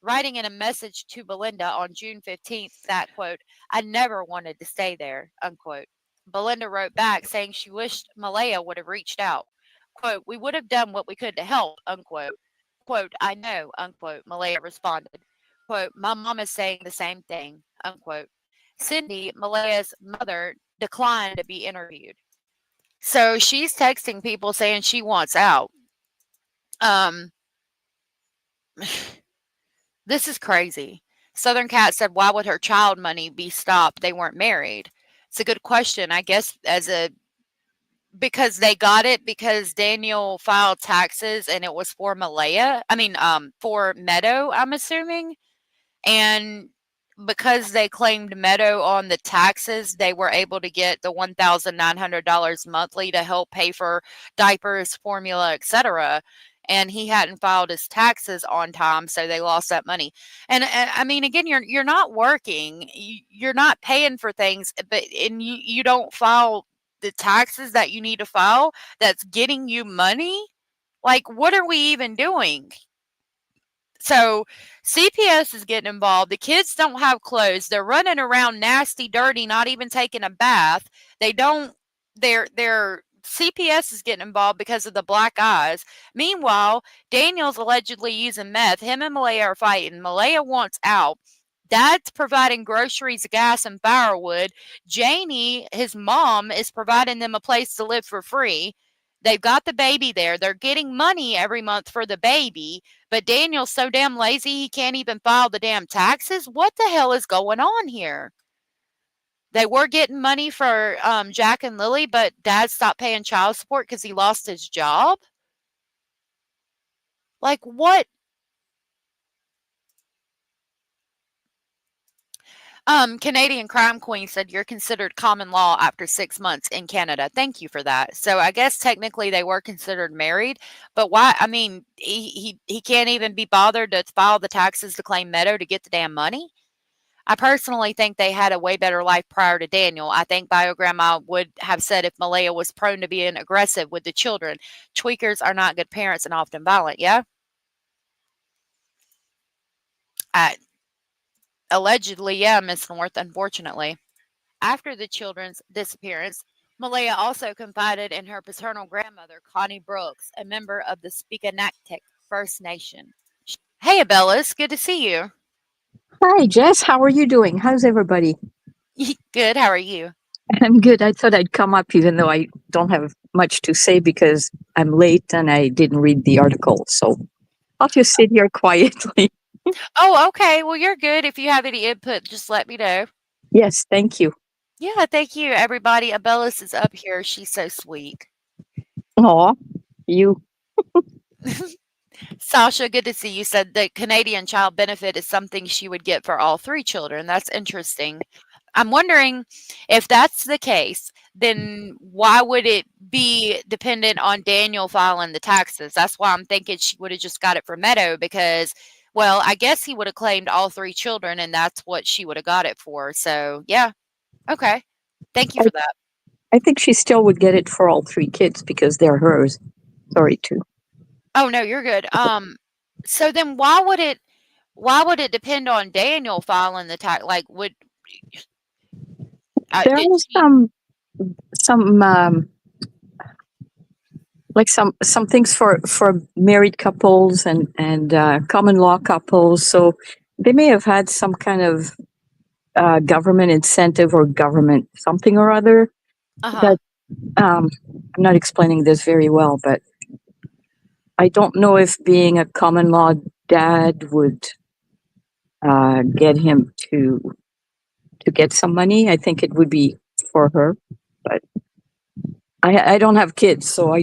Writing in a message to Belinda on June 15th that, quote, I never wanted to stay there, unquote. Belinda wrote back saying she wished Malehya would have reached out. Quote, we would have done what we could to help, unquote. Quote, I know, unquote, Malehya responded. Quote, my mom is saying the same thing, unquote. Cindy, Malehya's mother, declined to be interviewed. So she's texting people saying she wants out. This is crazy. Southern Cat said, why would her child money be stopped? They weren't married. It's a good question. I guess because they got it because Daniel filed taxes and it was for Malehya. For Meadow, I'm assuming. And because they claimed Meadow on the taxes, they were able to get the $1,900 monthly to help pay for diapers, formula, etc. And he hadn't filed his taxes on time, so they lost that money. And I mean, again, you're not working, you're not paying for things, and you don't file the taxes that you need to file. That's getting you money. Like, what are we even doing? So CPS is getting involved. The kids don't have clothes. They're running around nasty, dirty, not even taking a bath. Their CPS is getting involved because of the black eyes. Meanwhile, Daniel's allegedly using meth. Him and Malehya are fighting. Malehya wants out. Dad's providing groceries, gas, and firewood. Janie, his mom, is providing them a place to live for free. They've got the baby there. They're getting money every month for the baby. But Daniel's so damn lazy he can't even file the damn taxes. What the hell is going on here? They were getting money for Jack and Lily, but Dad stopped paying child support because he lost his job. Like, what? Canadian Crime Queen said you're considered common law after 6 months in Canada. Thank you for that. So I guess technically they were considered married, but why? I mean, he can't even be bothered to file the taxes to claim Meadow to get the damn money. I personally think they had a way better life prior to Daniel. I think Bio Grandma would have said if Malehya was prone to being aggressive with the children. Tweakers are not good parents and often violent. Yeah. Allegedly, yeah, Miss North, unfortunately. After the children's disappearance, Malehya also confided in her paternal grandmother, Connie Brooks, a member of the Speakanaktek First Nation. Hey, Abellis, good to see you. Hi, Jess. How are you doing? How's everybody? Good. How are you? I'm good. I thought I'd come up even though I don't have much to say because I'm late and I didn't read the article. So I'll just sit here quietly. Oh, okay. Well, you're good. If you have any input, just let me know. Yes, thank you. Yeah, thank you, everybody. Abellis is up here. She's so sweet. Aw, you. Sasha, good to see you. Said the Canadian child benefit is something she would get for all 3 children. That's interesting. I'm wondering if that's the case, then why would it be dependent on Daniel filing the taxes? That's why I'm thinking she would have just got it for Meadow because, well, I guess he would have claimed all 3 children and that's what she would have got it for. So, yeah. Okay. Thank you for that. I think she still would get it for all 3 kids because they're hers. Sorry, too. Oh, no, you're good. So then why would it depend on Daniel filing the tax? Like, There was some things for married couples and common law couples. So they may have had some kind of government incentive or government something or other. That I'm not explaining this very well, but I don't know if being a common law dad would get him to get some money. I think it would be for her, but I don't have kids, so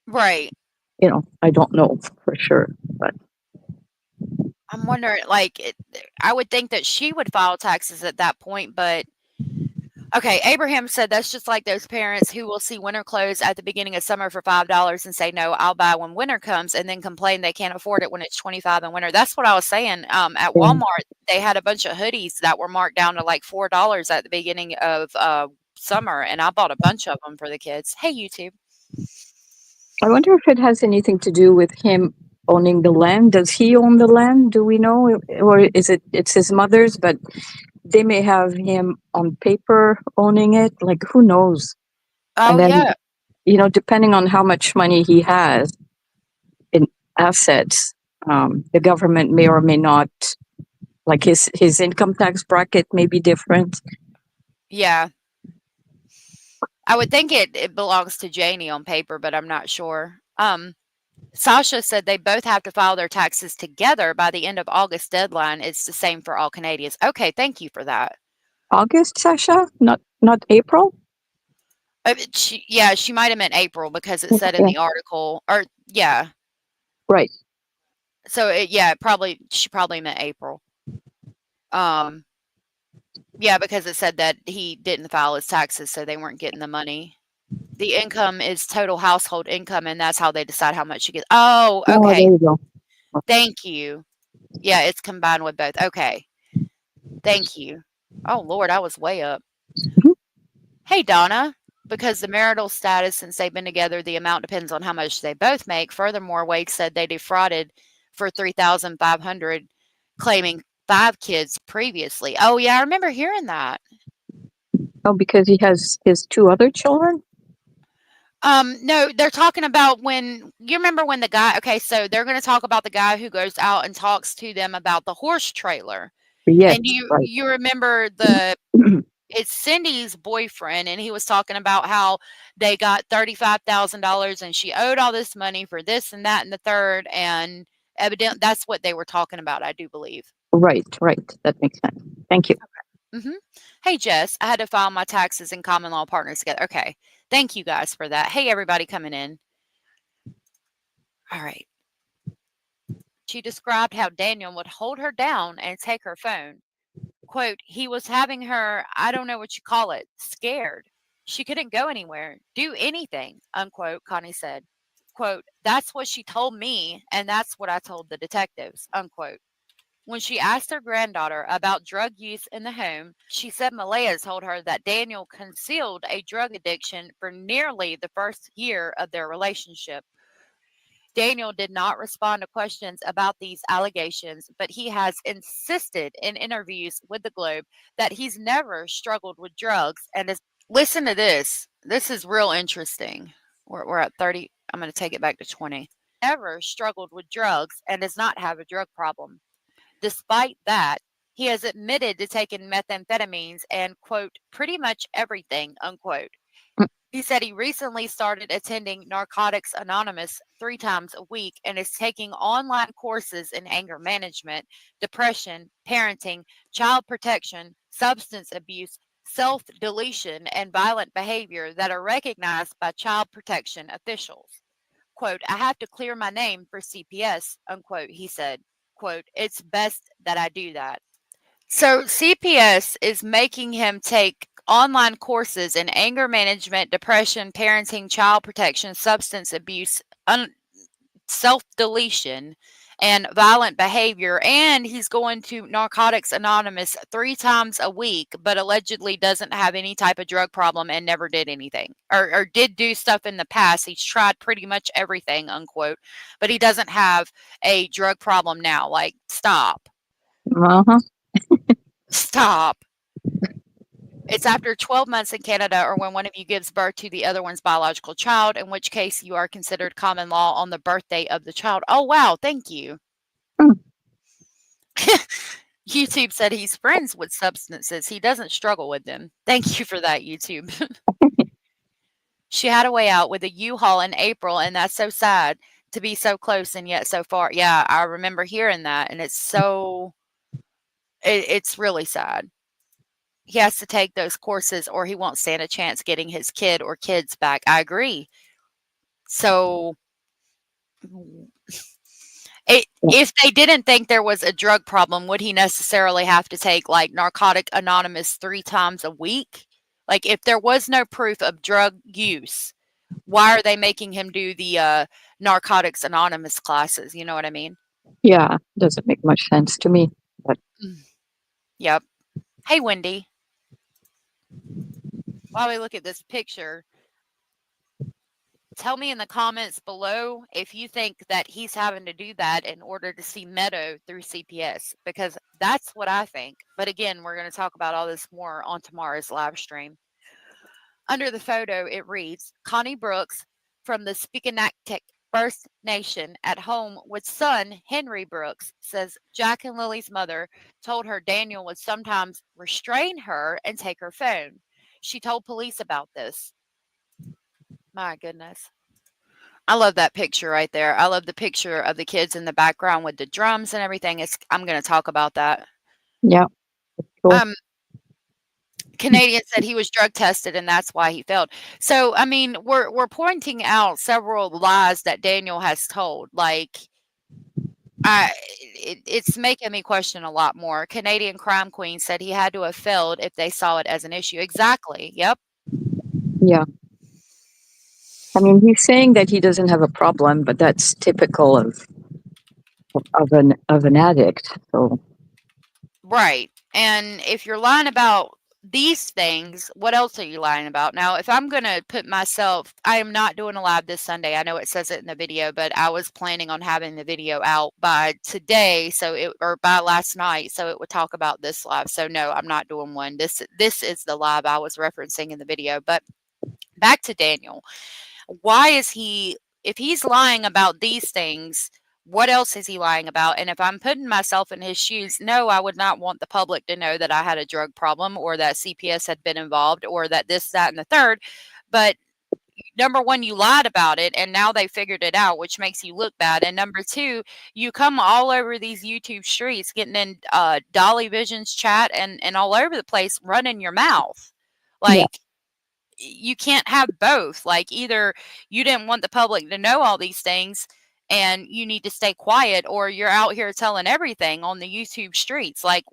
Right. I don't know for sure, but I'm wondering, I would think that she would file taxes at that point, but okay. Abraham said that's just like those parents who will see winter clothes at the beginning of summer for $5 and say, no, I'll buy when winter comes, and then complain they can't afford it when it's 25 in winter. That's what I was saying. At Walmart, they had a bunch of hoodies that were marked down to like $4 at the beginning of summer, and I bought a bunch of them for the kids. Hey, YouTube. I wonder if it has anything to do with him owning the land. Does he own the land? Do we know? Or is it's his mother's, but they may have him on paper owning it. Like, who knows? Oh, and then, yeah. depending on how much money he has in assets, the government may or may not, like his income tax bracket may be different. Yeah. I would think it belongs to Janie on paper, but I'm not sure. Sasha said they both have to file their taxes together by the end of August deadline. It's the same for all Canadians. Okay, thank you for that. August, Sasha, not April. She might have meant April because it said in Yeah. the article, or yeah. Right. So she probably meant April. Yeah, because it said that he didn't file his taxes, so they weren't getting the money. The income is total household income, and that's how they decide how much you get. Oh, Oh, okay. there you go. Thank you. Yeah, it's combined with both. Okay. Thank you. Oh, Lord, I was way up. Mhm. Hey, Donna. Because the marital status, since they've been together, the amount depends on how much they both make. Furthermore, Wade said they defrauded for $3,500, claiming 5 kids previously. Oh, yeah, I remember hearing that. Oh, because he has his 2 other children. No, they're talking about when you remember when the guy. Okay, so they're going to talk about the guy who goes out and talks to them about the horse trailer. Yes. And Right. you remember it's Cindy's boyfriend, and he was talking about how they got $35,000 and she owed all this money for this and that and the third, and evidently that's what they were talking about, I do believe. Right. That makes sense. Thank you. Mm-hmm. Hey, Jess, I had to file my taxes and common law partners together. Okay. Thank you guys for that. Hey, everybody coming in. All right. She described how Daniel would hold her down and take her phone. Quote, he was having her, I don't know what you call it, scared. She couldn't go anywhere, do anything, unquote, Connie said. Quote, that's what she told me, and that's what I told the detectives, unquote. When she asked her granddaughter about drug use in the home, she said Malehya told her that Daniel concealed a drug addiction for nearly the first year of their relationship. Daniel did not respond to questions about these allegations, but he has insisted in interviews with the Globe that he's never struggled with drugs and is. Listen to this. This is real interesting. We're at 30. I'm going to take it back to 20. Never struggled with drugs and does not have a drug problem. Despite that, he has admitted to taking methamphetamines and, quote, pretty much everything, unquote. He said he recently started attending Narcotics Anonymous 3 times a week and is taking online courses in anger management, depression, parenting, child protection, substance abuse, self-deletion, and violent behavior that are recognized by child protection officials. Quote, I have to clear my name for CPS, unquote, he said. Quote, it's best that I do that. So CPS is making him take online courses in anger management, depression, parenting, child protection, substance abuse, self-deletion, and violent behavior, and he's going to Narcotics Anonymous 3 times a week, but allegedly doesn't have any type of drug problem and never did anything, or did do stuff in the past. He's tried pretty much everything, unquote, but he doesn't have a drug problem now. Like, stop. Uh-huh. Stop. It's after 12 months in Canada or when one of you gives birth to the other one's biological child, in which case you are considered common law on the birthday of the child. Oh, wow. Thank you. Hmm. YouTube said he's friends with substances. He doesn't struggle with them. Thank you for that, YouTube. She had a way out with a U-Haul in April, and that's so sad to be so close and yet so far. Yeah, I remember hearing that, and it's really sad. He has to take those courses or he won't stand a chance getting his kid or kids back. I agree. So if they didn't think there was a drug problem, would he necessarily have to take like Narcotic Anonymous 3 times a week? Like if there was no proof of drug use, why are they making him do the Narcotics Anonymous classes? You know what I mean? Yeah, doesn't make much sense to me. But Yep. Hey, Wendy. While we look at this picture, tell me in the comments below if you think that he's having to do that in order to see Meadow through CPS, because that's what I think. But again, we're going to talk about all this more on tomorrow's live stream. Under the photo, it reads, Connie Brooks from the Spikanaktek First Nation at home with son Henry Brooks says Jack and Lily's mother told her Daniel would sometimes restrain her and take her phone. She told police about this. My goodness. I love that picture right there. I love the picture of the kids in the background with the drums and everything. I'm going to talk about that. Yeah. Cool. Canadian said he was drug tested and that's why he failed. So, I mean, we're pointing out several lies that Daniel has told. Like, it's making me question a lot more. Canadian Crime Queen said he had to have failed if they saw it as an issue. Exactly. Yep. Yeah. I mean, he's saying that he doesn't have a problem, but that's typical of an addict. So Right. And if you're lying about these things, what else are you lying about? Now, if I'm going to put myself, I am not doing a live this Sunday. I know it says it in the video, but I was planning on having the video out by today, or by last night, so it would talk about this live. So no, I'm not doing one. This is the live I was referencing in the video. But back to Daniel. Why is if he's lying about these things, what else is he lying about? And if I'm putting myself in his shoes, no, I would not want the public to know that I had a drug problem or that CPS had been involved or that this, that, and the third. But number one, you lied about it and now they figured it out, which makes you look bad. And number two, you come all over these YouTube streets getting in Dolly Vision's chat and all over the place running your mouth. Like, you can't have both. Like, either you didn't want the public to know all these things and you need to stay quiet, or you're out here telling everything on the YouTube streets. Like,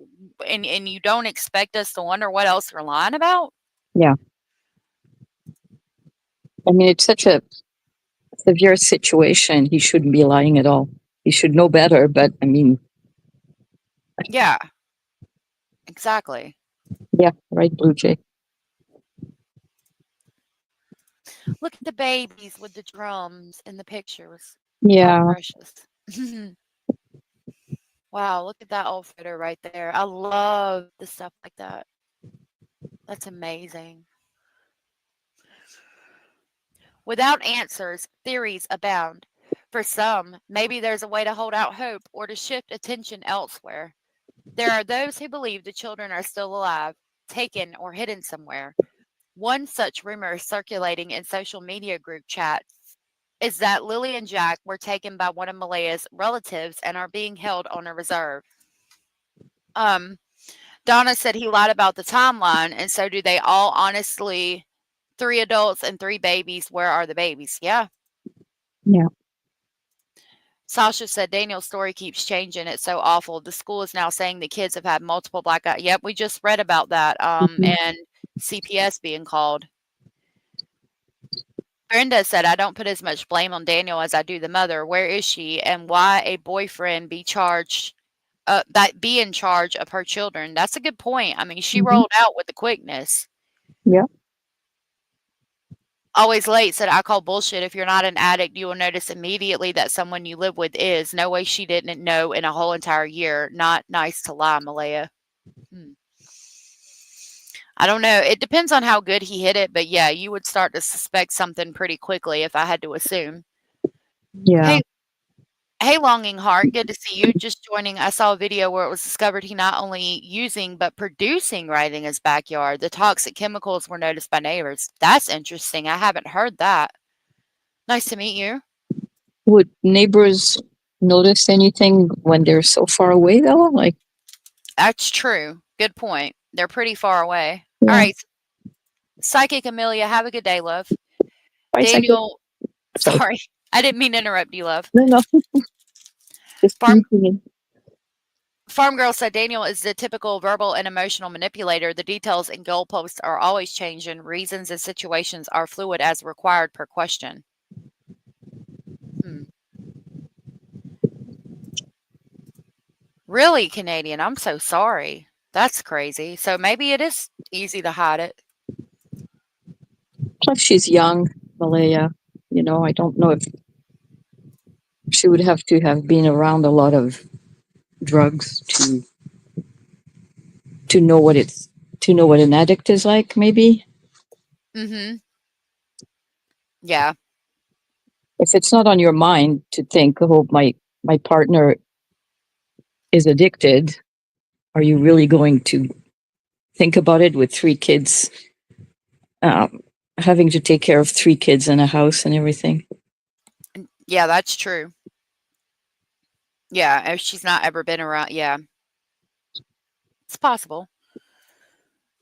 and you don't expect us to wonder what else you're lying about? yeah. I mean, it's such a severe situation. He shouldn't be lying at all. He should know better, but I mean. Yeah, exactly. Yeah, right, Blue Jay. Look at the babies with the drums in the pictures. Yeah. How precious. Wow, look at that old photo right there. I love the stuff like that. That's amazing. Without answers, theories abound. For some, maybe there's a way to hold out hope or to shift attention elsewhere. There are those who believe the children are still alive, taken or hidden somewhere. One such rumor circulating in social media group chats is that Lily and Jack were taken by one of Malehya's relatives and are being held on a reserve. Donna said he lied about the timeline, and so do they all. Honestly, 3 adults and 3 babies. Where are the babies? Yeah. Yeah. Sasha said Daniel's story keeps changing. It's so awful. The school is now saying the kids have had multiple blackouts. Yep, we just read about that. And CPS being called. Brenda said, I don't put as much blame on Daniel as I do the mother. Where is she? And why a boyfriend be in charge of her children? That's a good point. I mean, she rolled out with the quickness. Yeah. Always Late said, I call bullshit. If you're not an addict, you will notice immediately that someone you live with is. No way she didn't know in a whole entire year. Not nice to lie, Malehya. I don't know. It depends on how good he hit it, but yeah, you would start to suspect something pretty quickly if I had to assume. Yeah. Hey, Longing Heart, good to see you. Just joining. I saw a video where it was discovered he not only using but producing right in his backyard. The toxic chemicals were noticed by neighbors. That's interesting. I haven't heard that. Nice to meet you. Would neighbors notice anything when they're so far away, though? Like, that's true. Good point. They're pretty far away. Yeah. All right. Psychic Amelia, have a good day, love. Bye, Daniel, Psychic. sorry. I didn't mean to interrupt you, love. No. Just Farm Girl said Daniel is the typical verbal and emotional manipulator. The details and goalposts are always changing. Reasons and situations are fluid as required per question. Really, Canadian? I'm so sorry. That's crazy. So maybe it is easy to hide it. Plus, she's young, Malehya. You know, I don't know if she would have to have been around a lot of drugs to know what an addict is like. Maybe. Mm-hmm. Yeah. If it's not on your mind to think, oh, my partner is addicted, are you really going to think about it with 3 kids, having to take care of 3 kids in a house and everything? Yeah, that's true. Yeah, if she's not ever been around, yeah, it's possible.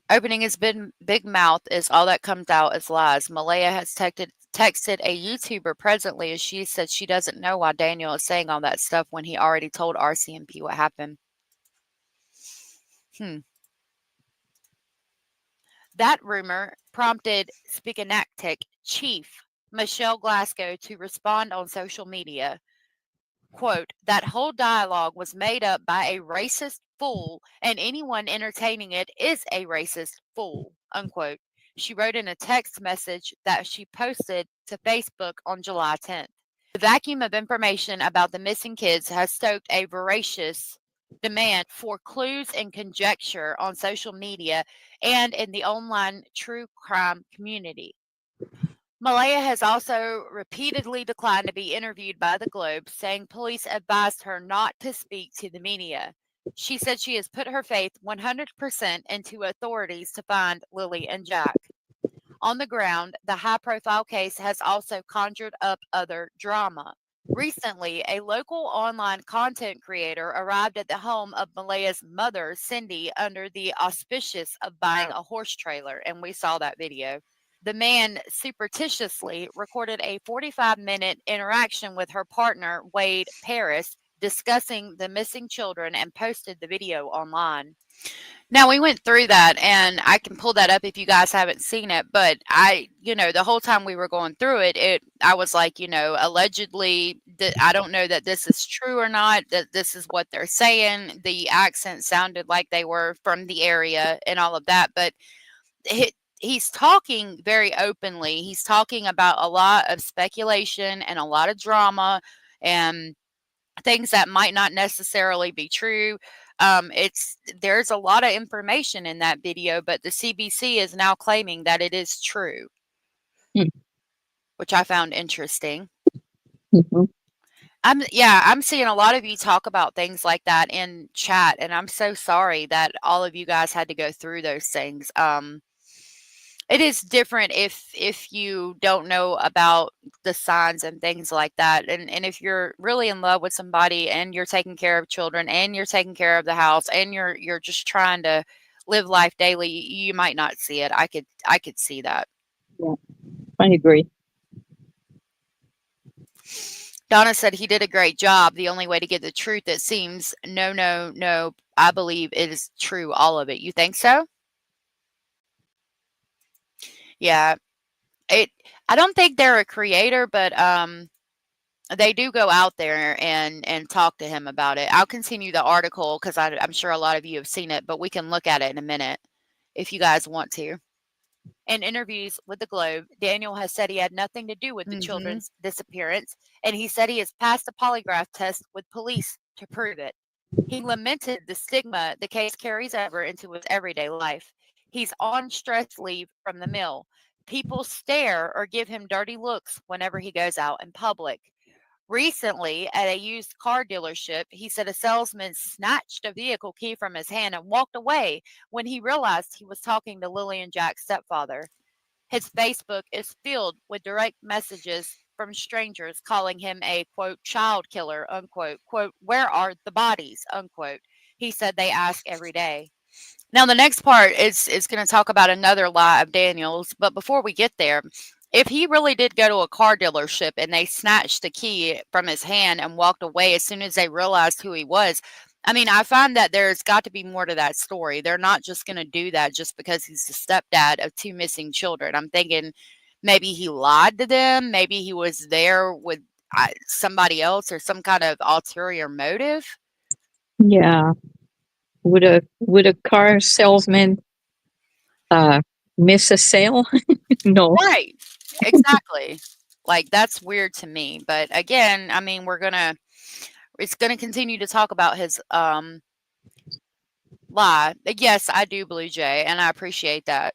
Opening his big mouth is all that comes out as lies. Malehya has texted a YouTuber presently as she said she doesn't know why Daniel is saying all that stuff when he already told RCMP what happened. That rumor prompted Spikanactic chief Michelle Glasgow to respond on social media. Quote, that whole dialogue was made up by a racist fool, and anyone entertaining it is a racist fool, unquote. She wrote in a text message that she posted to Facebook on July 10th. The vacuum of information about the missing kids has stoked a voracious demand for clues and conjecture on social media and in the online true crime community. Malehya has also repeatedly declined to be interviewed by the Globe, saying police advised her not to speak to the media. She said she has put her faith 100% into authorities to find Lily and Jack. On the ground, the high-profile case has also conjured up other drama. Recently, a local online content creator arrived at the home of Malehya's mother, Cindy, under the auspices of buying a horse trailer, and we saw that video. The man superstitiously recorded a 45-minute interaction with her partner, Wade Paris, discussing the missing children and posted the video online. Now, we went through that, and I can pull that up if you guys haven't seen it, but the whole time we were going through it, I was like, allegedly, I don't know that this is true or not, that this is what they're saying. The accent sounded like they were from the area and all of that, but he's talking very openly. He's talking about a lot of speculation and a lot of drama and things that might not necessarily be true. There's a lot of information in that video, but the CBC is now claiming that it is true, which I found interesting. Mm-hmm. I'm seeing a lot of you talk about things like that in chat, and I'm so sorry that all of you guys had to go through those things. It is different if you don't know about the signs and things like that, and if you're really in love with somebody and you're taking care of children and you're taking care of the house and you're just trying to live life daily, you might not see it. I could see that. Yeah, I agree. Donna said he did a great job. The only way to get the truth, it seems. No. I believe it is true, all of it. You think so? Yeah. I don't think they're a creator, but they do go out there and talk to him about it. I'll continue the article because I'm sure a lot of you have seen it, but we can look at it in a minute if you guys want to. In interviews with the Globe, Daniel has said he had nothing to do with the children's disappearance, and he said he has passed a polygraph test with police to prove it. He lamented the stigma the case carries over into his everyday life. He's on stress leave from the mill. People stare or give him dirty looks whenever he goes out in public. Recently, at a used car dealership, he said a salesman snatched a vehicle key from his hand and walked away when he realized he was talking to Lily and Jack's stepfather. His Facebook is filled with direct messages from strangers calling him a, quote, child killer, unquote, quote, where are the bodies, unquote. He said they ask every day. Now, the next part is going to talk about another lie of Daniel's, but before we get there, if he really did go to a car dealership and they snatched the key from his hand and walked away as soon as they realized who he was, I mean, I find that there's got to be more to that story. They're not just going to do that just because he's the stepdad of 2 missing children. I'm thinking maybe he lied to them. Maybe he was there with somebody else or some kind of ulterior motive. Yeah. Would a car salesman miss a sale? No. Right. Exactly. Like, that's weird to me. But again, I mean, it's gonna continue to talk about his lie. Yes, I do, Blue Jay, and I appreciate that.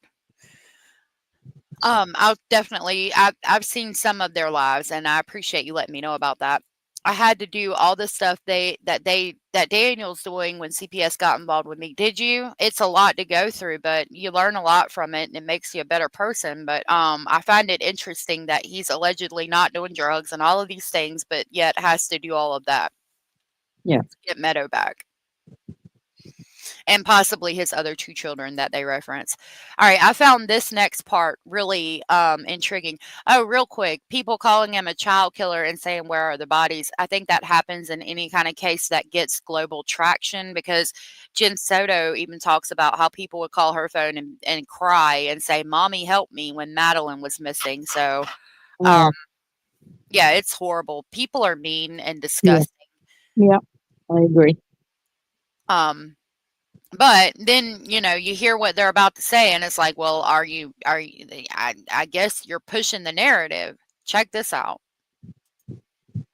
I'll definitely. I've seen some of their lives, and I appreciate you letting me know about that. I had to do all the stuff that Daniel's doing when CPS got involved with me. Did you? It's a lot to go through, but you learn a lot from it, and it makes you a better person. But I find it interesting that he's allegedly not doing drugs and all of these things, but yet has to do all of that. Yeah. To get Meadow back. And possibly his other 2 children that they reference. All right, I found this next part really intriguing. Oh, real quick, people calling him a child killer and saying, "Where are the bodies?" I think that happens in any kind of case that gets global traction because Jen Soto even talks about how people would call her phone and cry and say, "Mommy, help me," when Madeline was missing. So, Oh, yeah, it's horrible. People are mean and yeah. disgusting. Yeah. I agree. But then, you hear what they're about to say, and it's like, well, I guess you're pushing the narrative. Check this out.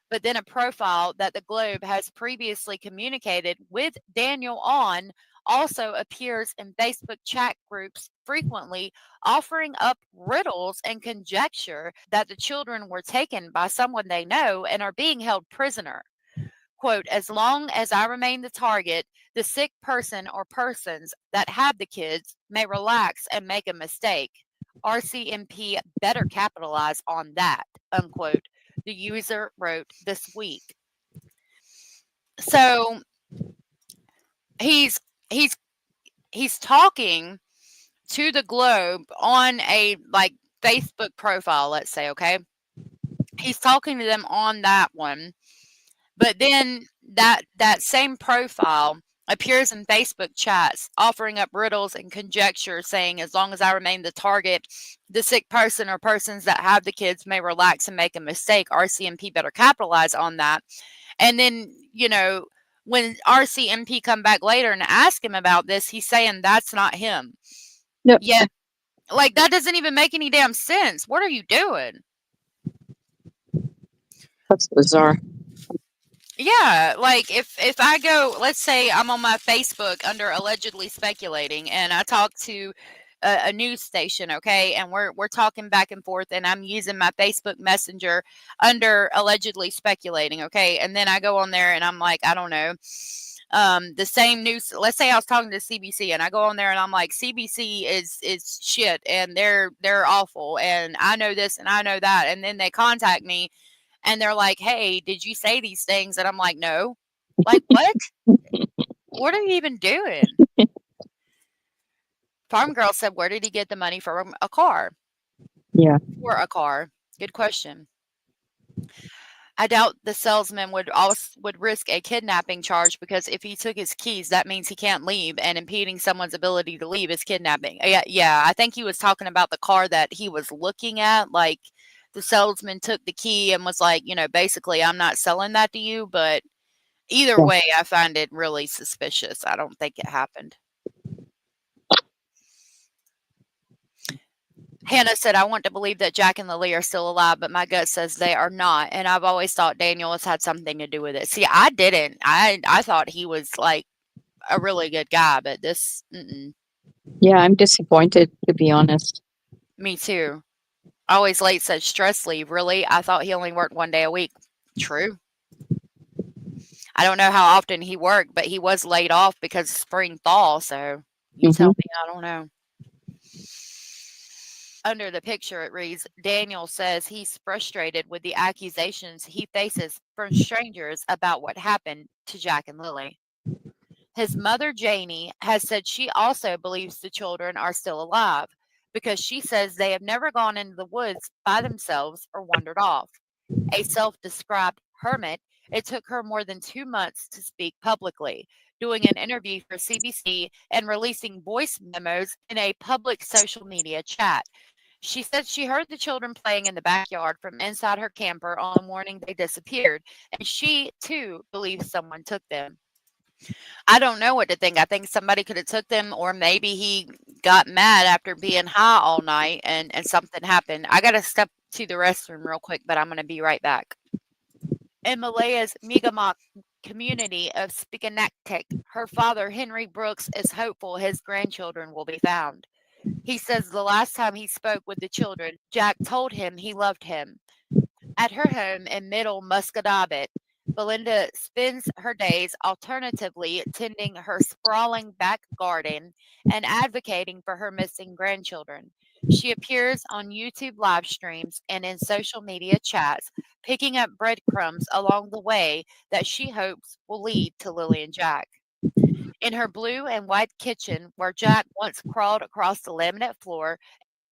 But then a profile that the Globe has previously communicated with Daniel on also appears in Facebook chat groups frequently, offering up riddles and conjecture that the children were taken by someone they know and are being held prisoner. Quote, "As long as I remain the target, the sick person or persons that have the kids may relax and make a mistake. RCMP better capitalize on that," unquote, the user wrote this week. So he's he's he's talking to the Globe on a Facebook profile, let's say, okay? He's talking to them on that one. But then that same profile appears in Facebook chats, offering up riddles and conjecture, saying, "As long as I remain the target, the sick person or persons that have the kids may relax and make a mistake. RCMP better capitalize on that." And then, when RCMP come back later and ask him about this, he's saying that's not him. Yep. Yet, that doesn't even make any damn sense. What are you doing? That's bizarre. Yeah, if I go, let's say I'm on my Facebook under allegedly speculating, and I talk to a news station, okay, and we're talking back and forth, and I'm using my Facebook Messenger under allegedly speculating, okay, and then I go on there and I'm like, I don't know, the same news. Let's say I was talking to CBC, and I go on there and I'm like, CBC is shit, and they're awful, and I know this and I know that, and then they contact me. And they're like, "Hey, did you say these things?" And I'm like, "No." Like, what? What are you even doing? Farm Girl said, "Where did he get the money for a car?" Yeah. For a car. Good question. I doubt the salesman would risk a kidnapping charge because if he took his keys, that means he can't leave, and impeding someone's ability to leave is kidnapping. Yeah. I think he was talking about the car that he was looking at. Like, the salesman took the key and was like, basically, "I'm not selling that to you," but either Yeah. way, I find it really suspicious. I don't think it happened. Hannah said, "I want to believe that Jack and Lily are still alive, but my gut says they are not. And I've always thought Daniel has had something to do with it." See, I didn't. I thought he was like a really good guy, but this, Yeah, I'm disappointed, to be honest. me too. Always late said stress leave. Really? I thought he only worked 1 day a week. True. I don't know how often he worked, but he was laid off because of spring thaw. So you tell me, I don't know. Under the picture, it reads, "Daniel says he's frustrated with the accusations he faces from strangers about what happened to Jack and Lily." His mother, Janie, has said she also believes the children are still alive because she says they have never gone into the woods by themselves or wandered off. A self-described hermit, it took her more than 2 months to speak publicly, doing an interview for CBC and releasing voice memos in a public social media chat. She said she heard the children playing in the backyard from inside her camper on the morning they disappeared, and she too believes someone took them. I don't know what to think. I think somebody could have took them, or maybe he got mad after being high all night and something happened. I gotta step to the restroom real quick, but I'm gonna be right back. In Malehya's Mi'kmaq community of Spikanaktek, her father, Henry Brooks, is hopeful his grandchildren will be found. He says the last time he spoke with the children, Jack told him he loved him. At her home in Middle Muscatobit, Belinda spends her days alternatively tending her sprawling back garden and advocating for her missing grandchildren. She appears on YouTube live streams and in social media chats, picking up breadcrumbs along the way that she hopes will lead to Lily and Jack. In her blue and white kitchen, where Jack once crawled across the laminate floor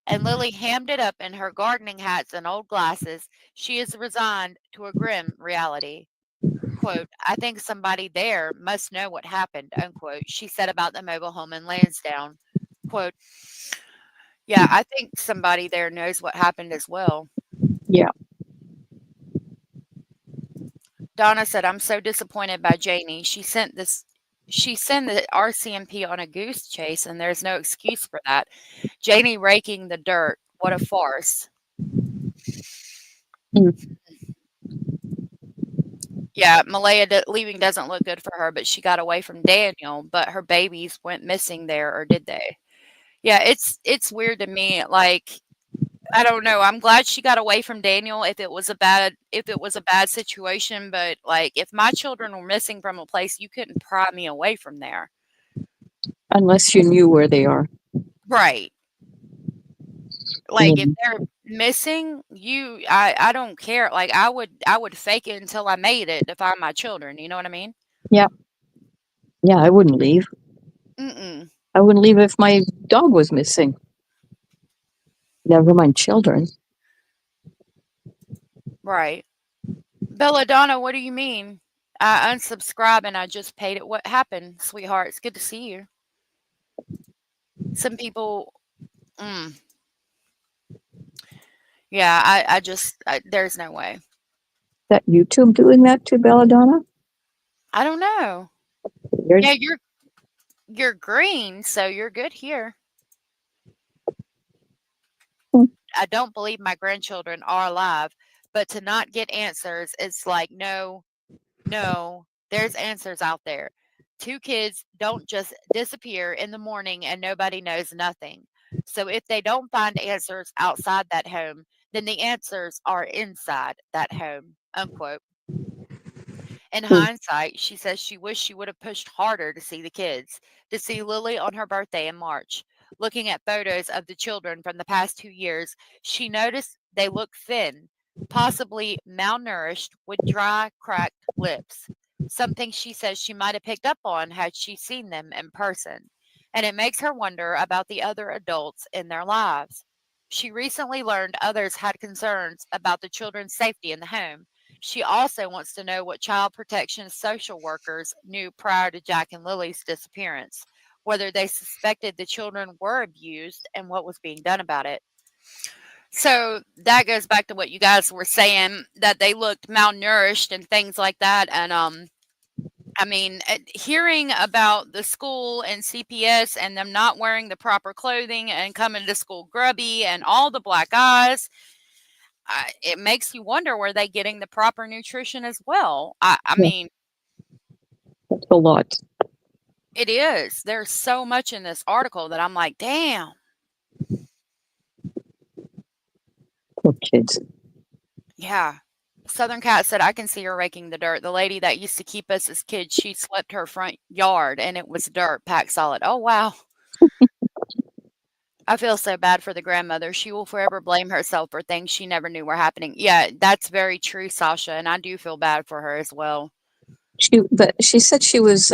and Lily hammed it up in her gardening hats and old glasses, she is resigned to a grim reality. Quote, I think somebody there must know what happened, unquote, she said about the mobile home in Lansdowne. Quote, yeah, I think somebody there knows what happened as well. Yeah. Donna said, I'm so disappointed by Janie. She sent the RCMP on a goose chase, and there's no excuse for that. Janie raking the dirt. What a farce. Mm. Yeah, Malehya leaving doesn't look good for her, but she got away from Daniel, but her babies went missing there, or did they? Yeah, it's weird to me. Like, I don't know. I'm glad she got away from Daniel if it was a bad situation, but like if my children were missing from a place, you couldn't pry me away from there. Unless you knew where they are. Right. Like if Mm. they're missing, I don't care. Like I would fake it until I made it to find my children. You know what I mean? Yeah. Yeah, I wouldn't leave. Mm-mm. I wouldn't leave if my dog was missing. Never mind children. Right. Belladonna, what do you mean? I unsubscribe and I just paid it. What happened, sweetheart? It's good to see you. Some people, yeah, there's no way. Is that YouTube doing that to Belladonna? I don't know. Weird. Yeah, you're green, so you're good here. I don't believe my grandchildren are alive, but to not get answers, it's like, no, there's answers out there. 2 kids don't just disappear in the morning and nobody knows nothing. So if they don't find answers outside that home, then the answers are inside that home, unquote. In hindsight, she says she wished she would have pushed harder to see the kids, to see Lily on her birthday in March. Looking at photos of the children from the past 2 years, she noticed they look thin, possibly malnourished with dry, cracked lips. Something she says she might have picked up on had she seen them in person. And it makes her wonder about the other adults in their lives. She recently learned others had concerns about the children's safety in the home. She also wants to know what child protection social workers knew prior to Jack and Lily's disappearance, whether they suspected the children were abused and what was being done about it. So that goes back to what you guys were saying, that they looked malnourished and things like that. And I mean, hearing about the school and CPS and them not wearing the proper clothing and coming to school grubby and all the black eyes, it makes you wonder, were they getting the proper nutrition as well? I mean, that's a lot. it is. There's so much in this article that I'm like, damn. Poor kids. Yeah. Southern Cat said, I can see her raking the dirt. The lady that used to keep us as kids, she swept her front yard and it was dirt packed solid. Oh, wow. I feel so bad for the grandmother. She will forever blame herself for things she never knew were happening. Yeah, that's very true, Sasha. And I do feel bad for her as well. But she said she was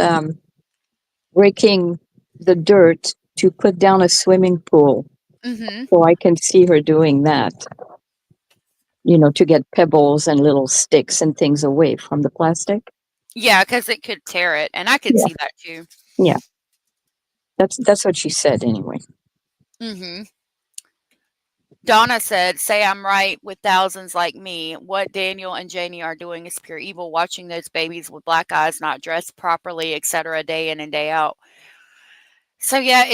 raking the dirt to put down a swimming pool. Mm-hmm. So I can see her doing that. You know, to get pebbles and little sticks and things away from the plastic. Yeah, because it could tear it. And I could see that too. Yeah. That's what she said anyway. Mm-hmm. Donna said, say I'm right with thousands like me. What Daniel and Janie are doing is pure evil, watching those babies with black eyes, not dressed properly, etc., day in and day out. So yeah,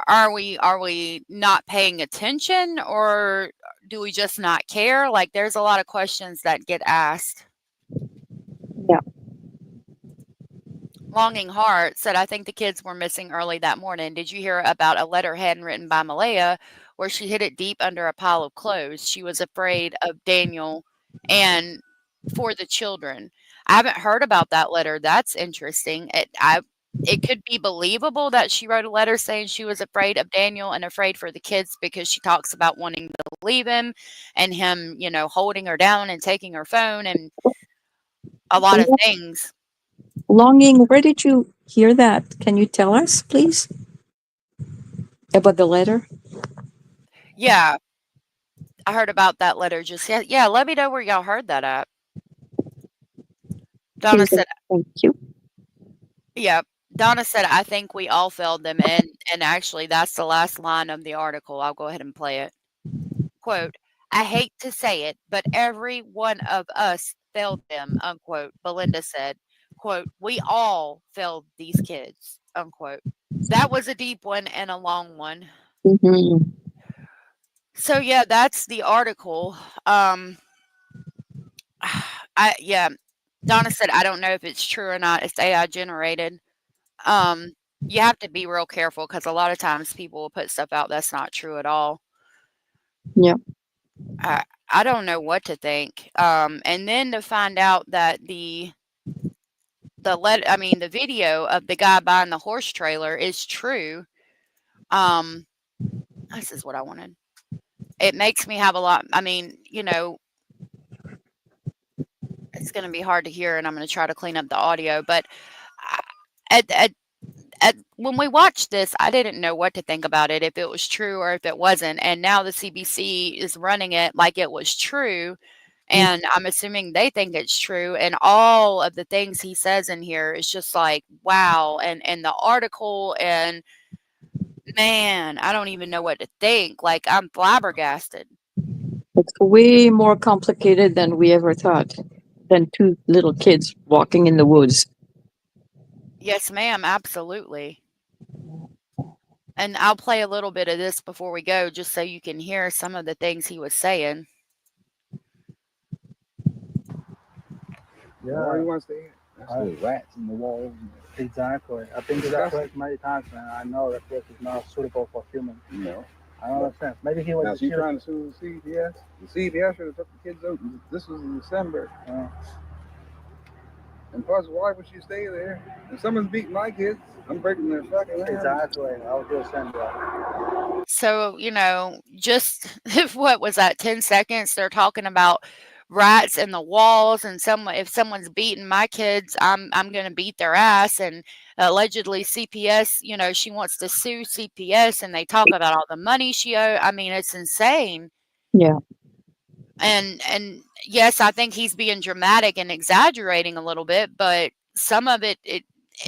are we not paying attention, or do we just not care? Like, there's a lot of questions that get asked. Yeah. Longing Heart said, I think the kids were missing early that morning. Did you hear about a letter handwritten by Malehya where she hid it deep under a pile of clothes? She was afraid of Daniel and for the children. I haven't heard about that letter. That's interesting. It could be believable that she wrote a letter saying she was afraid of Daniel and afraid for the kids because she talks about wanting to leave him and him, holding her down and taking her phone and a lot of things. Longing, where did you hear that? Can you tell us, please? About the letter? Yeah, I heard about that letter just yet. Yeah, let me know where y'all heard that at. Donna Please, said, thank you. yeah. Donna said, I think we all failed them. And actually, that's the last line of the article. I'll go ahead and play it. Quote, I hate to say it, but every one of us failed them, unquote. Belinda said, quote, we all failed these kids, unquote. That was a deep one and a long one. Mm-hmm. So yeah, that's the article. Yeah. Donna said, I don't know if it's true or not. It's AI generated. You have to be real careful because a lot of times people will put stuff out that's not true at all. Yeah. I don't know what to think. And then to find out that the video of the guy buying the horse trailer is true. This is what I wanted. It makes me have a lot. It's going to be hard to hear, and I'm going to try to clean up the audio. But when we watched this, I didn't know what to think about it, if it was true or if it wasn't. And now the CBC is running it like it was true. And I'm assuming they think it's true. And all of the things he says in here is just like, wow. And the article, and man, I don't even know what to think. Like, I'm flabbergasted. It's way more complicated than we ever thought. Than two little kids walking in the woods. Yes, ma'am. Absolutely. And I'll play a little bit of this before we go, just so you can hear some of the things he was saying. Yeah, where you want to stay? There's rats in the walls. Exactly. I think that place many times, man. I know that place is not suitable for humans. I don't understand. Maybe he was. Now she's trying to sue the CPS. The CPS should have took the kids out. This was in December. And plus, why would she stay there? If someone's beating my kids, I'm breaking their fucking hands. Exactly. I was just saying that. So, just what was that, 10 seconds? They're talking about rats in the walls, and if someone's beating my kids, I'm going to beat their ass. And allegedly CPS, she wants to sue CPS, and they talk about all the money she owed. I mean, it's insane. Yeah. And yes, I think he's being dramatic and exaggerating a little bit, but some of it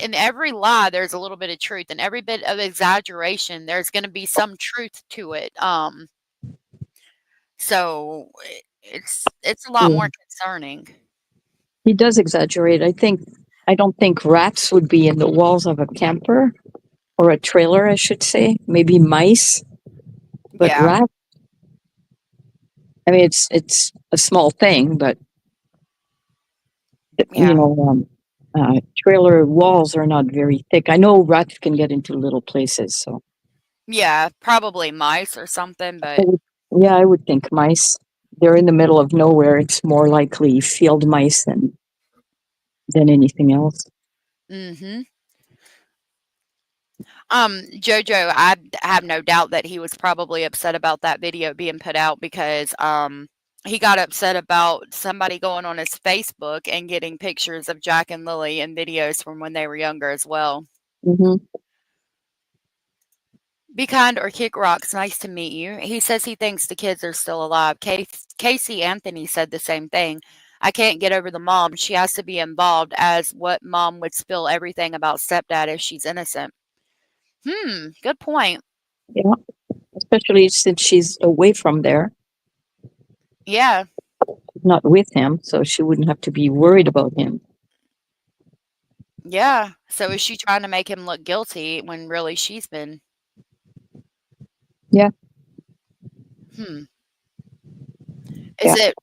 in every lie there's a little bit of truth, and every bit of exaggeration there's going to be some truth to it. So it's a lot more concerning. He does exaggerate. I don't think rats would be in the walls of a camper or a trailer, I should say. Maybe mice. But Yeah. rats, I mean, it's a small thing, but trailer walls are not very thick. I know rats can get into little places, so. Yeah, probably mice or something, but I would think mice. They're in the middle of nowhere. It's more likely field mice than anything else. mm-hmm. JoJo, I have no doubt that he was probably upset about that video being put out because he got upset about somebody going on his Facebook and getting pictures of Jack and Lily and videos from when they were younger as well. Mm-hmm. Be kind or kick rocks. Nice to meet you. He says he thinks the kids are still alive. Casey Anthony said the same thing. I can't get over the mom. She has to be involved, as what mom would spill everything about stepdad if she's innocent. Good point. Yeah, especially since she's away from there. Yeah. Not with him, so she wouldn't have to be worried about him. Yeah. So is she trying to make him look guilty when really she's been? Yeah. Is Yeah. it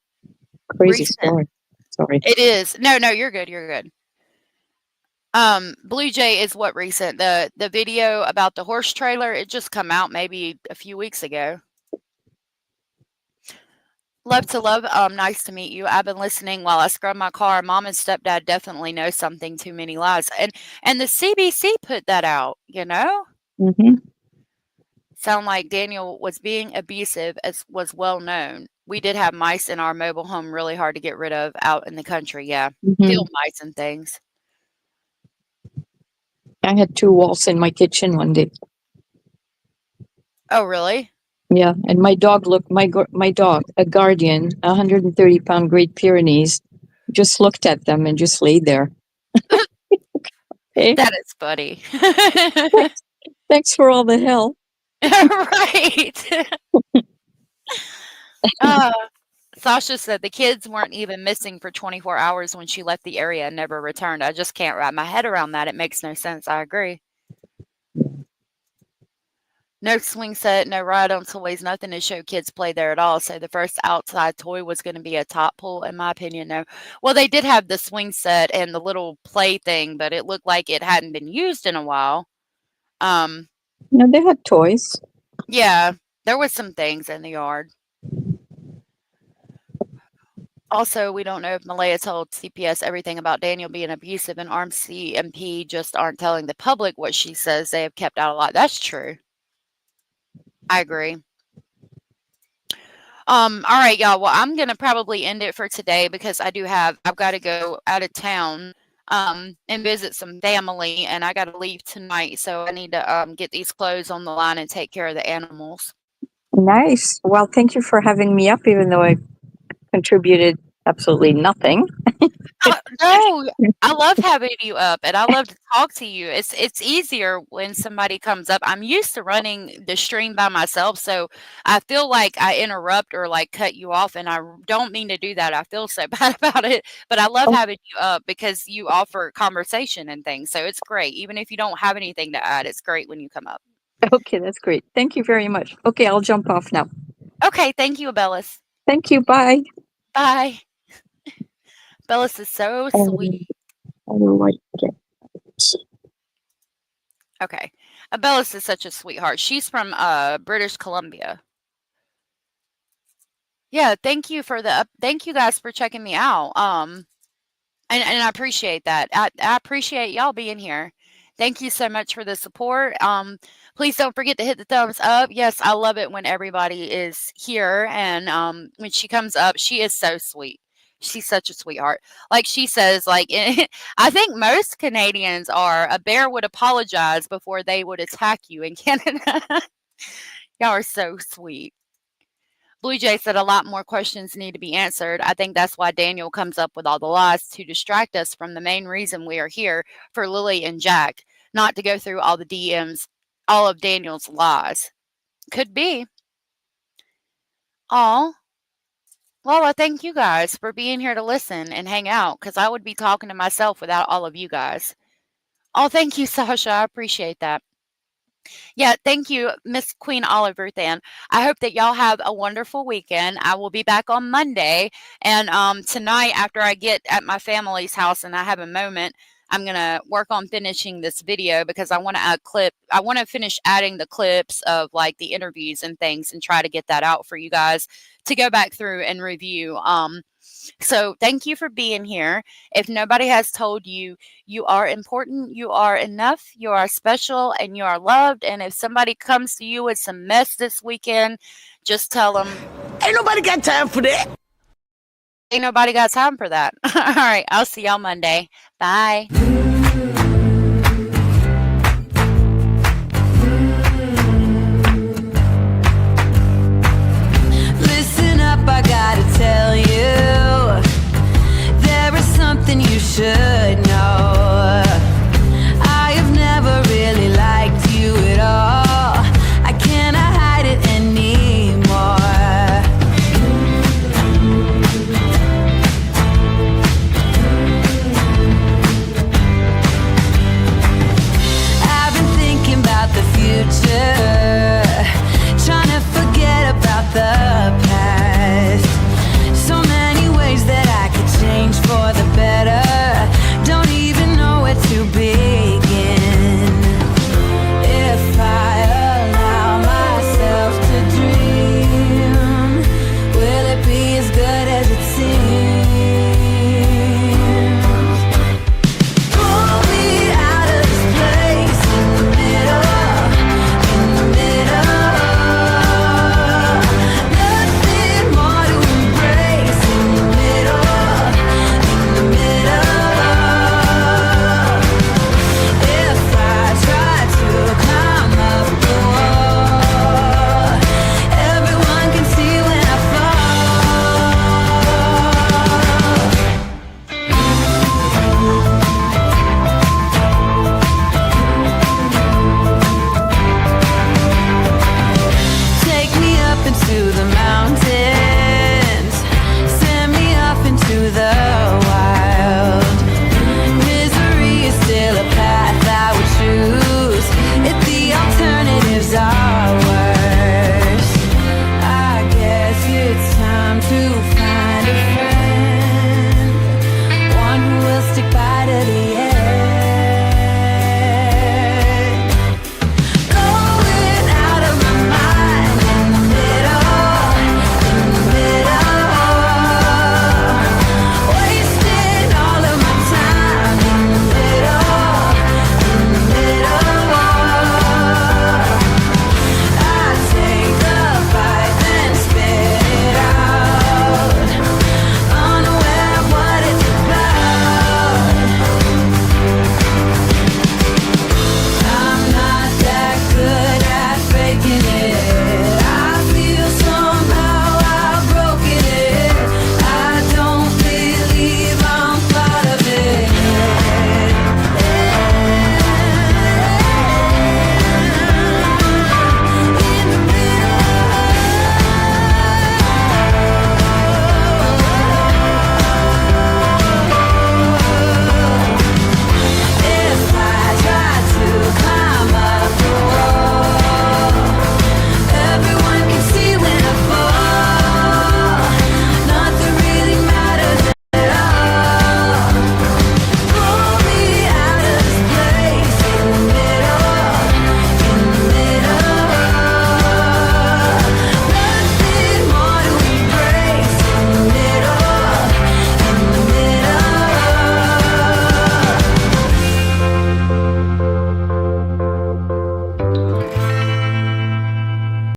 crazy recent? story? Sorry. It is. No, you're good. You're good. Blue Jay is what recent? The video about the horse trailer, it just come out maybe a few weeks ago. Love to love. Nice to meet you. I've been listening while I scrub my car. Mom and stepdad definitely know something. Too many lies. And the CBC put that out, you know? Mm-hmm. Sound like Daniel was being abusive, as was well known. We did have mice in our mobile home, really hard to get rid of out in the country. Yeah. Mm-hmm. Field mice and things. I had 2 wolves in my kitchen one day. Oh, really? Yeah, and my dog my dog, a guardian, 130-pound Great Pyrenees, just looked at them and just laid there. Okay. That is funny. Thanks for all the help. Right. Sasha said the kids weren't even missing for 24 hours when she left the area and never returned. I just can't wrap my head around that. It makes no sense. I agree. No swing set, no ride-on toys, nothing to show kids play there at all. So the first outside toy was going to be a top pool, in my opinion. No. Well, they did have the swing set and the little play thing, but it looked like it hadn't been used in a while. No, they had toys. Yeah, there was some things in the yard. Also, we don't know if Malehya told CPS everything about Daniel being abusive, and RCMP just aren't telling the public what she says. They have kept out a lot. That's true. I agree. All right, y'all. Well, I'm gonna probably end it for today because I've got to go out of town and visit some family, and I got to leave tonight. So I need to get these clothes on the line and take care of the animals. Nice. Well, thank you for having me up, even though I contributed absolutely nothing. No, I love having you up, and I love to talk to you. It's easier when somebody comes up. I'm used to running the stream by myself, so I feel like I interrupt or like cut you off, and I don't mean to do that. I feel so bad about it, but I love having you up because you offer conversation and things. So it's great. Even if you don't have anything to add, it's great when you come up. Okay, that's great. Thank you very much. Okay, I'll jump off now. Okay, thank you, Abellis. Thank you. Bye. Bye. Bellis is so sweet. Okay. Bellis is such a sweetheart. She's from British Columbia. Yeah, thank you thank you guys for checking me out. And I appreciate that. I appreciate y'all being here. Thank you so much for the support. Please don't forget to hit the thumbs up. Yes, I love it when everybody is here, and when she comes up, she is so sweet. She's such a sweetheart. Like she says, like I think most Canadians are. A bear would apologize before they would attack you in Canada. Y'all are so sweet. Blue Jay said a lot more questions need to be answered. I think that's why Daniel comes up with all the lies to distract us from the main reason we are here for Lily and Jack, not to go through all the DMs, all of Daniel's lies. Could be. Oh. Well, I thank you guys for being here to listen and hang out, because I would be talking to myself without all of you guys. Oh, thank you, Sasha. I appreciate that. Yeah, thank you, Miss Queen Oliver. Then I hope that y'all have a wonderful weekend. I will be back on Monday, and tonight after I get at my family's house and I have a moment, I'm gonna work on finishing this video because I want to add I want to finish adding the clips of like the interviews and things and try to get that out for you guys to go back through and review. So thank you for being here. If nobody has told you, you are important, you are enough, you are special, and you are loved. And if somebody comes to you with some mess this weekend, just tell them, ain't nobody got time for that. Ain't nobody got time for that. All right, I'll see y'all Monday. Bye.